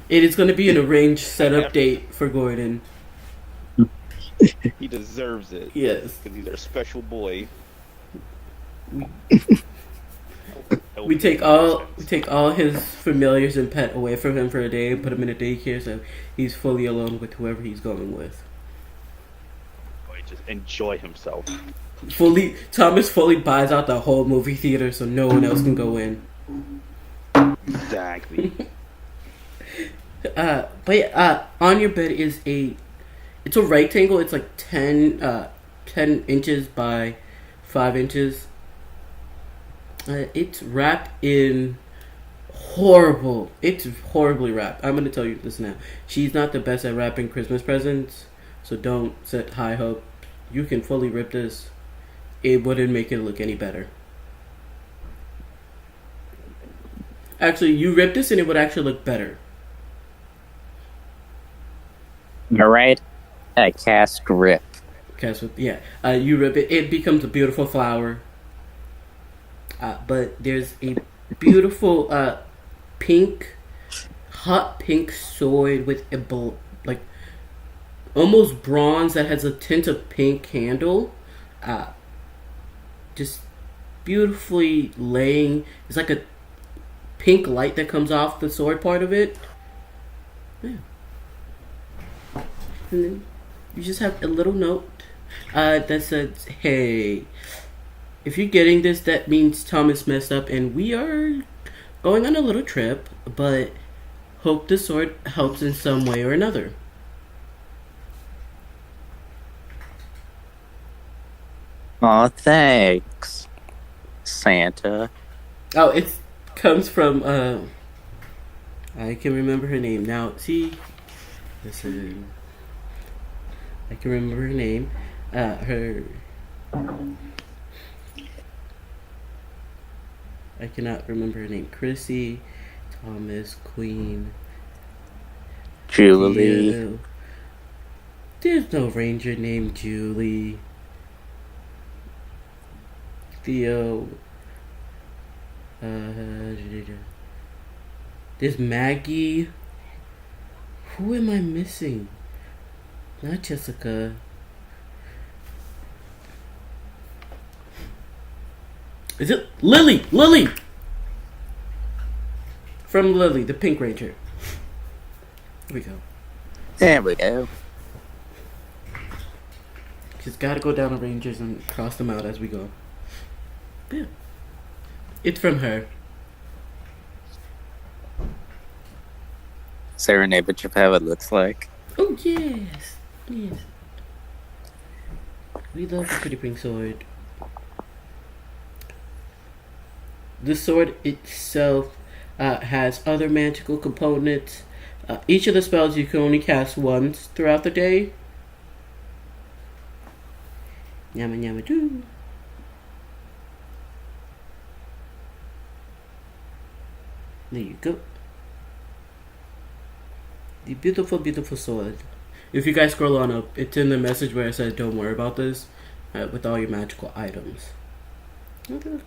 It is going to be an arranged setup date for Gordon. He deserves it. Yes. Because he's our special boy. We take all his familiars and pet away from him for a day and put him in a daycare so he's fully alone with whoever he's going with. Just enjoy himself. Thomas fully buys out the whole movie theater so no one else can go in. Exactly. On your bed is it's a rectangle. It's like 10 inches by 5 inches. It's wrapped in horrible. It's horribly wrapped. I'm gonna tell you this now. She's not the best at wrapping Christmas presents, so don't set high hope. You can fully rip this. It wouldn't make it look any better. Actually, you rip this and it would actually look better. Alright. I cast rip. You rip it. It becomes a beautiful flower. But there's a beautiful hot pink sword with a almost bronze that has a tint of pink handle. Just beautifully laying. It's like a pink light that comes off the sword part of it. Yeah. And then you just have a little note that says, "Hey, if you're getting this, that means Thomas messed up and we are going on a little trip, but hope the sword helps in some way or another." Aw, thanks, Santa. Oh, it comes from, I can remember her name. Now, see, listen, I can remember her name. I cannot remember her name. Chrissy, Thomas, Queen, Julie. Theo. There's no ranger named Julie. Theo. There's Maggie. Who am I missing? Not Jessica. Is it Lily? Lily! From Lily, the Pink Ranger. Here we go. There we go. Just gotta go down the Rangers and cross them out as we go. Yeah. It's from her. Is there an image of how it looks like? Oh, yes. Yes. We love the pretty pink sword. The sword itself has other magical components. Each of the spells you can only cast once throughout the day. Yama yama doo. There you go. The beautiful, beautiful sword. If you guys scroll on up, it's in the message where I said don't worry about this with all your magical items. Okay.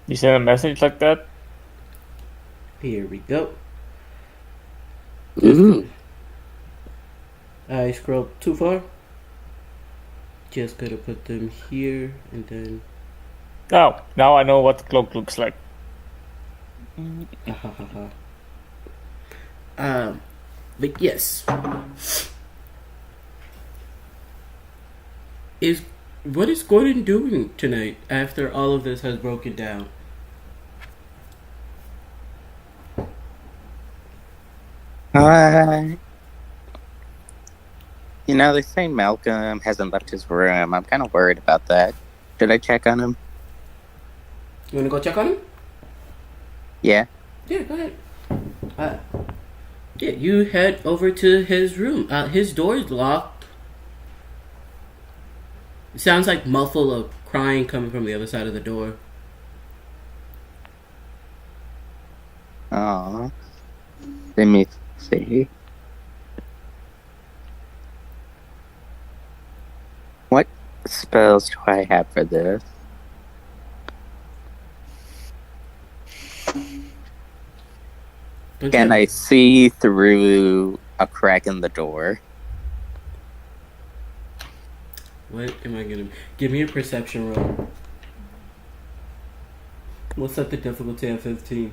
You sent a message like that? Here we go. Ooh. I scrolled too far. Just gotta put them here and then. Oh, now I know what the cloak looks like. But yes. What is Gordon doing tonight after all of this has broken down? You know, they say Malcolm hasn't left his room. I'm kind of worried about that. Should I check on him? You wanna go check on him? Yeah. Yeah, go ahead. Yeah, you head over to his room. His door is locked. It sounds like muffled of crying coming from the other side of the door. Oh. Let me see. What spells do I have for this? Don't Can you- I see through a crack in the door? What am I gonna... Give me a perception roll. We'll set the difficulty at 15.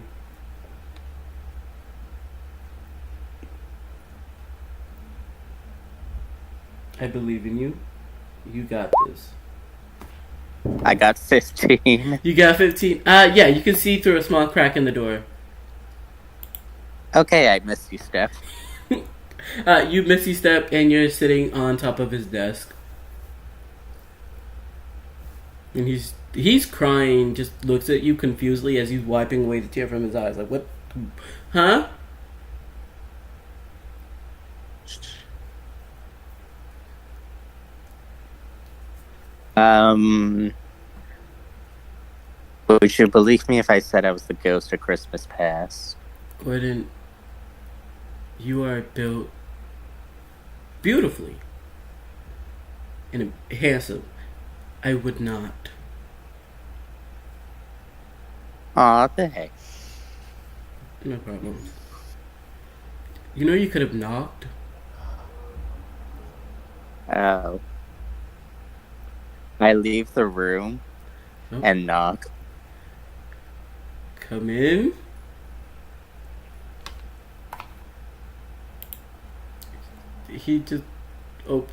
I believe in you. You got this. I got 15. You got 15. Yeah, you can see through a small crack in the door. Okay, I missed you, Steph. You missy step and you're sitting on top of his desk. And he's crying, just looks at you confusedly as he's wiping away the tear from his eyes. Like, what? Huh? Would you believe me if I said I was the ghost of Christmas past? Gordon, you are built beautifully and handsome. I would not. Aw, thanks. No problem. You know you could have knocked. Oh. I leave the room Oh. and knock. Come in. He just... Oh.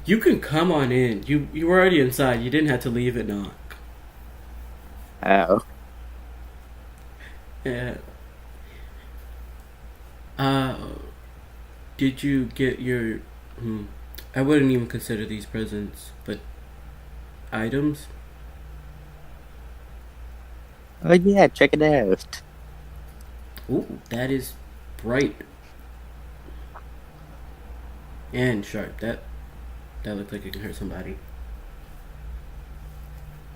You can come on in. You were already inside. You didn't have to leave it knock. Oh. Yeah. Did you get your... I wouldn't even consider these presents, but... items? Oh yeah, check it out. Ooh, that is bright. And sharp. That looks like it can hurt somebody.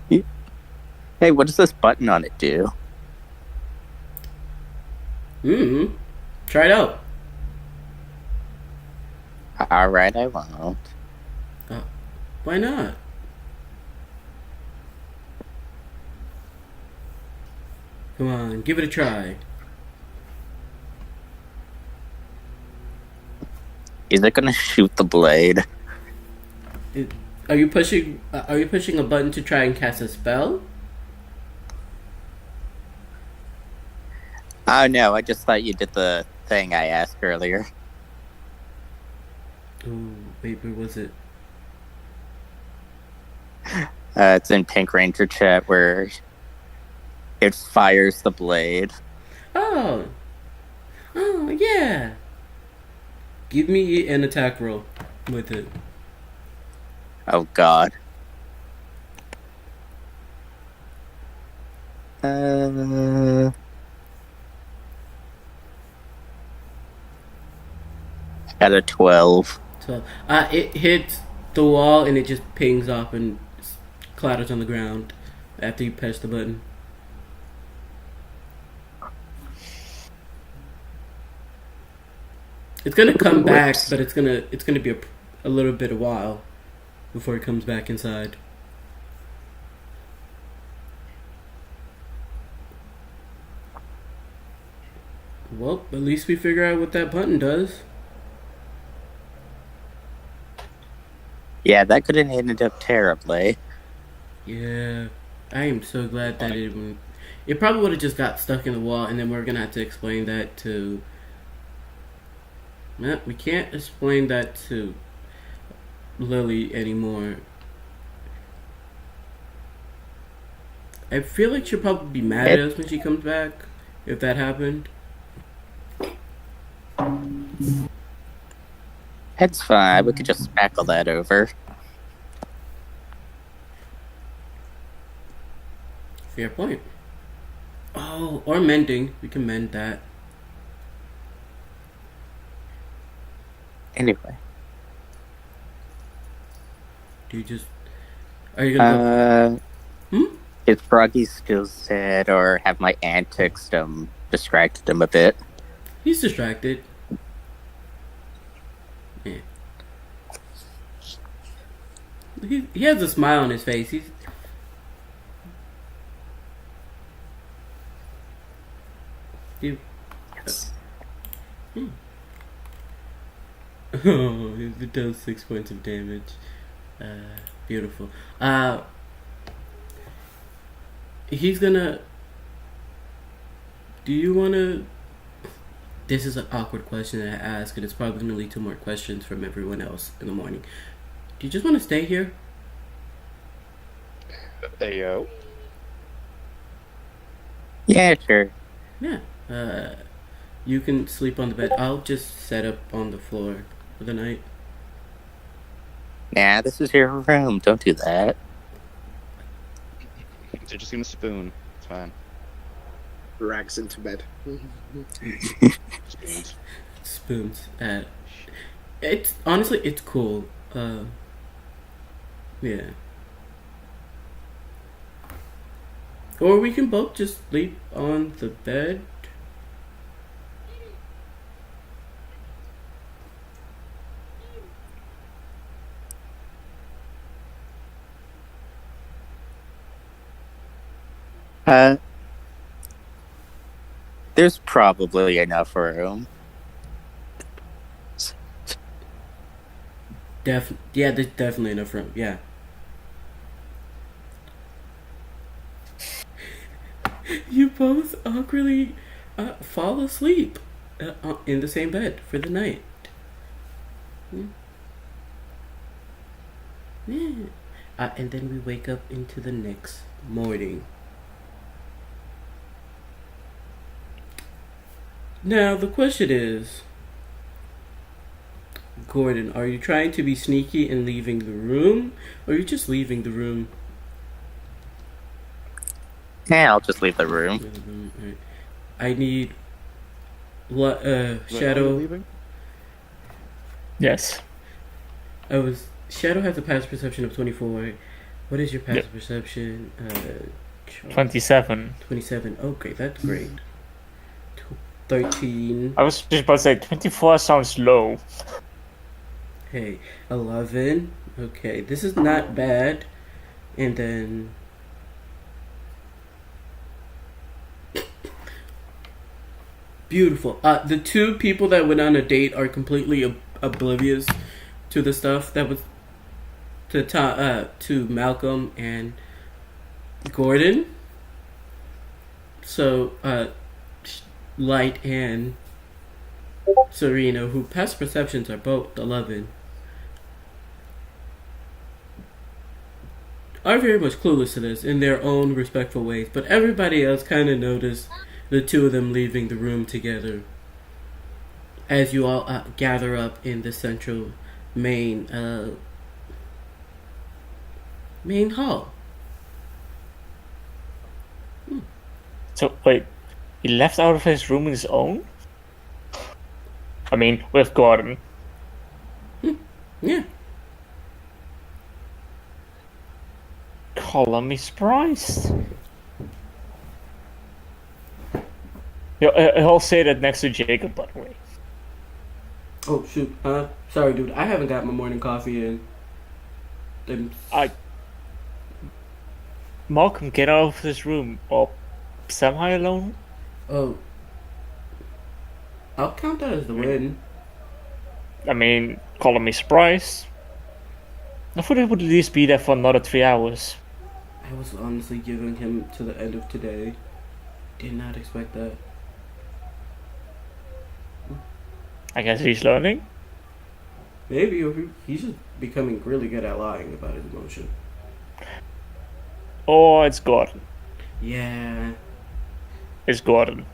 Hey, what does this button on it do? Try it out. Alright, I won't. Why not? Come on, give it a try. Is it gonna shoot the blade? Are you pushing a button to try and cast a spell? Oh no, I just thought you did the thing I asked earlier. Ooh, wait, where was it? It's in Pink Ranger chat where it fires the blade. Oh, yeah. Give me an attack roll with it. Oh god. Got a 12. So, it hits the wall and it just pings off and clatters on the ground after you press the button. It's gonna come back, but it's gonna be a little bit a while before it comes back inside. Well, at least we figure out what that button does. Yeah, that could have ended up terribly. Yeah, I am so glad that it probably would have just got stuck in the wall, and then we're gonna have to explain that to... No, we can't explain that to Lily anymore. I feel like she'll probably be mad at us when she comes back, if that happened. It's fine, we could just spackle that over. Fair point. Oh, or mending. We can mend that. Anyway, Do you just? Are you gonna go? is Froggy's skill set or have my antics distracted him a bit? He's distracted. Yeah. He has a smile on his face. He's. He, Yes. oh, it does 6 points of damage. Beautiful. He's gonna. Do you wanna? This is an awkward question to ask, and it's probably gonna lead to more questions from everyone else in the morning. Do you just want to stay here? Ayo. Yeah, sure. Yeah. You can sleep on the bed. I'll just set up on the floor for the night. Nah, this is your room. Don't do that. They're just gonna spoon. It's fine. Rags into bed. Spoons. Spoons. It's honestly, it's cool. Yeah. Or we can both just sleep on the bed. There's probably enough room. Yeah, there's definitely enough room. Yeah. You both awkwardly fall asleep in the same bed for the night. Yeah. And then we wake up into the next morning. Now, the question is, Gordon, are you trying to be sneaky and leaving the room, or are you just leaving the room? Yeah, I'll just leave the room. Right. I need Wait, are you Shadow. leaving? Yes. Shadow has a passive perception of 24. What is your passive perception? 27. 27. Okay, that's great. 13. I was just about to say 24 sounds low. Hey, 11. Okay, this is not bad. And then beautiful. The two people that went on a date are completely oblivious to the stuff that was to Malcolm and Gordon. So Light and Serena, who passive perceptions are both 11, are very much clueless to this in their own respectful ways, but everybody else kind of noticed the two of them leaving the room together as you all gather up in the central main hall. So, wait, he left out of his room on his own? I mean, with Gordon. Yeah. Color me surprised. He'll say that next to Jacob, by the way. Oh, shoot. Sorry, dude. I haven't got my morning coffee in. Malcolm, get out of this room. Or semi alone? Oh. I'll count that as the win. I mean, color me surprised. I thought he would at least be there for another 3 hours. I was honestly giving him to the end of today. Did not expect that. I guess he's learning. Maybe, or he's just becoming really good at lying about his emotion. Or it's Gordon. Yeah. It's Gordon.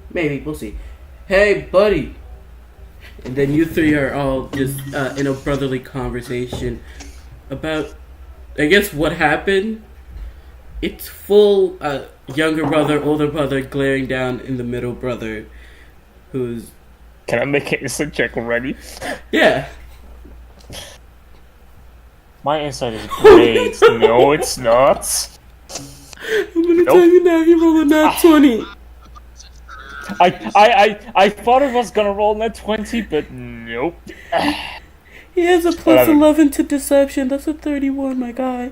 Maybe, we'll see. Hey, buddy! And then you three are all just in a brotherly conversation about, I guess, what happened it's full younger brother, older brother glaring down in the middle brother, who's Can I make an instant check already? yeah. My insight is great. No, it's not. I'm gonna tell you now, he rolled a nat 20. I thought it was gonna roll net 20, but nope. He has a plus 11. 11 to deception. That's a 31, my guy.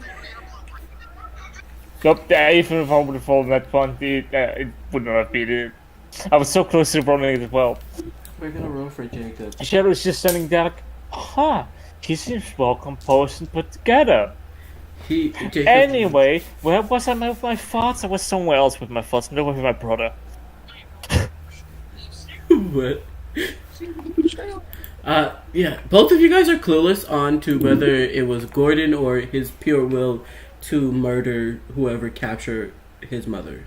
Nope, even if I would have rolled net 20, it would not have been it. I was so close to rolling it as well. We're gonna roll for Jacob. Shadow's just standing there like, he seems well composed and put together. Jacob, Anyway, where was I with my thoughts? I was somewhere else with my thoughts, not with my brother. What? Yeah, both of you guys are clueless on to whether it was Gordon or his pure will to murder whoever captured his mother.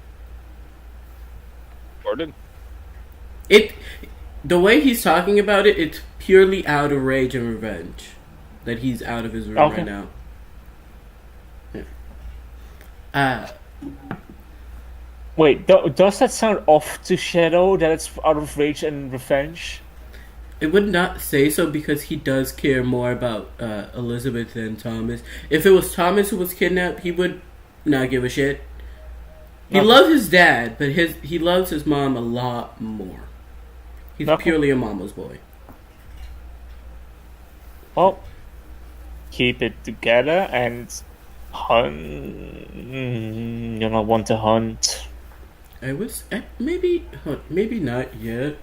Gordon? The way he's talking about it, it's purely out of rage and revenge. That he's out of his room Okay. right now. Yeah. Wait, does that sound off to Shadow that it's out of rage and revenge? It would not say so because he does care more about Elizabeth than Thomas. If it was Thomas who was kidnapped, he would not give a shit. He loved his dad, but he loves his mom a lot more. He's purely a mama's boy. Well, keep it together and hunt. You don't want to hunt. Maybe not yet,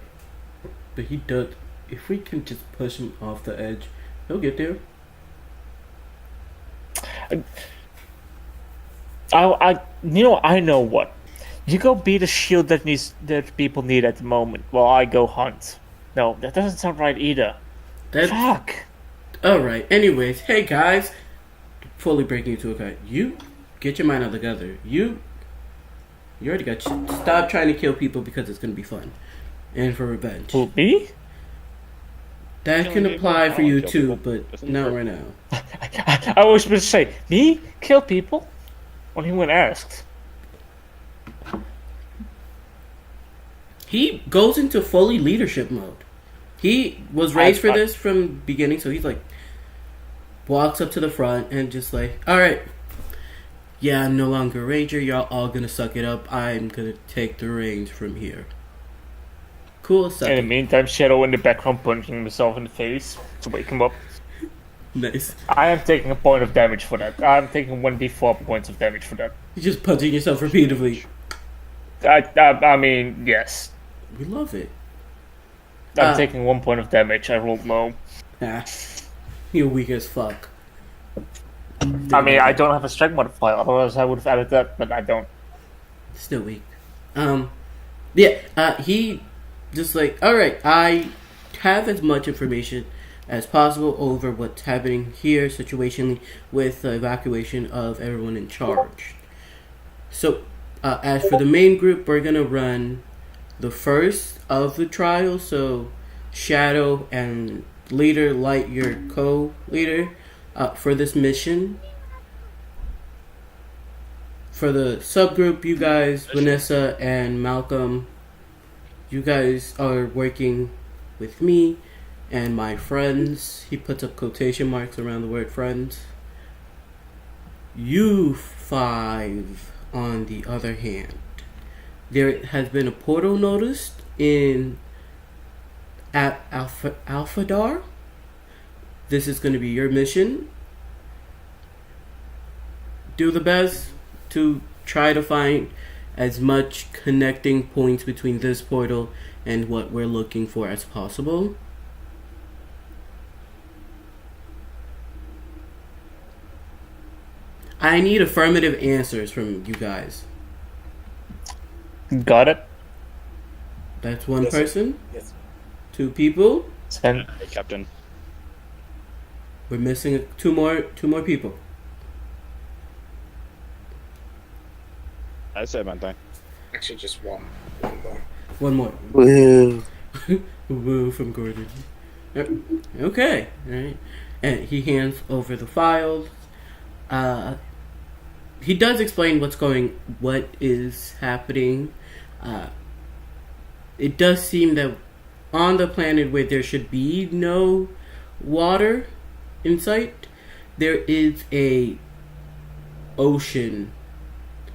but he does. If we can just push him off the edge, he'll get there. I know what. You go be the shield that people need at the moment, while I go hunt. No, that doesn't sound right either. Fuck. Alright, anyways, hey guys. Fully breaking into a cut. You get your mind out together. You already got shit. Stop trying to kill people because it's gonna be fun. And for revenge. Who, me? That can apply for you too, but not right now. I was supposed to say, me? Kill people? When anyone asked. He goes into fully leadership mode. He was raised for this from beginning, so he's like walks up to the front and just like, alright, yeah, I'm no longer a ranger, y'all all gonna suck it up. I'm gonna take the reins from here. Cool, suck In it. the meantime, Shadow in the background punching himself in the face to wake him up. Nice. I am taking a point of damage for that. I'm taking 1d4 points of damage for that. You're just punching yourself repeatedly. I mean, yes. We love it. I'm taking 1 point of damage. I rolled low. You're weak as fuck. I mean, I don't have a strength modifier, otherwise I would have added that, but I don't. Still weak. He just like, alright, I have as much information as possible over what's happening here situationally with the evacuation of everyone in charge. So, as for the main group, we're gonna run the first of the trials. So, Shadow and Leader, Light, your co-leader, for this mission. For the subgroup, you guys, Vanessa and Malcolm, you guys are working with me and my friends. He puts up quotation marks around the word friends. You 5, on the other hand, there has been a portal noticed in Alphadar. This is going to be your mission. Do the best to try to find as much connecting points between this portal and what we're looking for as possible. I need affirmative answers from you guys. Got it. That's one Yes, sir. person. Yes. 2 people. And Hey, Captain. We're missing two more people. I said my thing. Actually, just one more. One more. Woo. Woo from Gordon. Yep. Okay. All right. And he hands over the files. he does explain what is happening. It does seem that on the planet where there should be no water in sight, there is a ocean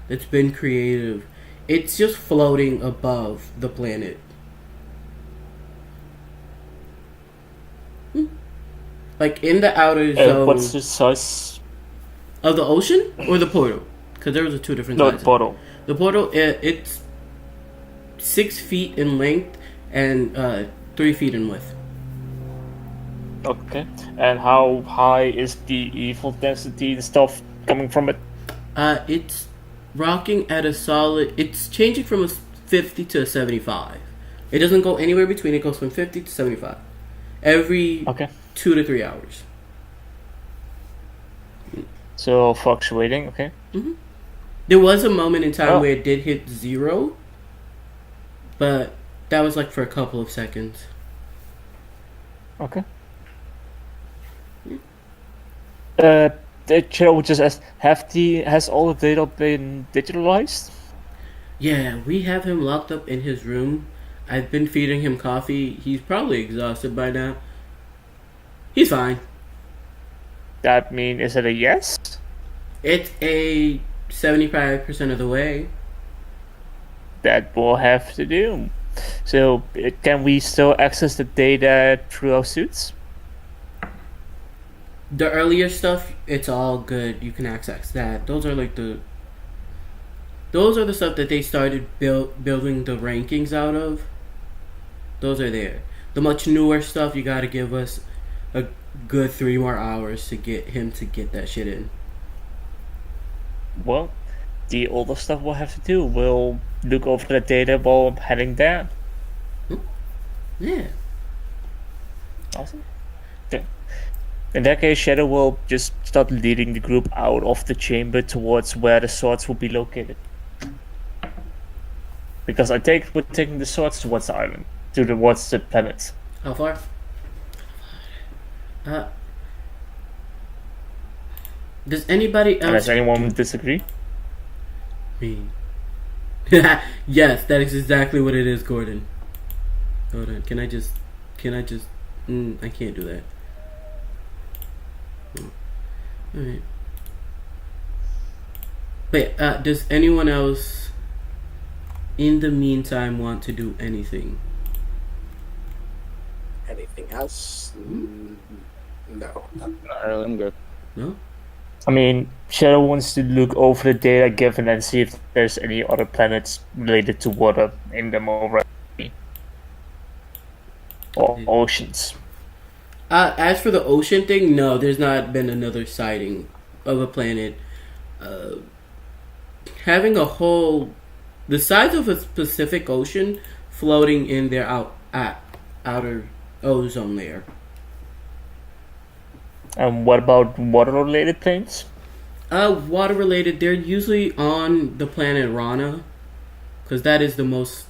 that's been created. It's just floating above the planet. Like in the outer zone. What's the size of the ocean or the portal? Because there was two different No, sizes. the portal. The portal, it's 6 feet in length and 3 feet in width. Okay. And how high is the evil density and stuff coming from it? It's rocking at a solid. It's changing from a 50 to a 75. It doesn't go anywhere between. It goes from 50 to 75 every 2 to 3 hours. So fluctuating. Okay. Mm-hmm. There was a moment in time where it did hit 0, but that was like for a couple of seconds. Okay. The channel just asked, has all the data been digitalized? Yeah, we have him locked up in his room. I've been feeding him coffee. He's probably exhausted by now. He's fine. That mean, is it a yes? It's a 75% of the way. That will have to do. So, can we still access the data through our suits? The earlier stuff, it's all good. You can access that. Those are the stuff that they started building the rankings out of. Those are there. The much newer stuff, you gotta give us a good 3 more hours to get him to get that shit in. Well, the older stuff we'll have to do. We'll look over the data while heading down. Yeah. Awesome. Okay. In that case, Shadow will just start leading the group out of the chamber towards where the swords will be located. Because we're taking the swords towards the island, towards the planets. How far? Does anybody else? Unless anyone disagree? Me. Yes, that is exactly what it is, Gordon. Hold on. Can I just? I can't do that. Alright. Wait, does anyone else in the meantime want to do anything? Anything else? No. Alright, I'm good. No? I mean, Shadow wants to look over the data given and see if there's any other planets related to water in them already. Or oceans. As for the ocean thing, no, there's not been another sighting of a planet. Having the size of a Pacific Ocean floating in their outer ozone layer. And what about water-related planes? Water-related, they're usually on the planet Rana, because that is the most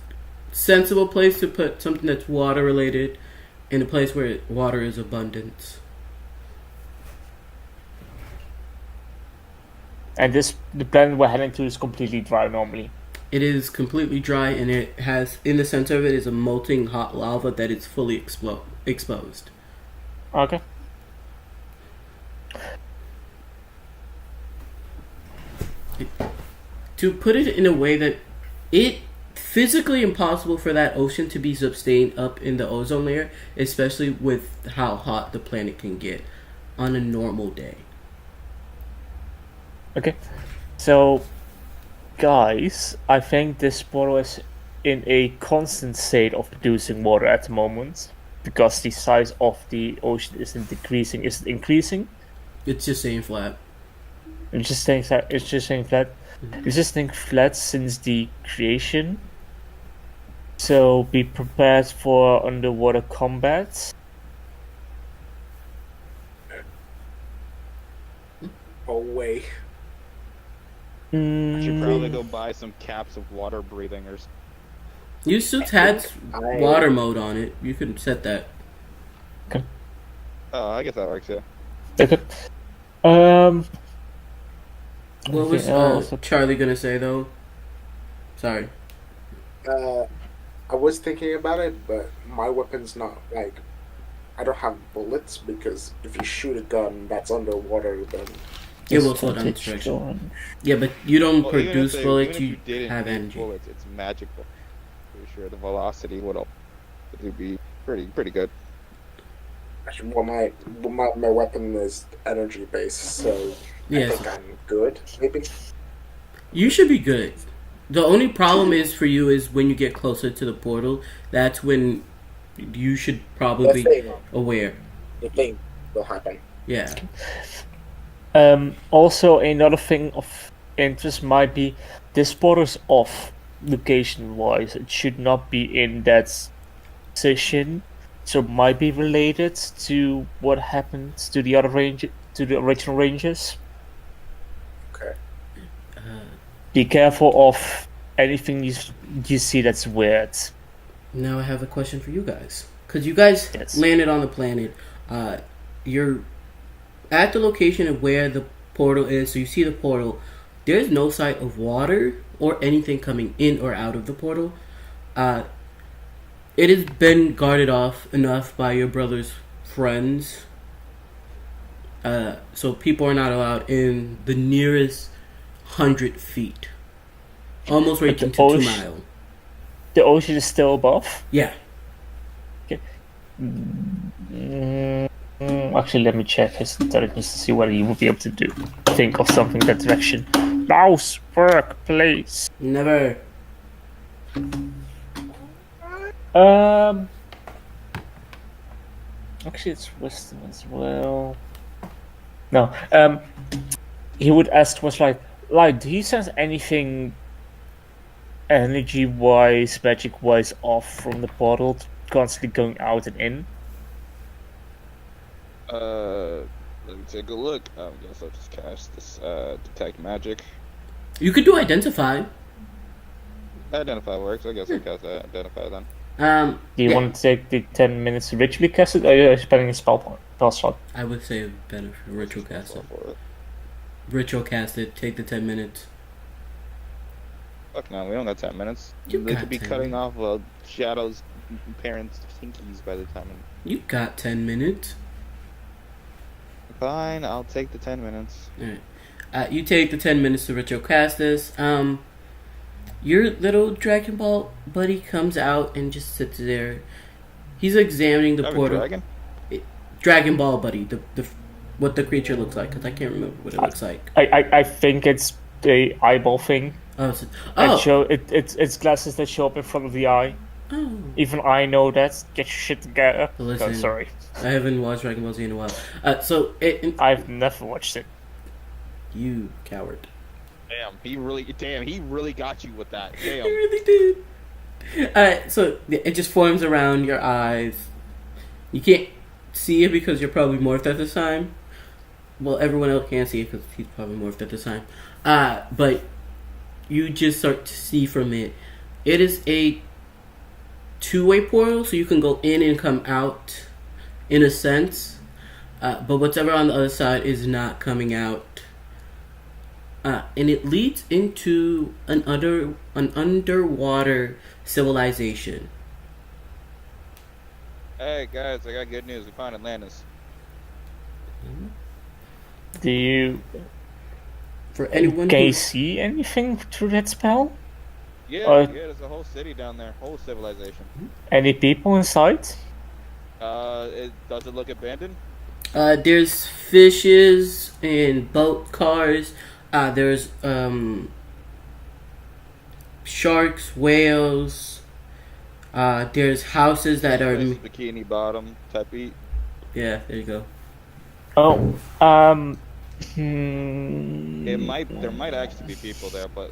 sensible place to put something that's water-related in a place where water is abundant. And the planet we're heading to is completely dry normally. It is completely dry, and it has, in the center of it, is a molten hot lava that is fully exposed. Okay. To put it in a way that it physically impossible for that ocean to be sustained up in the ozone layer, especially with how hot the planet can get on a normal day. Okay. So, guys, I think this portal is in a constant state of producing water at the moment because the size of the ocean isn't decreasing, is it increasing? It's just staying flat. It's just staying flat. It's just staying flat. It's just staying flat since the creation. So be prepared for underwater combat. Away. I should probably go buy some caps of water breathing or something. Your suit had water mode on it. You can set that. Okay. Oh, I guess that works, yeah. Okay. What was Anything else? Charlie gonna say though? Sorry. I was thinking about it, but my weapon's not like I don't have bullets because if you shoot a gun that's underwater, then It will slow down the destruction. Yeah, but you don't produce bullets. You have energy. Bullets, it's magical. Pretty sure the velocity would be pretty good. actually, my weapon is energy based, so Yes. I think I'm good. Maybe. You should be good. The only problem is for you is when you get closer to the portal. That's when you should probably be aware. The thing will happen. Yeah. Also, another thing of interest might be this portal's off location-wise. It should not be in that position, so it might be related to what happened to the other to the original ranges. Okay. Be careful of anything you see that's weird. Now I have a question for you guys. Because you guys Yes. landed on the planet. You're at the location of where the portal is, so you see the portal. There's no sight of water or anything coming in or out of the portal. It has been guarded off enough by your brother's friends. So people are not allowed in the nearest 100 feet. Almost reaching to 2 miles. The ocean is still above? Yeah. Actually, let me check his intelligence to see whether he will be able to think of something in that direction. Mouse, work, please. Never. Actually, it's wisdom as well. No. He would ask was like, do you sense anything energy-wise, magic-wise off from the portal, constantly going out and in? Let me take a look. I guess I'll just cast this detect magic. You could do identify. Identify works. I guess I'll cast that identify then. Do you want to take the 10 minutes to ritually cast it, or are you spending a spell slot? I would say better for ritual cast it. For it. Ritual cast it. Take the 10 minutes. Fuck no, we don't got 10 minutes. You They got could be 10 cutting off Shadow's parents' hinkies by the time. You got 10 minutes. Fine, I'll take the 10 minutes. Alright. You take the 10 minutes to ritual cast this. Your little Dragon Ball buddy comes out and just sits there. He's examining the portal. Dragon? Dragon Ball buddy, the what the creature looks like, because I can't remember what it looks like. I think it's the eyeball thing. It's glasses that show up in front of the eye. Oh. Even I know that. Get your shit together. Listen, Oh, sorry. I haven't watched Dragon Ball Z in a while. I've never watched it. You coward. Damn, he really got you with that. He Damn. really did. Alright, so it just forms around your eyes. You can't see it because you're probably morphed at this time. Well, everyone else can't see it because he's probably morphed at this time. But you just start to see from it. It is a two-way portal, so you can go in and come out in a sense. But whatever on the other side is not coming out. And it leads into an underwater civilization. Hey guys, I got good news. We found Atlantis. Do you For anyone can who you see anything through that spell? Yeah, there's a whole city down there, whole civilization. Any people inside? Does it look abandoned? there's fishes and boat cars. There's sharks, whales. There's houses that are Nice bikini bottom type eat. yeah. There you go. Oh, There might actually be people there, but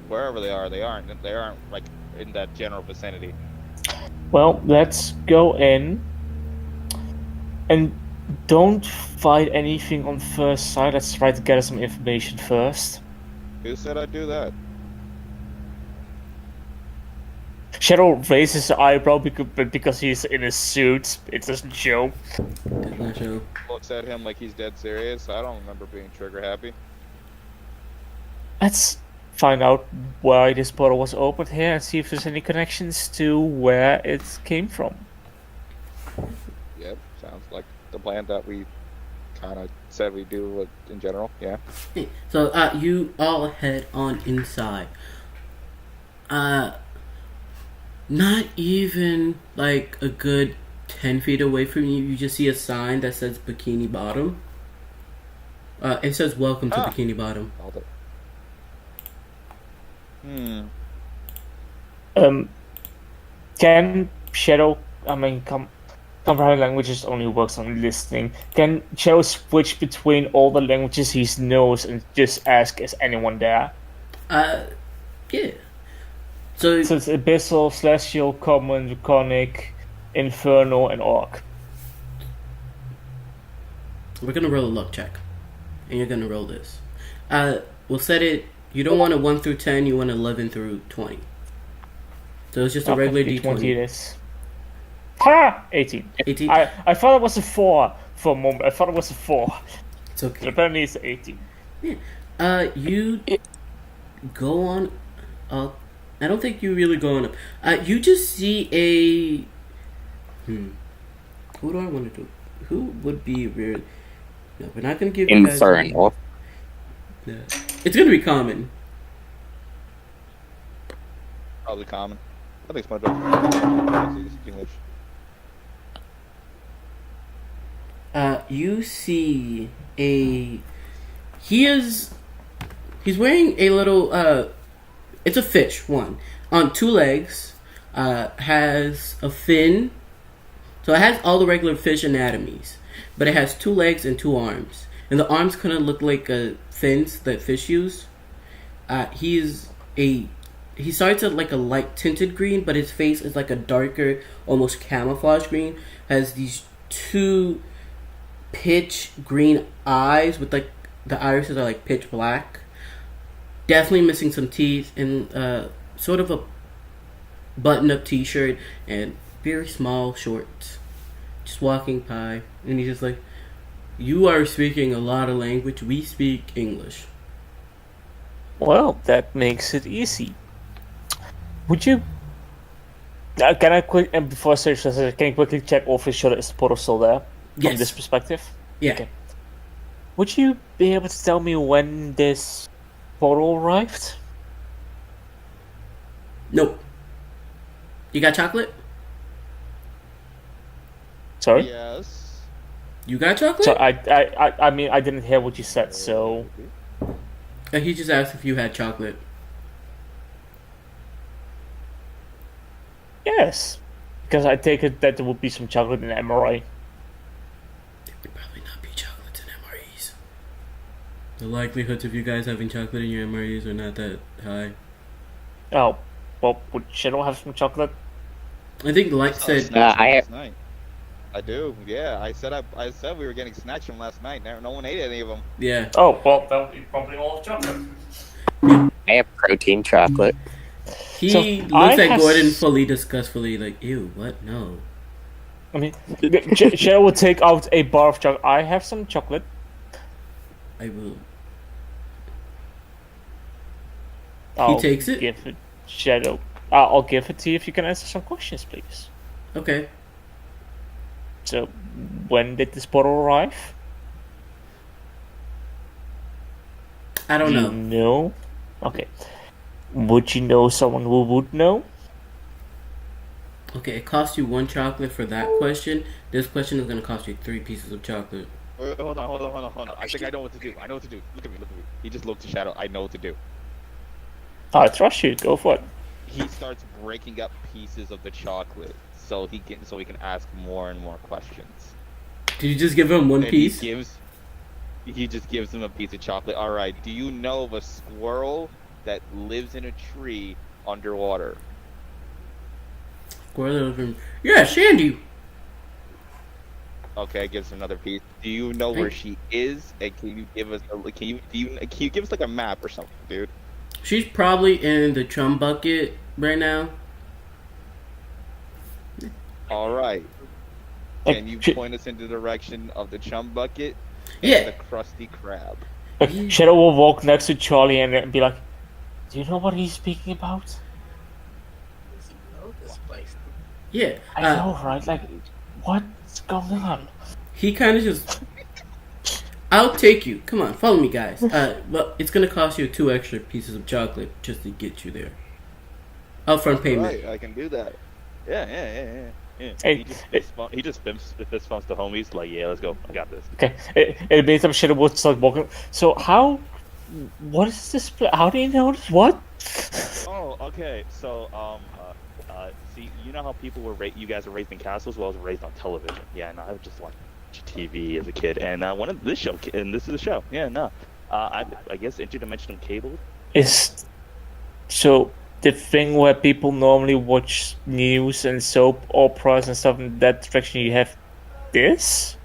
wherever they are, they aren't like in that general vicinity. Well, let's go in and don't fight anything on first sight. Let's try to gather some information first. Who said I'd do that? Shadow raises his eyebrow because he's in a suit. It's a joke. That's not show. Looks at him like he's dead serious. I don't remember being trigger happy. Let's find out why this portal was opened here and see if there's any connections to where it came from. Yep, sounds like the plan that we kind of said we do in general. Yeah. So you all head on inside. Not even like a good 10 feet away from you, you just see a sign that says Bikini Bottom. It says "Welcome to Bikini Bottom." Hold it. Can Shadow? Comprehend languages only works on listening. Can Shadow switch between all the languages he knows and just ask, "Is anyone there?" Yeah. So it's Abyssal, Celestial, Common, Draconic, Infernal, and Orc. We're gonna roll a luck check, and you're gonna roll this. We'll set it. You don't want a 1 through 10. You want 11 through 20. So it's just a regular D20. It is. Ha! 18. 18. I thought it was a 4 for a moment. I thought it was a 4. It's okay. But apparently it's 18. Yeah. You go on up. I don't think you really go on up. You just see a. Who do I want to do? Who would be weird? No, we're not gonna give you guys. Infernal. Yeah. It's gonna be common. Probably common. I think it's my dog. English. You see a. He's wearing a little. It's a fish. One on 2 legs. Has a fin. So it has all the regular fish anatomies, but it has 2 legs and 2 arms, and the arms kind of look like fins that fish use. He starts at like a light tinted green, but his face is like a darker, almost camouflage green. Has these 2 pitch green eyes with like the irises are like pitch black. Definitely missing some teeth and sort of a button-up t-shirt and very small shorts. Just walking by, and he's just like, "You are speaking a lot of language. We speak English." Well, that makes it easy. Would you? Can I quick and before I search this, can you quickly check if is the portal still there? Yes. From this perspective. Yeah. Okay. Would you be able to tell me when this portal arrived? Nope. You got chocolate? Sorry. Yes. You got chocolate? So I mean I didn't hear what you said. So He just asked if you had chocolate. yes, because I take it that there would be some chocolate in the MRI. There would probably not be chocolates in MREs. The likelihoods of you guys having chocolate in your MREs are not that high. Oh, well, would Shadow have some chocolate? I think Light said. Last night. I do. Yeah, I said we were getting snacks from last night. No one ate any of them. Yeah. Oh, well, that would be probably all chocolate. I have protein chocolate. He So, looks I at have Gordon fully disgustfully, like, "Ew, what? No." I mean, Shadow would take out a bar of chocolate. I have some chocolate. I will. I'll takes it? Give it Shadow. I'll give it to you if you can answer some questions, please. Okay. So, when did this portal arrive? I don't Do know. you know? Okay. Would you know someone who would know? Okay, it costs you 1 chocolate for that question. This question is gonna cost you 3 pieces of chocolate. Hold on. I think I know what to do. Look at me. He just looked to Shadow. I know what to do. I trust you. Go for it. He starts breaking up pieces of the chocolate so he can ask more and more questions. Did you just give him 1 And piece? He just gives him a piece of chocolate. All right. Do you know of a squirrel that lives in a tree underwater? Yeah, Shandy. Okay, gives him another piece. Do you know where she is? And can you give us can you give us like a map or something, dude? She's probably in the chum bucket right now. All right. Can you point us in the direction of the chum bucket? And Yeah. the Krusty Krab. Shadow will walk next to Charlie and be like, "Do you know what he's speaking about?" Does he know this place? Yeah. I know, right? Like, what's going on? He kind of just. I'll take you. Come on, follow me, guys. Well, it's gonna cost you 2 extra pieces of chocolate just to get you there. Upfront payment. Right, I can do that. Yeah. Hey, He just fist bumps the homies like, yeah, let's go. I got this. okay. It means I'm Shadow will start walking. So what is this? How do you know this? What? Oh, okay. So, see, you know how people you guys were raised in castles? Well, I was raised on television. Yeah, no, I would just watch TV as a kid, and one of this show, and this is the show. Yeah, no, I guess interdimensional cable. Is so the thing where people normally watch news and soap operas and stuff in that direction. You have this.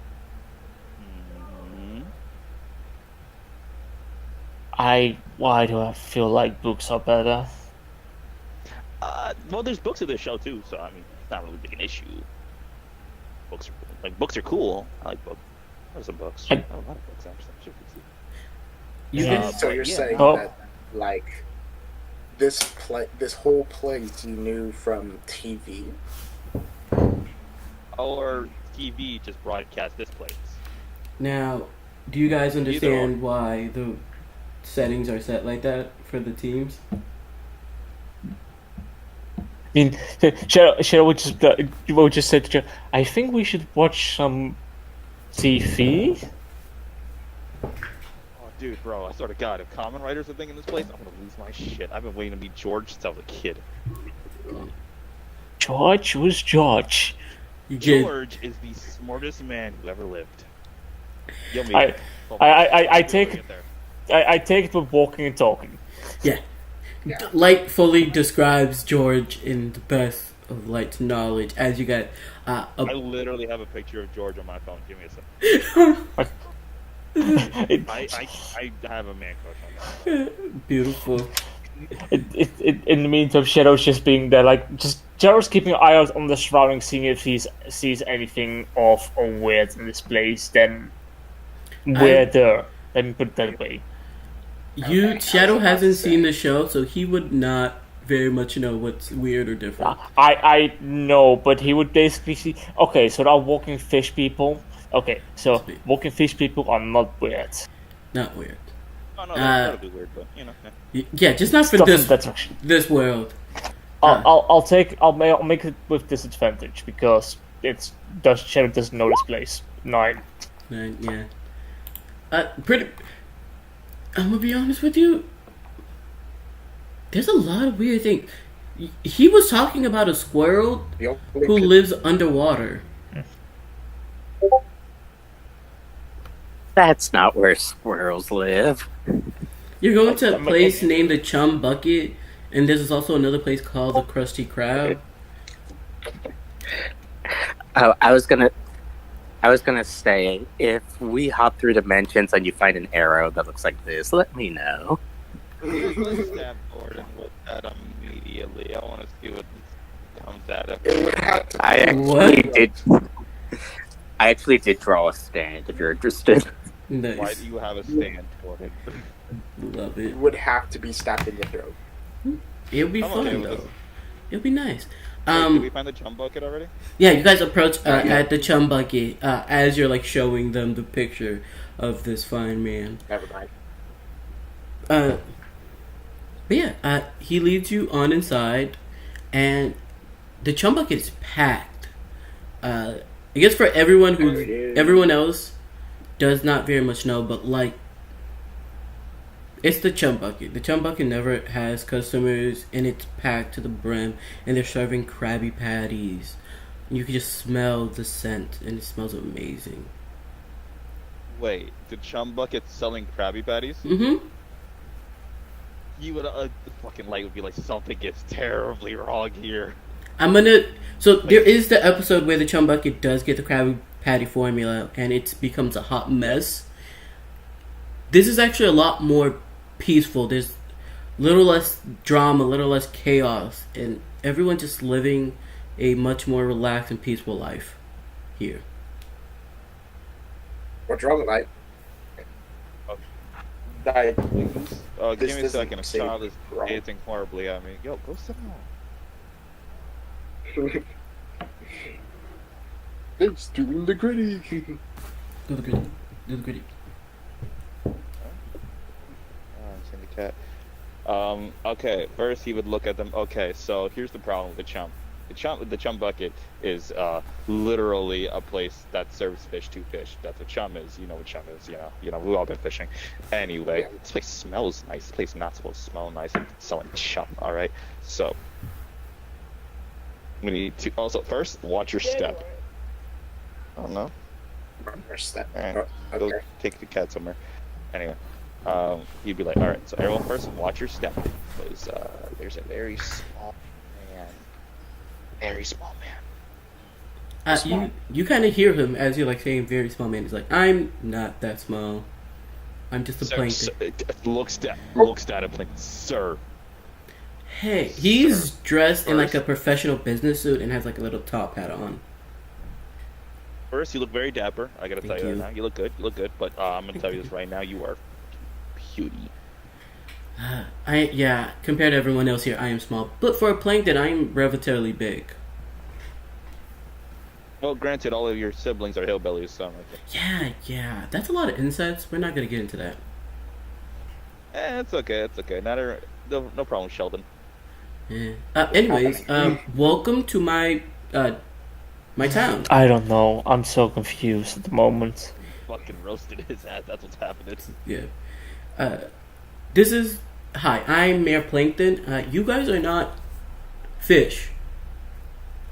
Mm-hmm. Why do I feel like books are better? Well, there's books of this show too, so I mean, it's not really big an issue. Books are cool. I like books. There's some books. I have a lot of books actually. You Yeah. guys. So you're saying Oh. that, like, this whole place you knew from TV? Or TV just broadcast this place. Now, do you guys understand why the settings are set like that for the teams? I mean, Shadow would just say to Joe, I think we should watch some TV. Oh, dude, bro, I swear to God, if common writers are thinking this place, I'm gonna lose my shit. I've been waiting to meet George since I was a kid. George? Who's George? George is the smartest man who ever lived. You'll meet him. I take it with walking and talking. Yeah. Light fully describes George in the best of Light's knowledge. As you got, I literally have a picture of George on my phone. Give me a second. I have a man crush on that. Beautiful. In the meantime, Shadow's just being there, like Shadow's keeping an eye out on the surroundings, seeing if he sees anything off or weird in this place. Then weirder. Let me put it that way. Shadow hasn't seen the show, so he would not very much know what's weird or different. I know, but he would basically see. Okay, so there are walking fish people. Okay, so walking fish people are not weird. Not weird. Oh no, that'll be weird, but you know. Yeah, just not for Stuff in that direction. this world. I'll make it with disadvantage because Shadow doesn't know this place. 9. Yeah. I'm gonna be honest with you. There's a lot of weird things. He was talking about a squirrel who lives underwater. That's not where squirrels live. You're going to a place named the Chum Bucket, and there's also another place called the Krusty Krab. Oh, I was gonna say, if we hop through dimensions and you find an arrow that looks like this, let me know. Let's stab Gordon with that immediately. I want to see what comes out of It would it. have to I actually did draw a stand if you're interested. Nice. Why do you have a stand for it? Love it it. would have to be stabbed in the throat. It'll be I'm fun okay with though. this. It'll be nice. Did we find the chum bucket already? Yeah, you guys approach at the Chum Bucket as you're like showing them the picture of this fine man. Never mind. But yeah, he leads you on inside, and the Chum Bucket is packed. I guess for everyone everyone else does not very much know, but like, it's the Chum Bucket. The Chum Bucket never has customers, and it's packed to the brim, and they're serving Krabby Patties. You can just smell the scent, and it smells amazing. Wait, the chum bucket selling Krabby Patties? Mm-hmm. You would, the fucking light would be like, something is terribly wrong here. So there is the episode where the Chum Bucket does get the Krabby Patty formula, and it becomes a hot mess. This is actually a lot more peaceful. There's a little less drama, a little less chaos, and everyone just living a much more relaxed and peaceful life here. What's wrong, Light? Like, Give This me a second. A doesn't seem child is wrong. dancing horribly at me. Yo, go sit down. it's doing the gritty. Do the gritty. Do the gritty. Send the cat. Okay, first he would look at them. Okay, so here's the problem with the chump. The chum bucket is literally a place that serves fish to fish. That's what chum is. You know what chum is. You know we've all been fishing. Anyway, this place smells nice. This place is not supposed to smell nice. It's selling chum. All right. So we need to also first watch your step. Oh no. First step. All right. Oh, Go okay. take the cat somewhere. Anyway, you'd be like, all right. So everyone first watch your step because there's a very small man. Very small man. You kind of hear him as you're like saying very small man. He's like, I'm not that small. I'm just a plankton. Looks at him like, sir. Hey, he's dressed in like a professional business suit and has like a little top hat on. First, you look very dapper. I gotta tell Thank you you. that now. You look good. You look good. But I'm gonna tell you this right now. You are beauty. Compared to everyone else here, I am small. But for a plankton, I am relatively big. Well, granted, all of your siblings are hillbillies, so I'm like, Yeah. That's a lot of insects. We're not gonna get into that. it's okay. It's okay. No problem, Sheldon. Yeah. Anyways, welcome to my town. I don't know. I'm so confused at the moment. Fucking roasted his ass. That's what's happening. Yeah. Hi, I'm Mayor Plankton. You guys are not fish.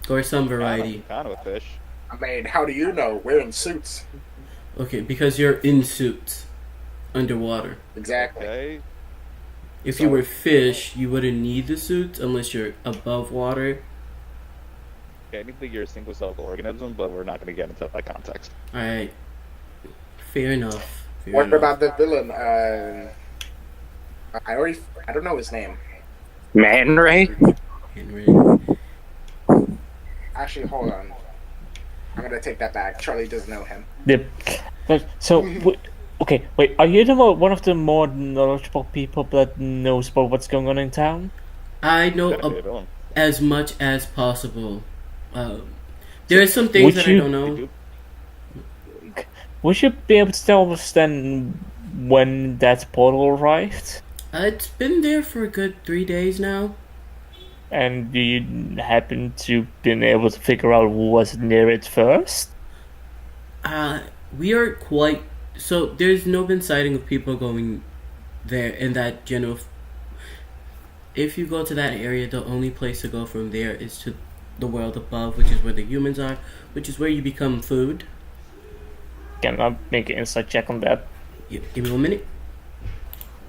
Or some variety. Kind of a fish. I mean, how do you know? We're in suits. Okay, because you're in suits. Underwater. Exactly. Okay. If you were fish, you wouldn't need the suits unless you're above water. Technically, you're a single-celled organism, but we're not going to get into that context. Alright. Fair enough. What about the villain? I don't know his name. Man Ray? Henry? Actually, hold on. I'm gonna take that back. Charlie doesn't know him. Okay, wait. Are you one of the more knowledgeable people that knows about what's going on in town? I know Gotta be a villain. as much as possible. There are some things that I don't know. Would you be able to tell us then when that portal arrived? It's been there for a good 3 days now. And do you happen to been able to figure out who was near it first? We are quite... So, there's no been sighting of people going there in that general... If you go to that area, the only place to go from there is to the world above, which is where the humans are, which is where you become food. Can I make an insight check on that? Yeah, give me 1 minute.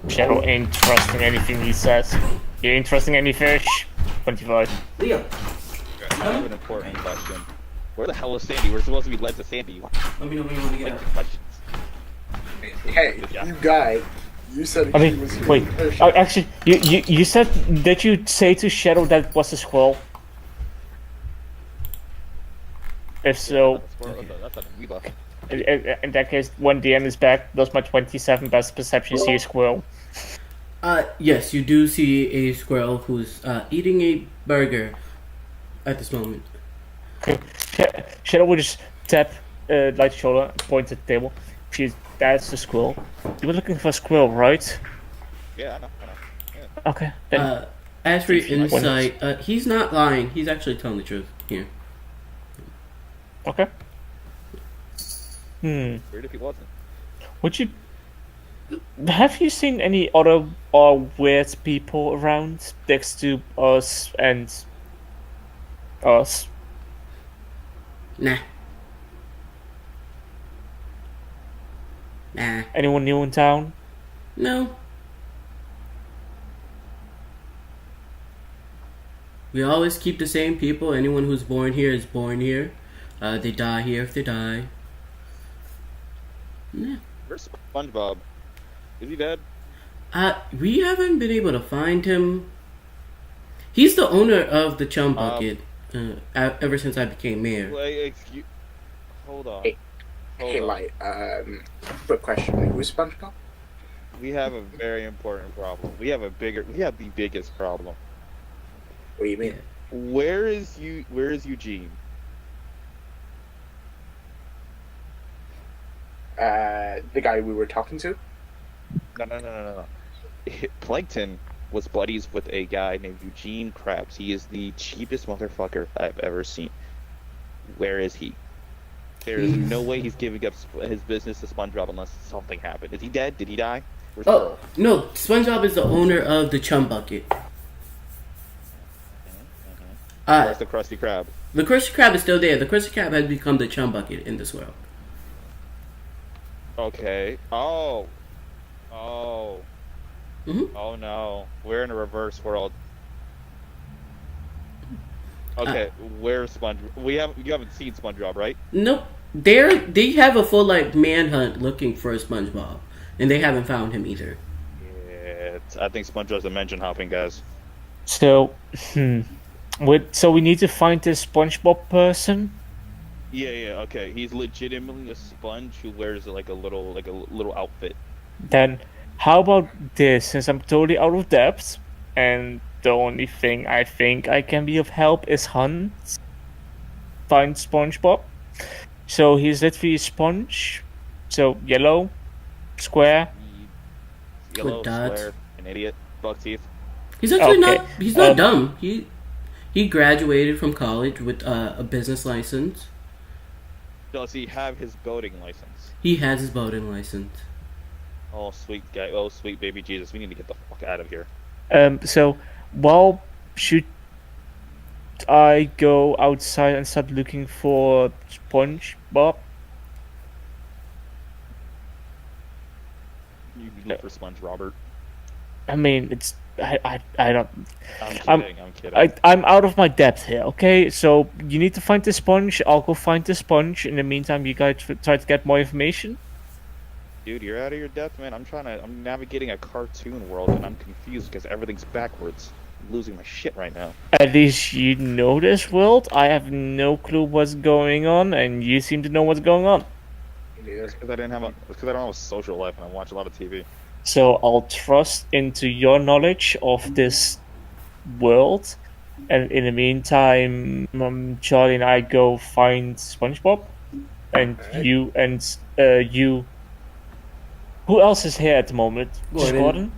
Shadow ain't trusting anything he says. He ain't trusting any fish. 25. Leo, I have an important question. Where the hell is Sandy? We're supposed to be led to Sandy. let me know when you want to get out. Questions. Hey, you guy. You said I he mean, was here. wait. Actually, you said that you say to Shadow that it was a squirrel. If so, That's a amoeba. in that case, when DM is back, does my 27 best perception see a squirrel? Yes, you do see a squirrel who's eating a burger at this moment. Shadow will just tap Light's shoulder and point at the table. That's the squirrel. You were looking for a squirrel, right? Yeah, I know. Yeah. Okay. Then As for your When- insight, he's not lying. He's actually telling the truth here. okay. Weird if he wasn't. Would you... Have you seen any other weird people around next to us and us? Nah. Anyone new in town? No. We always keep the same people. Anyone who's born here is born here. They die here if they die. Yeah. Where's SpongeBob? Is he dead? We haven't been able to find him. He's the owner of the Chum Bucket. Ever since I became mayor. Wait, hold on. Hey, Light. Quick question. Who's SpongeBob? we have a very important problem. We have the biggest problem. What do you mean? Where is Eugene? The guy we were talking to? No. Plankton was buddies with a guy named Eugene Krabs. He is the cheapest motherfucker I've ever seen. Where is he? There is no way he's giving up his business to SpongeBob unless something happened. Is he dead? Did he die? Where's Oh, no. SpongeBob is the owner of the Chum Bucket. Where's the Krusty Krab? The Krusty Krab is still there. The Krusty Krab has become the Chum Bucket in this world. Okay. Oh. Mm-hmm. Oh no. We're in a reverse world. Okay, where's SpongeBob? You haven't seen SpongeBob, right? Nope. They have a full manhunt looking for SpongeBob, and they haven't found him either. Yeah, I think SpongeBob's dimension hopping, guys. So, so we need to find this SpongeBob person. Yeah. Okay, he's legitimately a sponge who wears like a little outfit. Then, how about this? Since I'm totally out of depth, and the only thing I think I can be of help is find SpongeBob. So he's literally a sponge. So yellow, square. Yellow, With dots. square, an idiot, buck teeth. He's actually Okay, not. He's not dumb. He graduated from college with a business license. Does he have his boating license? He has his boating license. Oh, sweet guy. Oh, sweet baby Jesus. We need to get the fuck out of here. So, should I go outside and start looking for SpongeBob? You can look for Sponge Robert. I mean, it's I don't. I'm kidding. I'm out of my depth here. Okay, so you need to find the sponge. I'll go find the sponge. In the meantime, you guys try to get more information. Dude, you're out of your depth, man. I'm navigating a cartoon world and I'm confused because everything's backwards. I'm losing my shit right now. At least you know this world. I have no clue what's going on, and you seem to know what's going on. It's because I don't have a social life and I watch a lot of TV. So I'll trust into your knowledge of this world, and in the meantime, Charlie and I go find SpongeBob, and you. Who else is here at the moment? Just Gordon?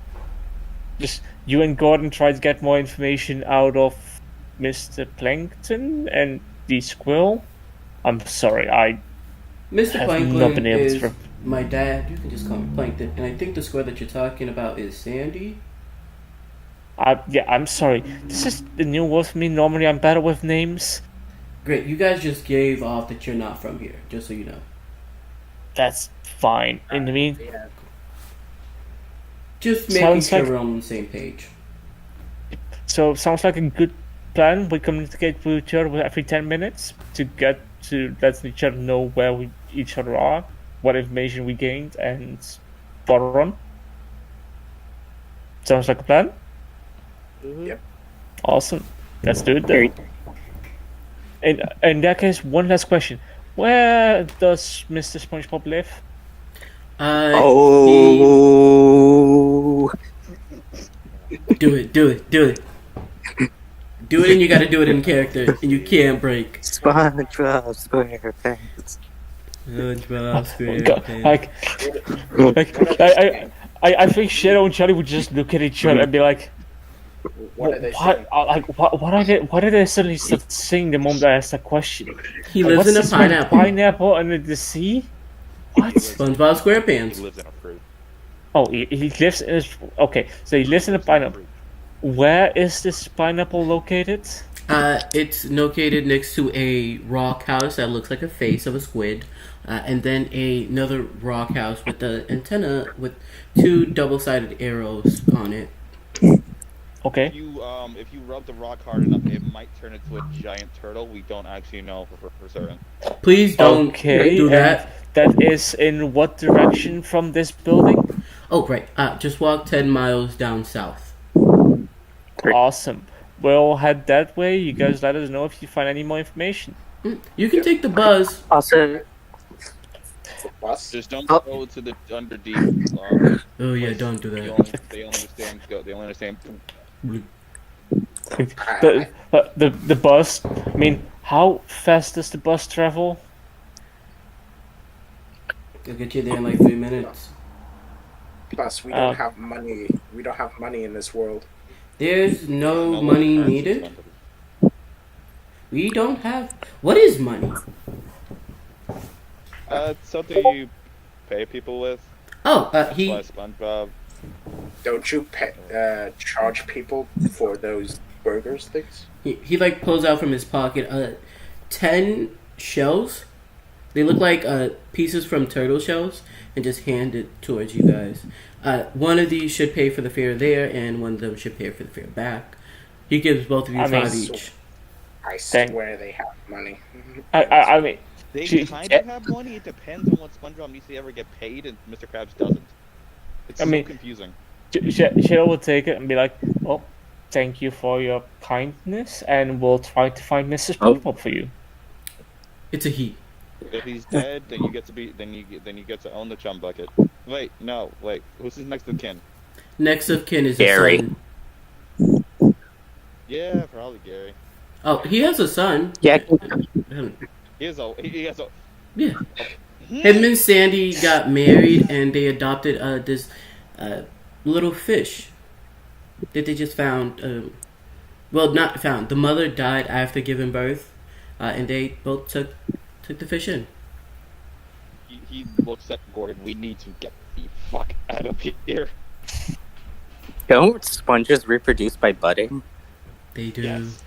Just you and Gordon try to get more information out of Mr. Plankton and the squirrel. I'm sorry, Mr. have Plankton not been able is to. my dad. You can just call me Plankton. And I think the square that you're talking about is Sandy. Yeah, I'm sorry. This is the new word for me. Normally, I'm better with names. Great. You guys just gave off that you're not from here, just so you know. That's fine. In the meantime, Yeah. Just making Sounds sure like- we're on the same page. so sounds like a good plan. We communicate with each other every 10 minutes to get to let each other know where each other are, what information we gained, and follow on. Sounds like a plan? Yep. Awesome. Let's do it then. In that case, one last question. Where does Mr. SpongeBob live? Oh, Do it. Do it, and you gotta do it in character, and you can't break. SpongeBob SquarePants. I think Shadow and Charlie would just look at each other and be like, What are they saying? why did they suddenly start singing the moment I asked that question? He lives in a What's this, pineapple. pineapple under the sea? What? SpongeBob He SquarePants. lives in a fruit. Oh, he lives in his... Okay, so he lives in a pineapple. Where is this pineapple located? It's located next to a rock house that looks like a face of a squid, and then another rock house with the antenna with two double-sided arrows on it. Okay. If you rub the rock hard enough, it might turn into a giant turtle. We don't actually know for certain. Please don't Okay, do and that. that is in what direction from this building? Oh, right. Just walk 10 miles down south. Awesome. We'll head that way. You guys let us know if you find any more information. You can take the bus. Also, Boss? Just don't Oh. go to the under deep. Oh yeah, place. don't do They that. only, they only understand go. They only understand. The bus. I mean, how fast does the bus travel? I'll get you there in like 3 minutes. Plus, we don't have money. We don't have money in this world. There's no No money currency needed. spendable. We don't have. What is money? It's something you pay people with. Oh, That's he. why SpongeBob. Don't you charge people for those burgers things? He like pulls out from his pocket 10 shells. They look like pieces from turtle shells, and just hand it towards you guys. One of these should pay for the fare there, and one of them should pay for the fare back. He gives both of you 5 each. I swear they have money. I mean, They She- kind of have money. It depends on what SpongeBob needs to ever get paid, and Mr. Krabs doesn't. It's I so mean- confusing. Cheryl will take it and be like, "Oh, thank you for your kindness, and we'll try to find Mrs. Oh. SpongeBob for you." It's a he. If he's dead, then you get to be. Then you get to own the chum bucket. Wait, no, wait. Who's his next of kin? Next of kin is Gary. a son. Yeah, probably Gary. Oh, he has a son. Yeah. He has a. He has a. Yeah. Him and Sandy got married, and they adopted this little fish that they just found. Well, not found. The mother died after giving birth, and they both took the fish in. He looks at Gordon. We need to get the fuck out of here. Don't sponges reproduce by budding? They do. Yes.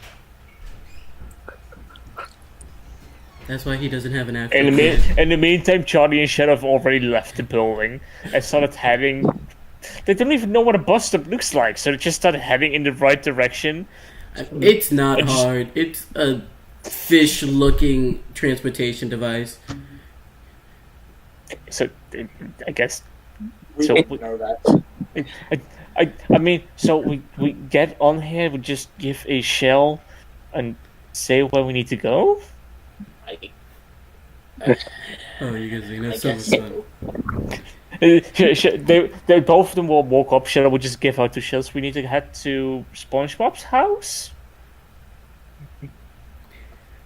That's why he doesn't have an after. In the meantime, Charlie and Shadow have already left the building and started heading. They don't even know what a bus stop looks like, so they just started heading in the right direction. It's not I just- hard. It's a fish-looking transportation device. So I guess. We So didn't we- know that. I mean, so we get on here, we just give a shell and say where we need to go? Oh, you guys think that's so I much guess fun. They both of them will walk up. Shadow will just give out 2 shells. We need to head to SpongeBob's house.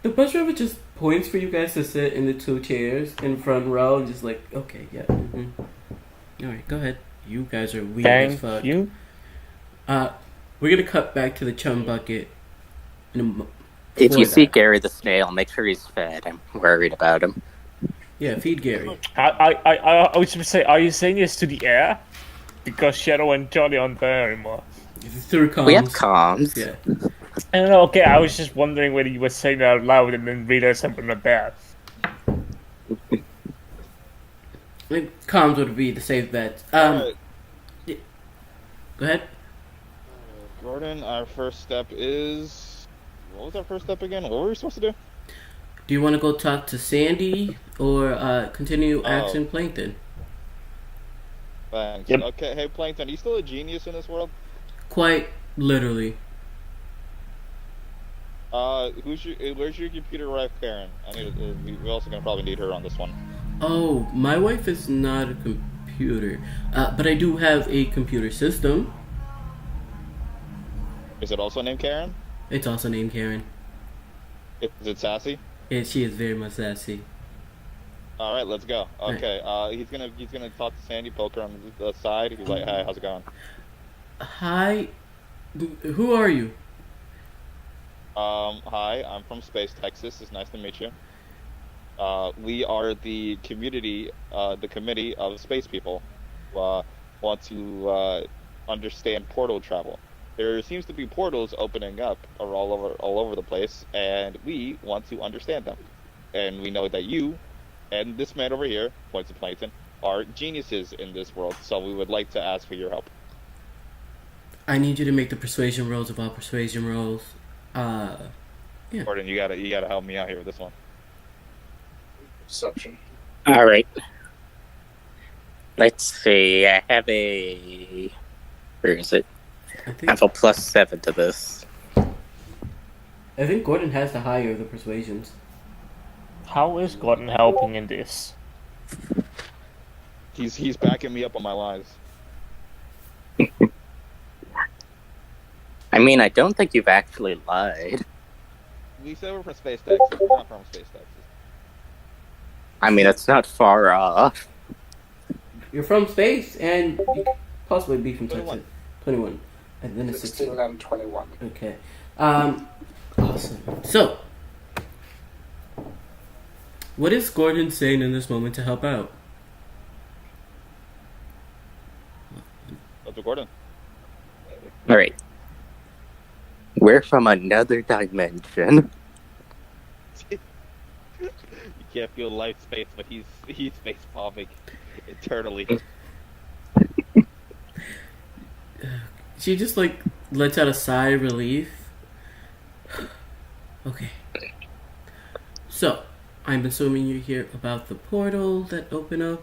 The bus driver just points for you guys to sit in the 2 chairs in front row, and just like, okay, yeah. All right, go ahead. You guys are weird as Thank fuck. you. We're gonna cut back to the chum bucket. If you for see that. Gary the snail, make sure he's fed. I'm worried about him. Yeah, feed Gary. I was going to say, are you saying this to the air? Because Shadow and Charlie aren't there anymore. Through comms. We have comms. Yeah. I don't know, okay, I was just wondering whether you were saying that out loud and then realized I'm not there. I think comms would be the safe bet. Alright, Go ahead. Gordon, our first step is. What was our first step again? What were we supposed to do? Do you want to go talk to Sandy or continue Oh. asking Plankton? Thanks. Yep. Okay, hey Plankton, are you still a genius in this world? Quite literally. Where's your computer wife, Karen? We're also gonna probably need her on this one. Oh, my wife is not a computer, but I do have a computer system. Is it also named Karen? It's also named Karen. Is it sassy? And she is very much sassy. All right, let's go. Okay, he's gonna talk to Sandy, poke her on the side. He's like, "Hey, how's it going?" Hi, who are you? Hi, I'm from Space, Texas. It's nice to meet you. We are the committee of space people who want to understand portal travel. There seems to be portals opening up all over the place, and we want to understand them. And we know that you and this man over here, points to Plankton, are geniuses in this world. So we would like to ask for your help. I need you to make the persuasion rolls of all persuasion rolls. Gordon, you gotta help me out here with this one. Perception. All right. Let's see. I have a. Where is it? I I think have a +7 to this. Gordon has the higher of the persuasions. How is Gordon helping in this? He's backing me up on my lies. I mean, I don't think you've actually lied. We said we're from Space Texas. We're not from Space Texas. I mean, it's not far off. You're from space, and you could possibly be from 21. Texas. 21. And then it's 16. 16 and 21. Okay. Awesome. So, what is Gordon saying in this moment to help out? Dr. Gordon. All right. We're from another dimension. You can't feel light space, but he's space bombing eternally. She just lets out a sigh of relief. Okay. So, I'm assuming you hear about the portal that opened up.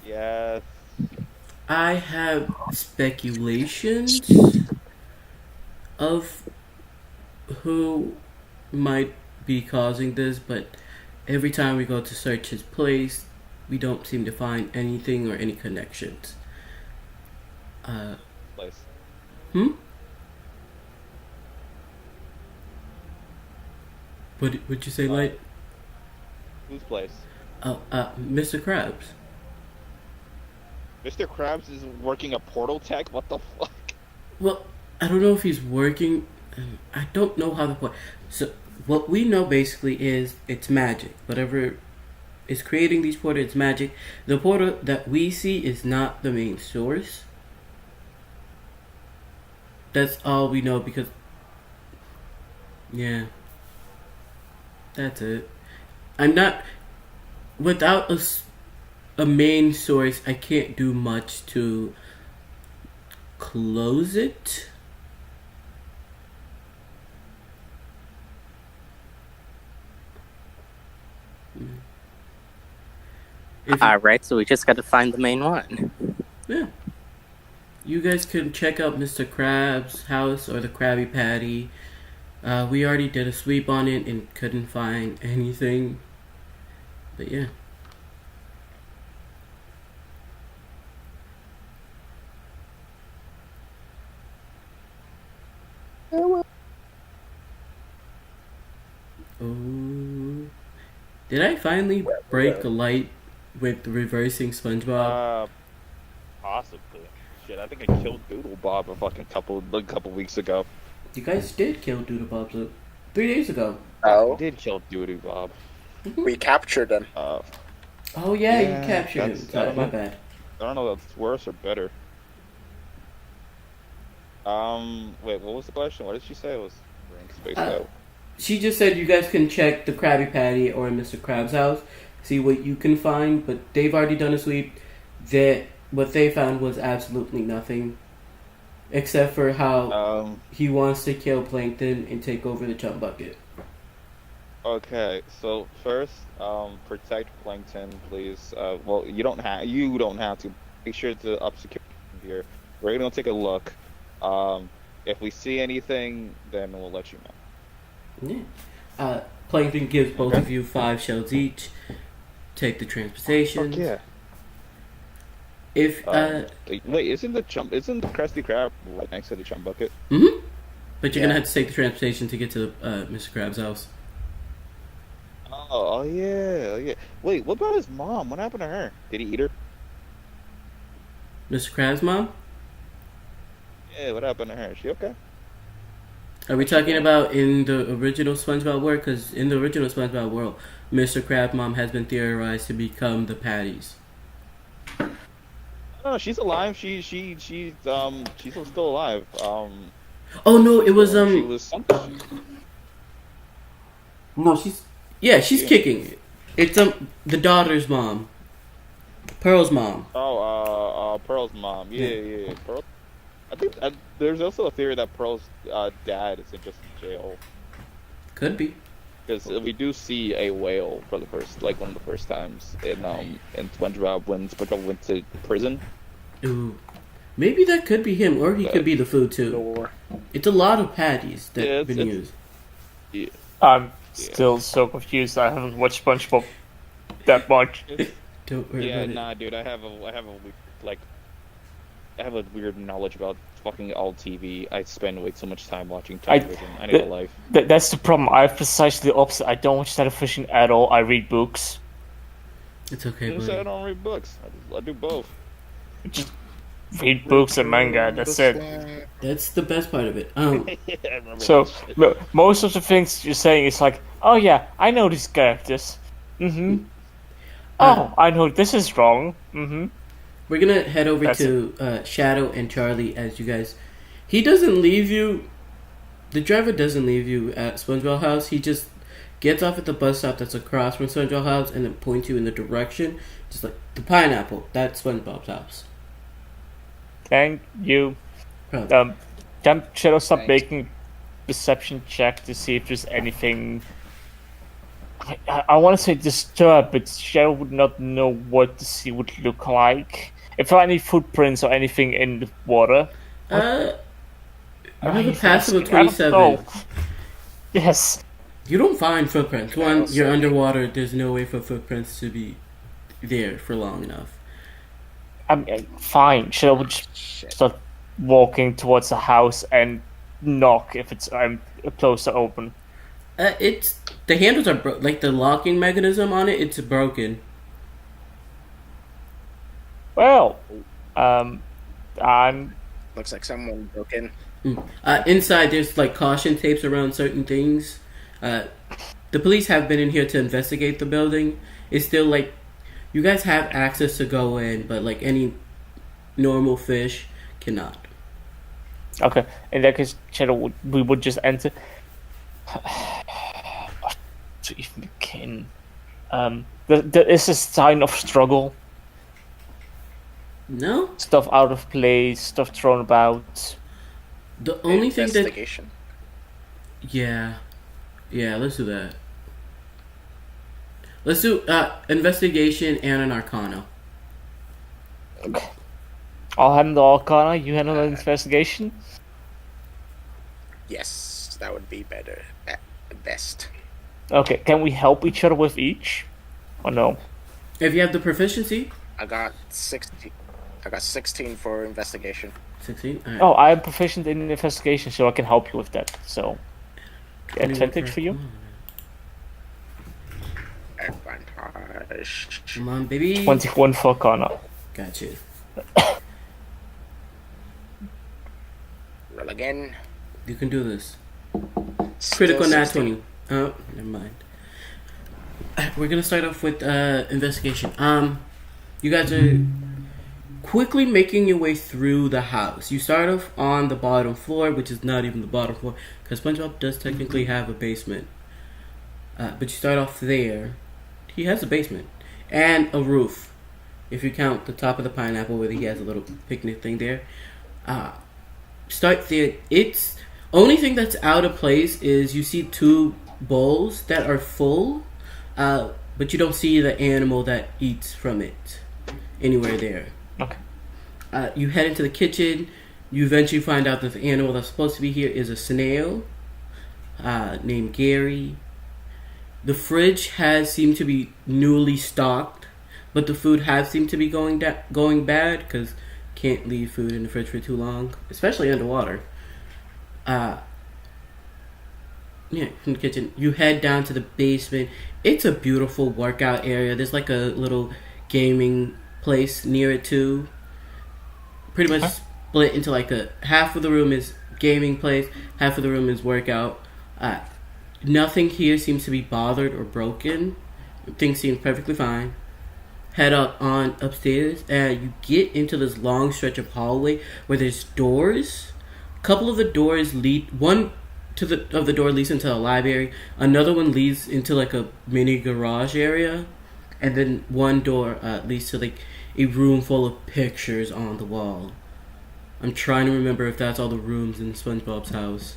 Yes. I have speculations of who might be causing this, but every time we go to search his place, we don't seem to find anything or any connections. Place. What'd you say, Light? Whose place? Oh, Mr. Krabs. Mr. Krabs is working a portal tech? What the fuck? Well, I don't know if he's working. I don't know how the point. So what we know basically is it's magic. Whatever is creating these portals, it's magic. The portal that we see is not the main source. That's all we know because. Yeah. That's it. I'm not. Without a main source, I can't do much to close it. Alright, so we just gotta find the main one. Yeah. You guys can check out Mr. Krabs' house or the Krabby Patty. We already did a sweep on it and couldn't find anything. But yeah. Oh. Did I finally break a light with reversing SpongeBob? Possibly. Shit, I think I killed Doodle Bob a fucking couple weeks ago. You guys did kill Doodle Bob 3 days ago. I Oh, did kill Doodle Bob. we captured him. Oh yeah, you Yeah, captured him. that's- Sorry, my bad. I don't know if that's worse or better. Wait, what was the question? What did she say? It was spaced out. She just said you guys can check the Krabby Patty or Mr. Krabs' house, see what you can find, but they've already done a sweep. That what they found was absolutely nothing, except for how he wants to kill Plankton and take over the chum bucket. Okay, so first, protect Plankton, please. Well, you don't have to. Make sure to up security here. We're gonna take a look. If we see anything, then we'll let you know. Yeah. Plankton gives both of you 5 shells each. Take the transportation. Yeah. If wait, isn't the Krusty Krab right next to the chum bucket? but you're gonna have to take the transportation to get to Mr. Krabs' house. Oh yeah. Wait, what about his mom? What happened to her? Did he eat her? Mr. Krabs' mom? Yeah, what happened to her? Is she okay? Are we talking about in the original SpongeBob world? Because in the original SpongeBob world, Mr. Krabs' mom has been theorized to become the Patties. No, she's alive. She's still alive. Oh no, it was She was No, she's kicking. It's the daughter's mom, Pearl's mom. Pearl's mom. Yeah. Pearl. I think there's also a theory that Pearl's dad is just in jail. Could be. Because we do see a whale for the first, one of the first times in SpongeBob when SpongeBob went to prison. Ooh, maybe that could be him, or he could be the food too. It's a lot of patties that have been used. I'm still so confused. I haven't watched SpongeBob that much. Don't worry Yeah, about it. nah, dude. I have a like, I have a weird knowledge about fucking all TV. I spend way too much time watching television. I need a life. That's the problem. I have precisely the opposite. I don't watch television at all. I read books. It's okay, Who said I buddy. don't read books? I do both. Just read books and manga. That's it. That's the best part of it. Yeah, I remember So that shit. most of the things you're saying is like, oh yeah, I know these characters. Mm-hmm. Oh, I know this is wrong. Mm-hmm. we're gonna head over That's to Shadow and Charlie as you guys. He doesn't leave you. The driver doesn't leave you at SpongeBob House. He just gets off at the bus stop that's across from SpongeBob House and then points you in the direction, just like the pineapple. That's SpongeBob's house. Thank you. Probably. Can Shadow stop Thanks. making perception check to see if there's anything? I want to say disturbed, but Shadow would not know what the sea would look like. If there are any footprints or anything in the water. You have a He's passive of asking. I don't 27. know. Yes. You don't find footprints. Okay, One, I'll you're say- underwater. There's no way for footprints to be there for long enough. I mean, fine. Shadow would just Shit. start walking towards the house and knock if it's closed or open. It's the handles are like the locking mechanism on it. It's broken. Well, I'm Looks like someone broke in. Inside, there's like caution tapes around certain things. The police have been in here to investigate the building. It's still like you guys have access to go in, but like any normal fish cannot. okay. In that case, Shadow we would just enter. To even begin, there is a sign of struggle. No, Stuff out of place, stuff thrown about. the only thing that Investigation. yeah, let's do that. Let's do investigation and an arcana. I'll handle Arcana, you handle the investigation. Yes, that would be better. Best. Okay, can we help each other with each? Or no? If you have the proficiency, I got 60. I got 16 for investigation. 16. All right. Oh, I am proficient in investigation, so I can help you with that. So, 21 advantage for you? Advantage. Come on, baby. 21 for Arcana. Got you. Roll again. You can do this. Still Critical nat 16. 20. Oh, never mind. We're gonna start off with investigation. You guys are quickly making your way through the house. You start off on the bottom floor, which is not even the bottom floor, because SpongeBob does technically have a basement. But you start off there. He has a basement and a roof, if you count the top of the pineapple where he has a little picnic thing there. Start there. It's only thing that's out of place is you see two bowls that are full, but you don't see the animal that eats from it anywhere there. Okay. You head into the kitchen. You eventually find out that the animal that's supposed to be here is a snail named Gary. The fridge has seemed to be newly stocked, but the food has seemed to be going bad because can't leave food in the fridge for too long, especially underwater. Yeah, from the kitchen. You head down to the basement. It's a beautiful workout area. There's like a little gaming place near it too. Pretty much split into like a half of the room is gaming place, half of the room is workout. Nothing here seems to be bothered or broken. Things seem perfectly fine. Head up on upstairs and you get into this long stretch of hallway where there's doors. A couple of the doors lead one of the door leads into the library. Another one leads into like a mini garage area, and then one door leads to like a room full of pictures on the wall. I'm trying to remember if that's all the rooms in SpongeBob's house.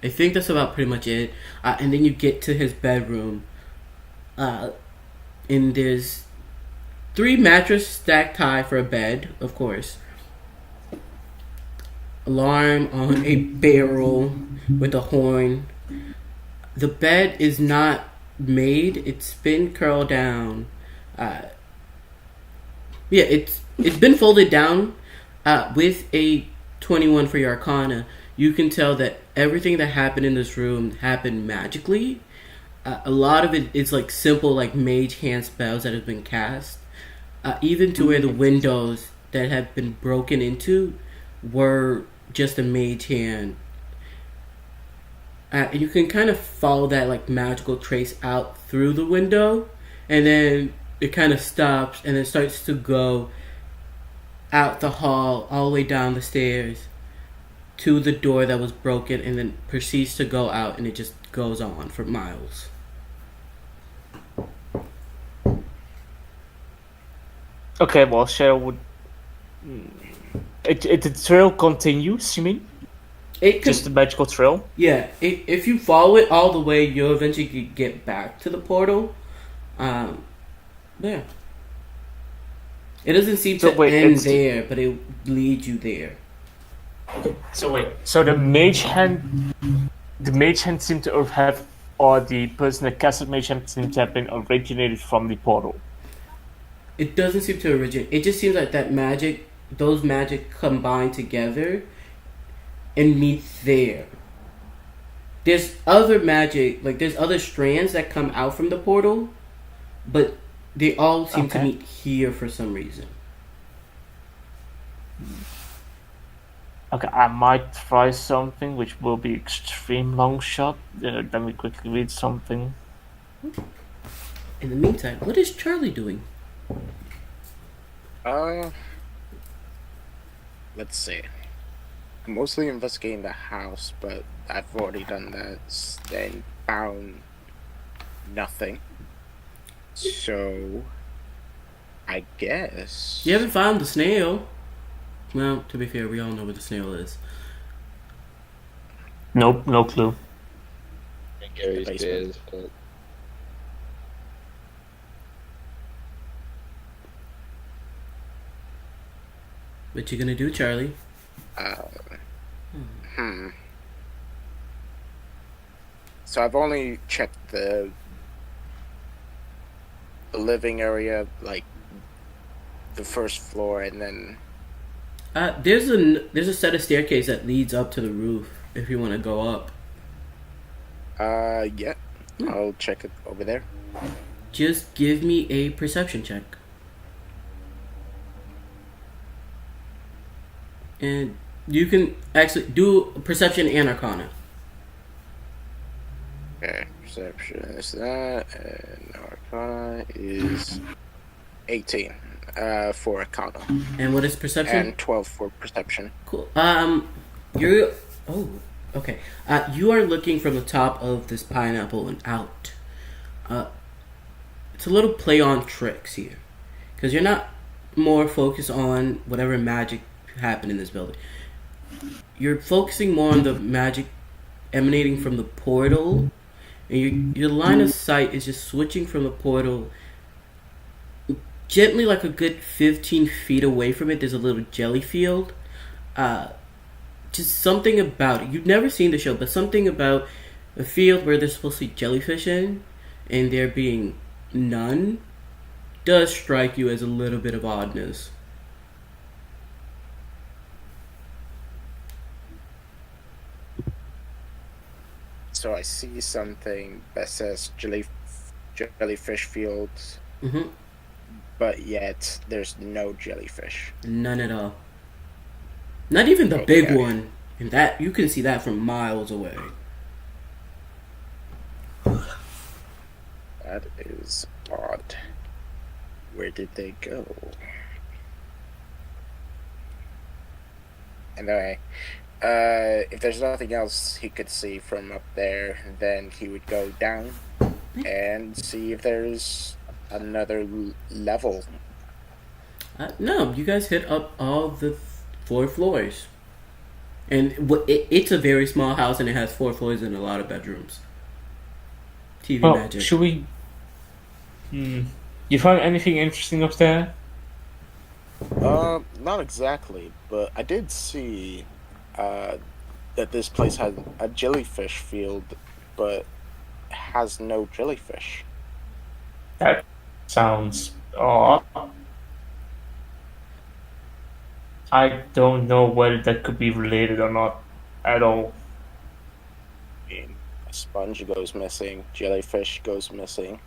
I think that's about pretty much it. And then you get to his bedroom, and there's 3 mattresses stacked high for a bed, of course. Alarm on a barrel with a horn. The bed is not made, it's been curled down. Yeah, it's been folded down with a 21 for your Arcana. You can tell that everything that happened in this room happened magically. A lot of it is like simple, like mage hand spells that have been cast. Even to where the windows that have been broken into were just a mage hand. You can kind of follow that like magical trace out through the window, and then it kind of stops and then starts to go out the hall all the way down the stairs to the door that was broken, and then proceeds to go out, and it just goes on for miles. Okay, well, Cheryl would. The trail continues, you mean? Just a magical trail? Yeah, if you follow it all the way, you'll eventually get back to the portal. Yeah. It doesn't seem to end there, but it leads you there. So wait, so the mage hand seemed to have, or the person that casted mage hand seemed to have been originated from the portal. It doesn't seem to originate. It just seems like those magic combine together and meet there. There's other magic, like there's other strands that come out from the portal, but they all seem to meet here for some reason. Okay, I might try something which will be extreme long shot. Let me quickly read something. In the meantime, what is Charlie doing? Let's see. I'm mostly investigating the house, but I've already done that and found nothing. So, I guess... You haven't found the snail. Well, to be fair, we all know where the snail is. Nope, no clue. Gary's is, but... What you gonna do, Charlie? So I've only checked the living area, like the first floor, and then there's a set of staircase that leads up to the roof if you want to go up. Yeah, I'll check it over there. Just give me a perception check. And you can actually do perception and arcana. Okay, perception is that, and arcana is 18 for arcana. And what is perception? And 12 for perception. Cool. Okay. You are looking from the top of this pineapple and out. It's a little play on tricks here, because you're not more focused on whatever magic happened in this building. You're focusing more on the magic emanating from the portal, and your line of sight is just switching from the portal gently, like a good 15 feet away from it. There's a little jelly field. Just something about it. You've never seen the show, but something about a field where there's supposed to be jellyfish in, and there being none, does strike you as a little bit of oddness. So I see something that says jellyfish fields, but yet there's no jellyfish. None at all. Not even the big one, and that you can see that from miles away. That is odd. Where did they go? Anyway, if there's nothing else he could see from up there, then he would go down and see if there's another level. No, you guys hit up all the 4 floors. And it's a very small house, and it has 4 floors and a lot of bedrooms. TV magic. Should we... You find anything interesting up there? Not exactly, but I did see that this place has a jellyfish field, but has no jellyfish. That sounds Oh, I don't know whether that could be related or not at all. I mean, a sponge goes missing, jellyfish goes missing.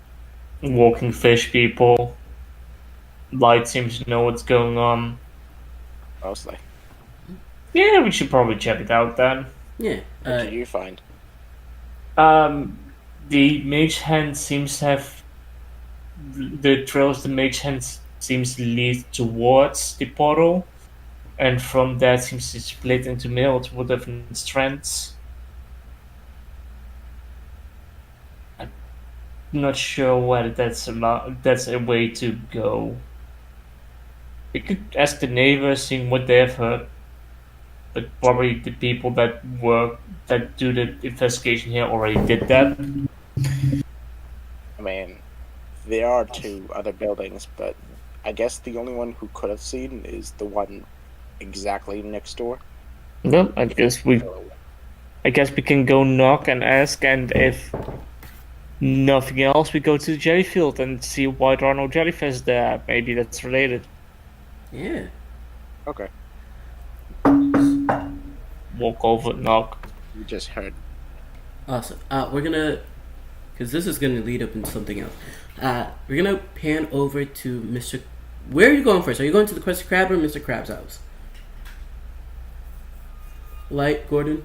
Walking fish people. Light seems to know what's going on. Mostly. Yeah, we should probably check it out then. Yeah. What did you find? The mage hand seems to have the trails the mage hand seems to lead towards the portal, and from that seems to split into multiple different strands. I'm not sure whether that's a way to go. We could ask the neighbors, seeing what they've heard, but probably the people that do the investigation here already did that. I mean, there are 2 other buildings, but I guess the only one who could have seen is the one exactly next door. No, I guess we can go knock and ask, and if nothing else, we go to the jellyfield and see why there are no jellyfish there. Maybe that's related. Yeah. Okay. Walk over, knock. You just heard. Awesome. We're gonna, because this is gonna lead up into something else. We're gonna pan over to Mr. Where are you going first? Are you going to the Krusty Krab or Mr. Krab's house? Light, Gordon?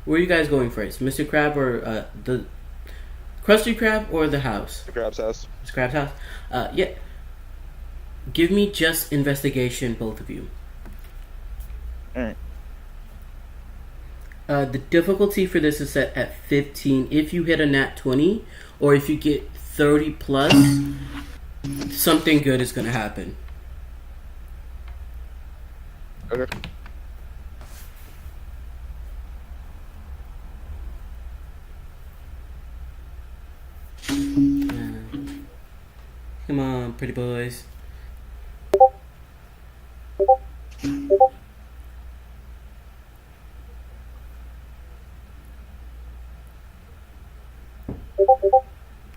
Where are you guys going first? Mr. Krab or the Krusty Krab or the house? The crab's house. Mr. Krab's house? Yeah. Give me just investigation, both of you. Alright. The difficulty for this is set at 15. If you hit a nat 20, or if you get 30 plus, something good is going to happen. Okay. Come on, pretty boys.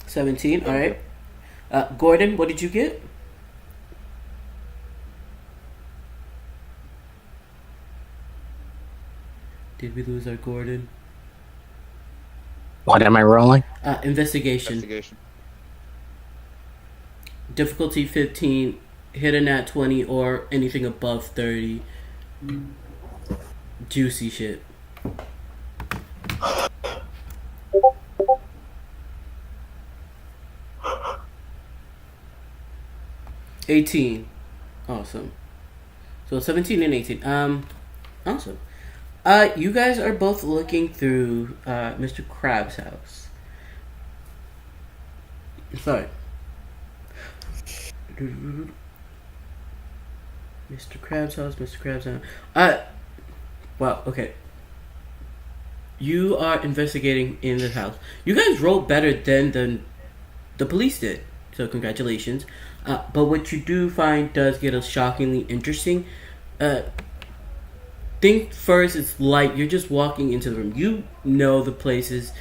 $17, alright. Gordon, what did you get? Did we lose our Gordon? What am I rolling? Investigation. Investigation. Difficulty 15, hit a nat 20 or anything above 30. Juicy shit. $18. Awesome. So 17 and 18. Awesome. You guys are both looking through Mr. Krab's house. Sorry. Mr. Krab's house, Mr. Krab's house. Wow, okay. You are investigating in this house. You guys rolled better than the police did, so congratulations. But what you do find does get us shockingly interesting. Think first, it's light. You're just walking into the room. You know the places.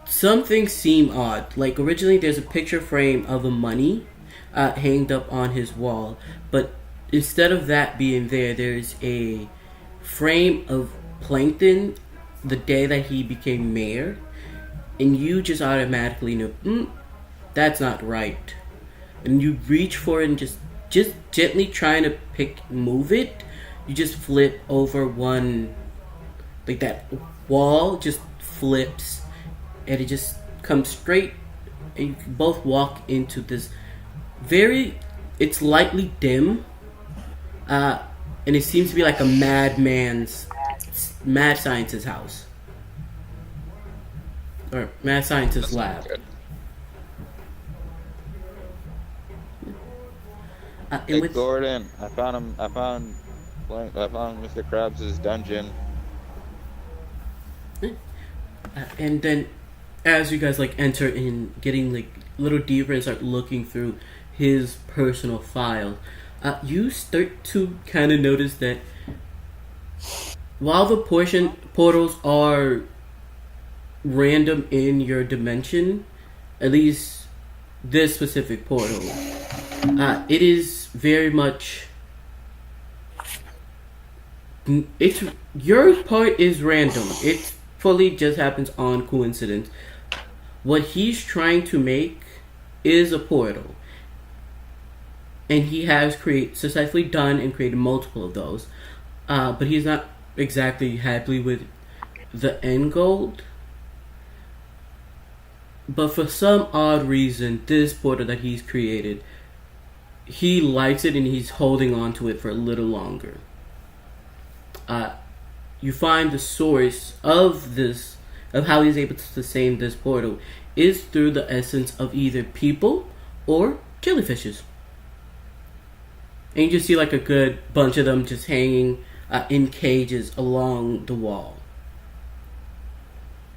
Some things seem odd. Like originally, there's a picture frame of a mummy hanged up on his wall, but instead of that being there, there's a frame of Plankton the day that he became mayor, and you just automatically know that's not right. And you reach for it and just gently trying to move it. You just flip over one, like that wall just flips, and it just comes straight, and you can both walk into this it's lightly dim, and it seems to be like a mad scientist's house. Or mad scientist's lab. Good. Hey, Gordon, I found him. I found Mr. Krabs' dungeon. And then, as you guys enter in, getting a little deeper and start looking through his personal file, you start to kind of notice that while the portals are random in your dimension, at least this specific portal, it is very much. It's your part is random. It fully just happens on coincidence. What he's trying to make is a portal, and he has successfully done and created multiple of those. But he's not exactly happy with the end goal. But for some odd reason, this portal that he's created, he likes it and he's holding on to it for a little longer. You find the source of how he's able to sustain this portal is through the essence of either people or jellyfishes. And you just see like a good bunch of them just hanging in cages along the wall.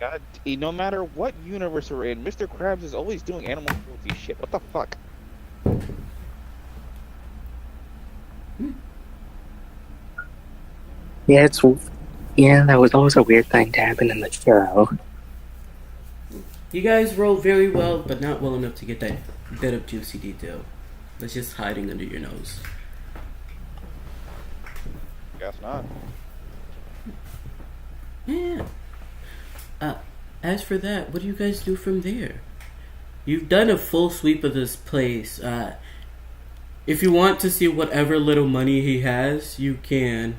God, no matter what universe we're in, Mr. Krabs is always doing animal cruelty shit. What the fuck? Yeah, that was always a weird thing to happen in the show. You guys roll very well, but not well enough to get that bit of juicy detail that's just hiding under your nose. Guess not. Yeah. As for that, what do you guys do from there? You've done a full sweep of this place. If you want to see whatever little money he has, you can.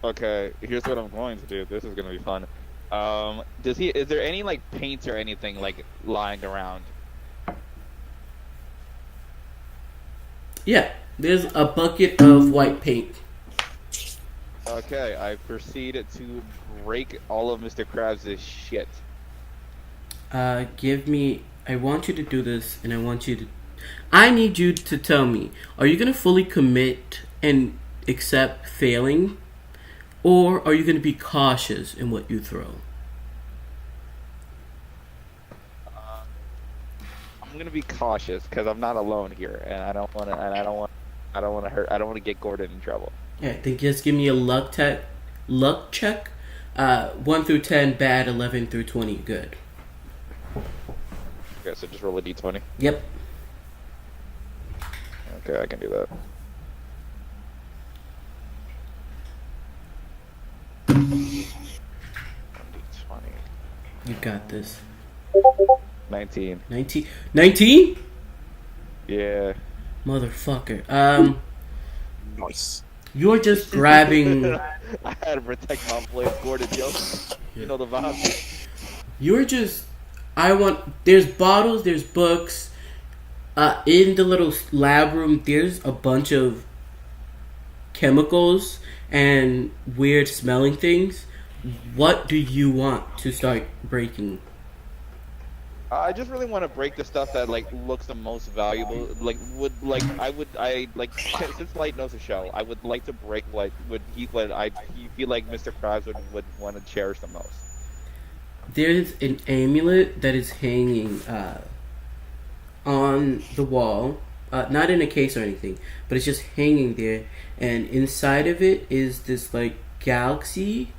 Okay, here's what I'm going to do. This is gonna be fun. Is there any like paints or anything like lying around? Yeah, there's a bucket of white paint. Okay, I proceed to break all of Mr. Krabs' shit. I want you to do this, and I need you to tell me, are you going to fully commit and accept failing, or are you going to be cautious in what you throw? I'm gonna be cautious because I'm not alone here, and I don't want to get Gordon in trouble. Yeah, then just give me a luck check. 1 through 10 bad, 11 through 20 good. Okay, so just roll a d20. Yep. Okay, I can do that. D20. You got this. 19. 19? Yeah. Motherfucker. Nice. You're just grabbing. I had to protect my boy Gordon, yo. You know the vibe. You're just. There's bottles, there's books. In the little lab room, there's a bunch of chemicals and weird smelling things. What do you want to start breaking? I just really want to break the stuff that like looks the most valuable. Since Light knows the show, I would like to break what he feel like Mr. Krabs would want to cherish the most. There's an amulet that is hanging on the wall, not in a case or anything, but it's just hanging there, and inside of it is this like galaxy.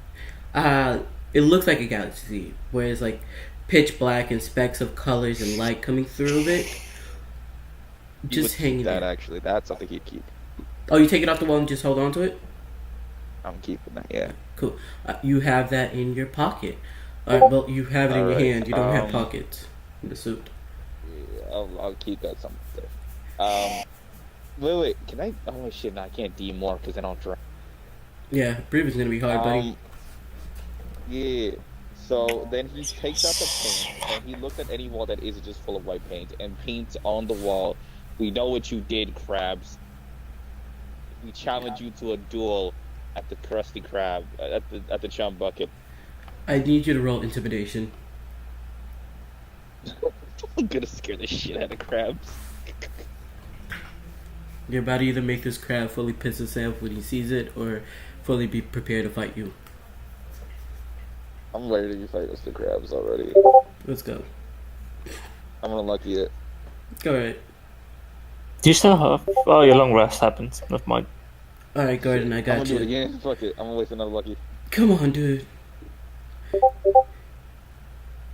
It looks like a galaxy, where it's like pitch black and specks of colors and light coming through it. Just hanging that there. Actually, that's something he'd keep. Oh, you take it off the wall and just hold on to it? I'm keeping that. Yeah. Cool. You have that in your pocket. Well, you have it in your hand. You don't have pockets in the suit. Yeah, I'll keep that somewhere. Wait. Can I? Oh shit! No, I can't D more because I don't draw. Yeah, breathing's gonna be hard, buddy. Yeah. So then he takes out the paint and he looks at any wall that isn't just full of white paint and paints on the wall. We know what you did, Krabs. We challenge you to a duel at the Krusty Krab at the chum bucket. I need you to roll intimidation. I'm gonna scare the shit out of Krabs. You're about to either make this crab fully piss himself when he sees it, or fully be prepared to fight you. I'm ready to fight Mr. Krabs already. Let's go. I'm gonna lucky it. Go right. Do you still have? Oh, your long rest happens. Never mind. Alright, Gordon, I I'm got gonna do it you. again. Fuck it. I'm gonna waste another lucky. Come on, dude.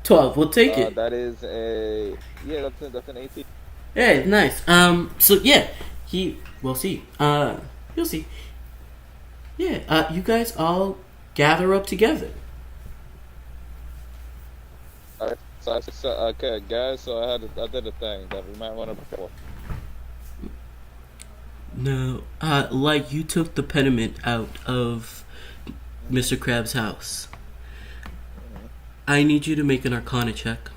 12. We'll take it. That is that's an 18. Yeah, nice. So yeah, we'll see. You'll see. Yeah, you guys all gather up together. Alright, so okay, guys. So I did a thing that we might want to prepare. No, like you took the pediment out of Mr. Krabs' house. I need you to make an Arcana check.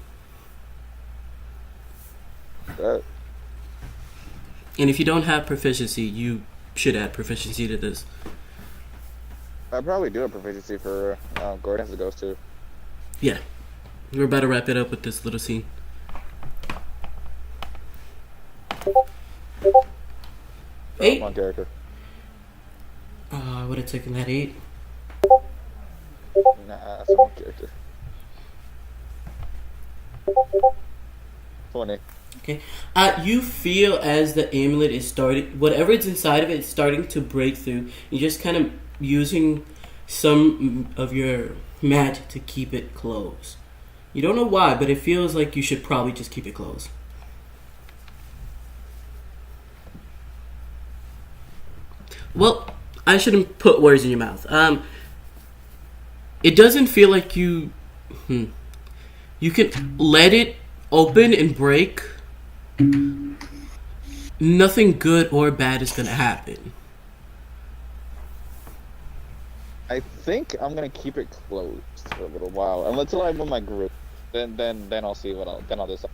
That And if you don't have proficiency, you should add proficiency to this. I probably do a proficiency for Gordon as it goes to. Yeah. We're about to wrap it up with this little scene. Eight? One character. I would have taken that 8. Nah, that's one character. 20. Okay. You feel as the amulet is starting, whatever is inside of it is starting to break through. You're just kind of using some of your magic to keep it closed. You don't know why, but it feels like you should probably just keep it closed. Well, I shouldn't put words in your mouth. It doesn't feel like you can let it open and break. Nothing good or bad is gonna happen. I think I'm gonna keep it closed for a little while until I'm with my group. Then I'll see I'll decide.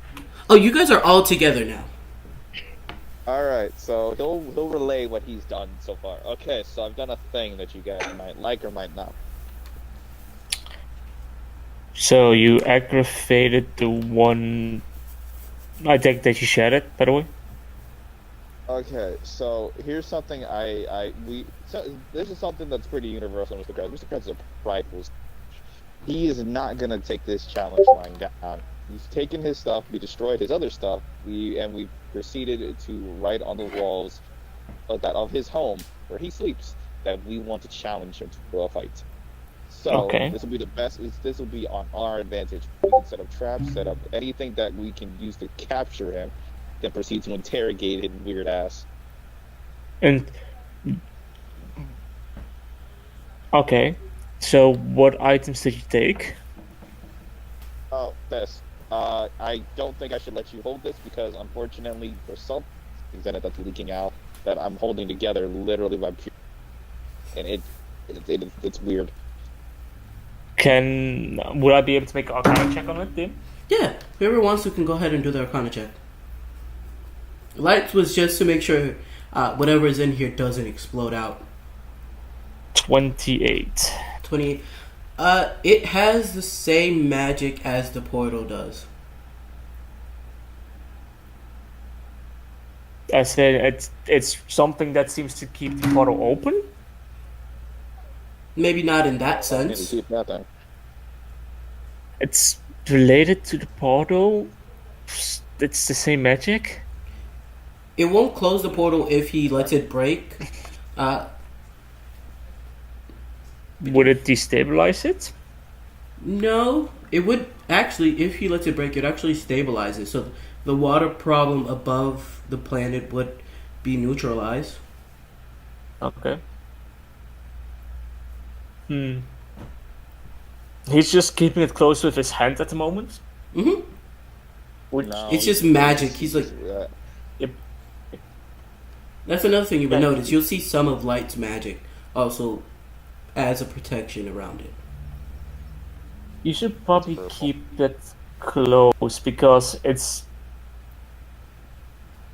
Oh, you guys are all together now. All right, so he'll relay what he's done so far. Okay, so I've done a thing that you guys might like or might not. So you aggravated the one. I think that you shared it, by the way. Okay, so here's something this is something that's pretty universal, Mr. Krabs. Mr. Krabs is a prideful. He is not gonna take this challenge lying down. He's taken his stuff. We destroyed his other stuff. We proceeded to write on the walls of his home where he sleeps that we want to challenge him to a fight. So This will be the best. This will be on our advantage. We can set up traps, set up anything that we can use to capture him, then proceed to interrogate his weird ass. And okay, so what items did you take? Oh, this. I don't think I should let you hold this because unfortunately there's some things in it that's leaking out that I'm holding together literally by pure, and it's weird. Would I be able to make an Arcana check on it, then? Yeah, whoever wants to can go ahead and do the Arcana check. Lights was just to make sure whatever is in here doesn't explode out. 28. 28. It has the same magic as the portal does. I said it's something that seems to keep the portal open. Maybe not in that I need to sense. keep that thing. It's related to the portal. It's the same magic. It won't close the portal if he lets it break. Would it destabilize it? No, it would actually, if he lets it break, it actually stabilize it. So the water problem above the planet would be neutralized. Okay. He's just keeping it close with his hand at the moment. Mm-hmm. Which No, It's just magic. He's like, Yep. that's another thing you would notice. You'll see some of Light's magic also as a protection around it. You should probably keep that close because it's.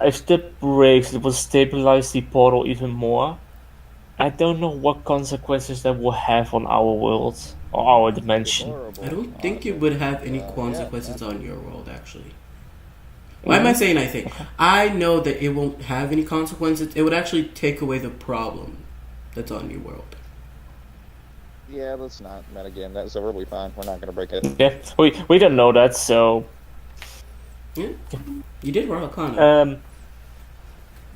If that breaks, it will stabilize the portal even more. I don't know what consequences that will have on our world or our dimension. Horrible, I don't think it would have any consequences yeah. on your world, actually. Why am I saying I think? I know that it won't have any consequences. It would actually take away the problem that's on your world. Yeah, let's not metagame that. So we'll be fine. We're not gonna break it. Yeah, we don't know that, so Yeah, you did roll Arcana.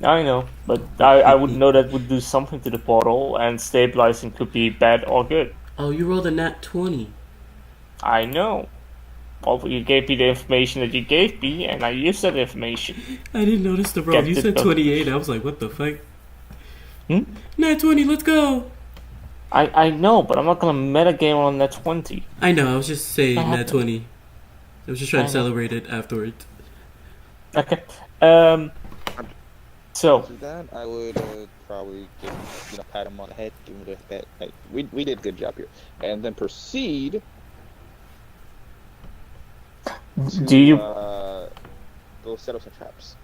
I know, but I would know that would do something to the portal, and stabilizing could be bad or good. Oh, you rolled a nat 20. I know. Well, you gave me the information that you gave me, and I used that information. I didn't notice the roll. Get You it said done. 28. I was like, what the fuck? Hmm? Nat 20, let's go. I know, but I'm not gonna metagame on that 20. I know, I was just saying What Nat happened? 20. I was just trying to I know. celebrate it afterwards. Okay. After So, that, I would probably give him, pat him on the head, give him the bet. Hey, we did a good job here, and then proceed to do you go set up some traps.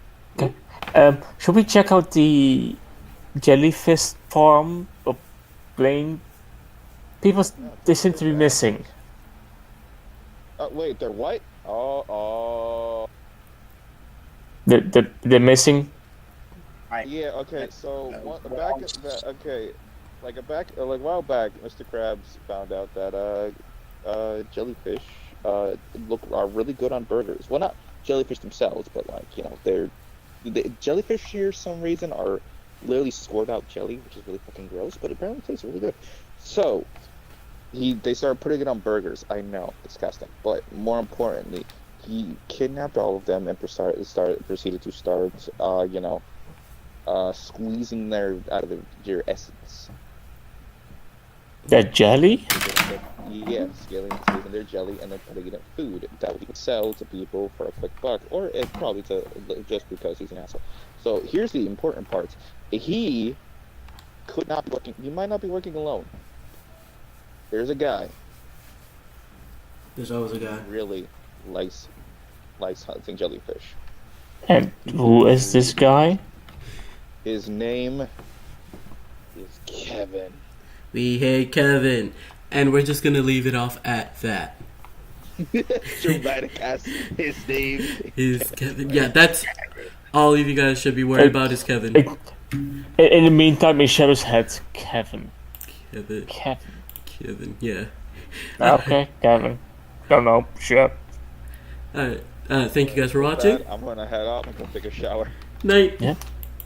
should we check out the jellyfish farm of Blaine? People, they seem to be missing. Wait, they're what? Oh. They're missing. Yeah. Okay. So a while back, Mr. Krabs found out that jellyfish are really good on burgers. Well, not jellyfish themselves, but the jellyfish here, for some reason, are literally scored out jelly, which is really fucking gross, but apparently tastes really good. So they started putting it on burgers. I know, disgusting. But more importantly, he kidnapped all of them and proceeded to start squeezing out of their essence. The jelly? Yeah, scaling their jelly and then putting it in food that he would sell to people for a quick buck, or probably just because he's an asshole. So here's the important part: he could not be working. He might not be working alone. There's a guy There's always a guy. who really likes hunting jellyfish. And who is this guy? His name is Kevin. We hate Kevin. And we're just gonna leave it off at that. Dramatic as his name Is Kevin. Yeah, that's all of you guys should be worried about is Kevin. In the meantime, in Shadow's head, Kevin. Kevin, yeah. Okay, Kevin. Don't know. Sure. Alright. Thank you guys for watching. I'm gonna head off and go take a shower. Night. Yeah.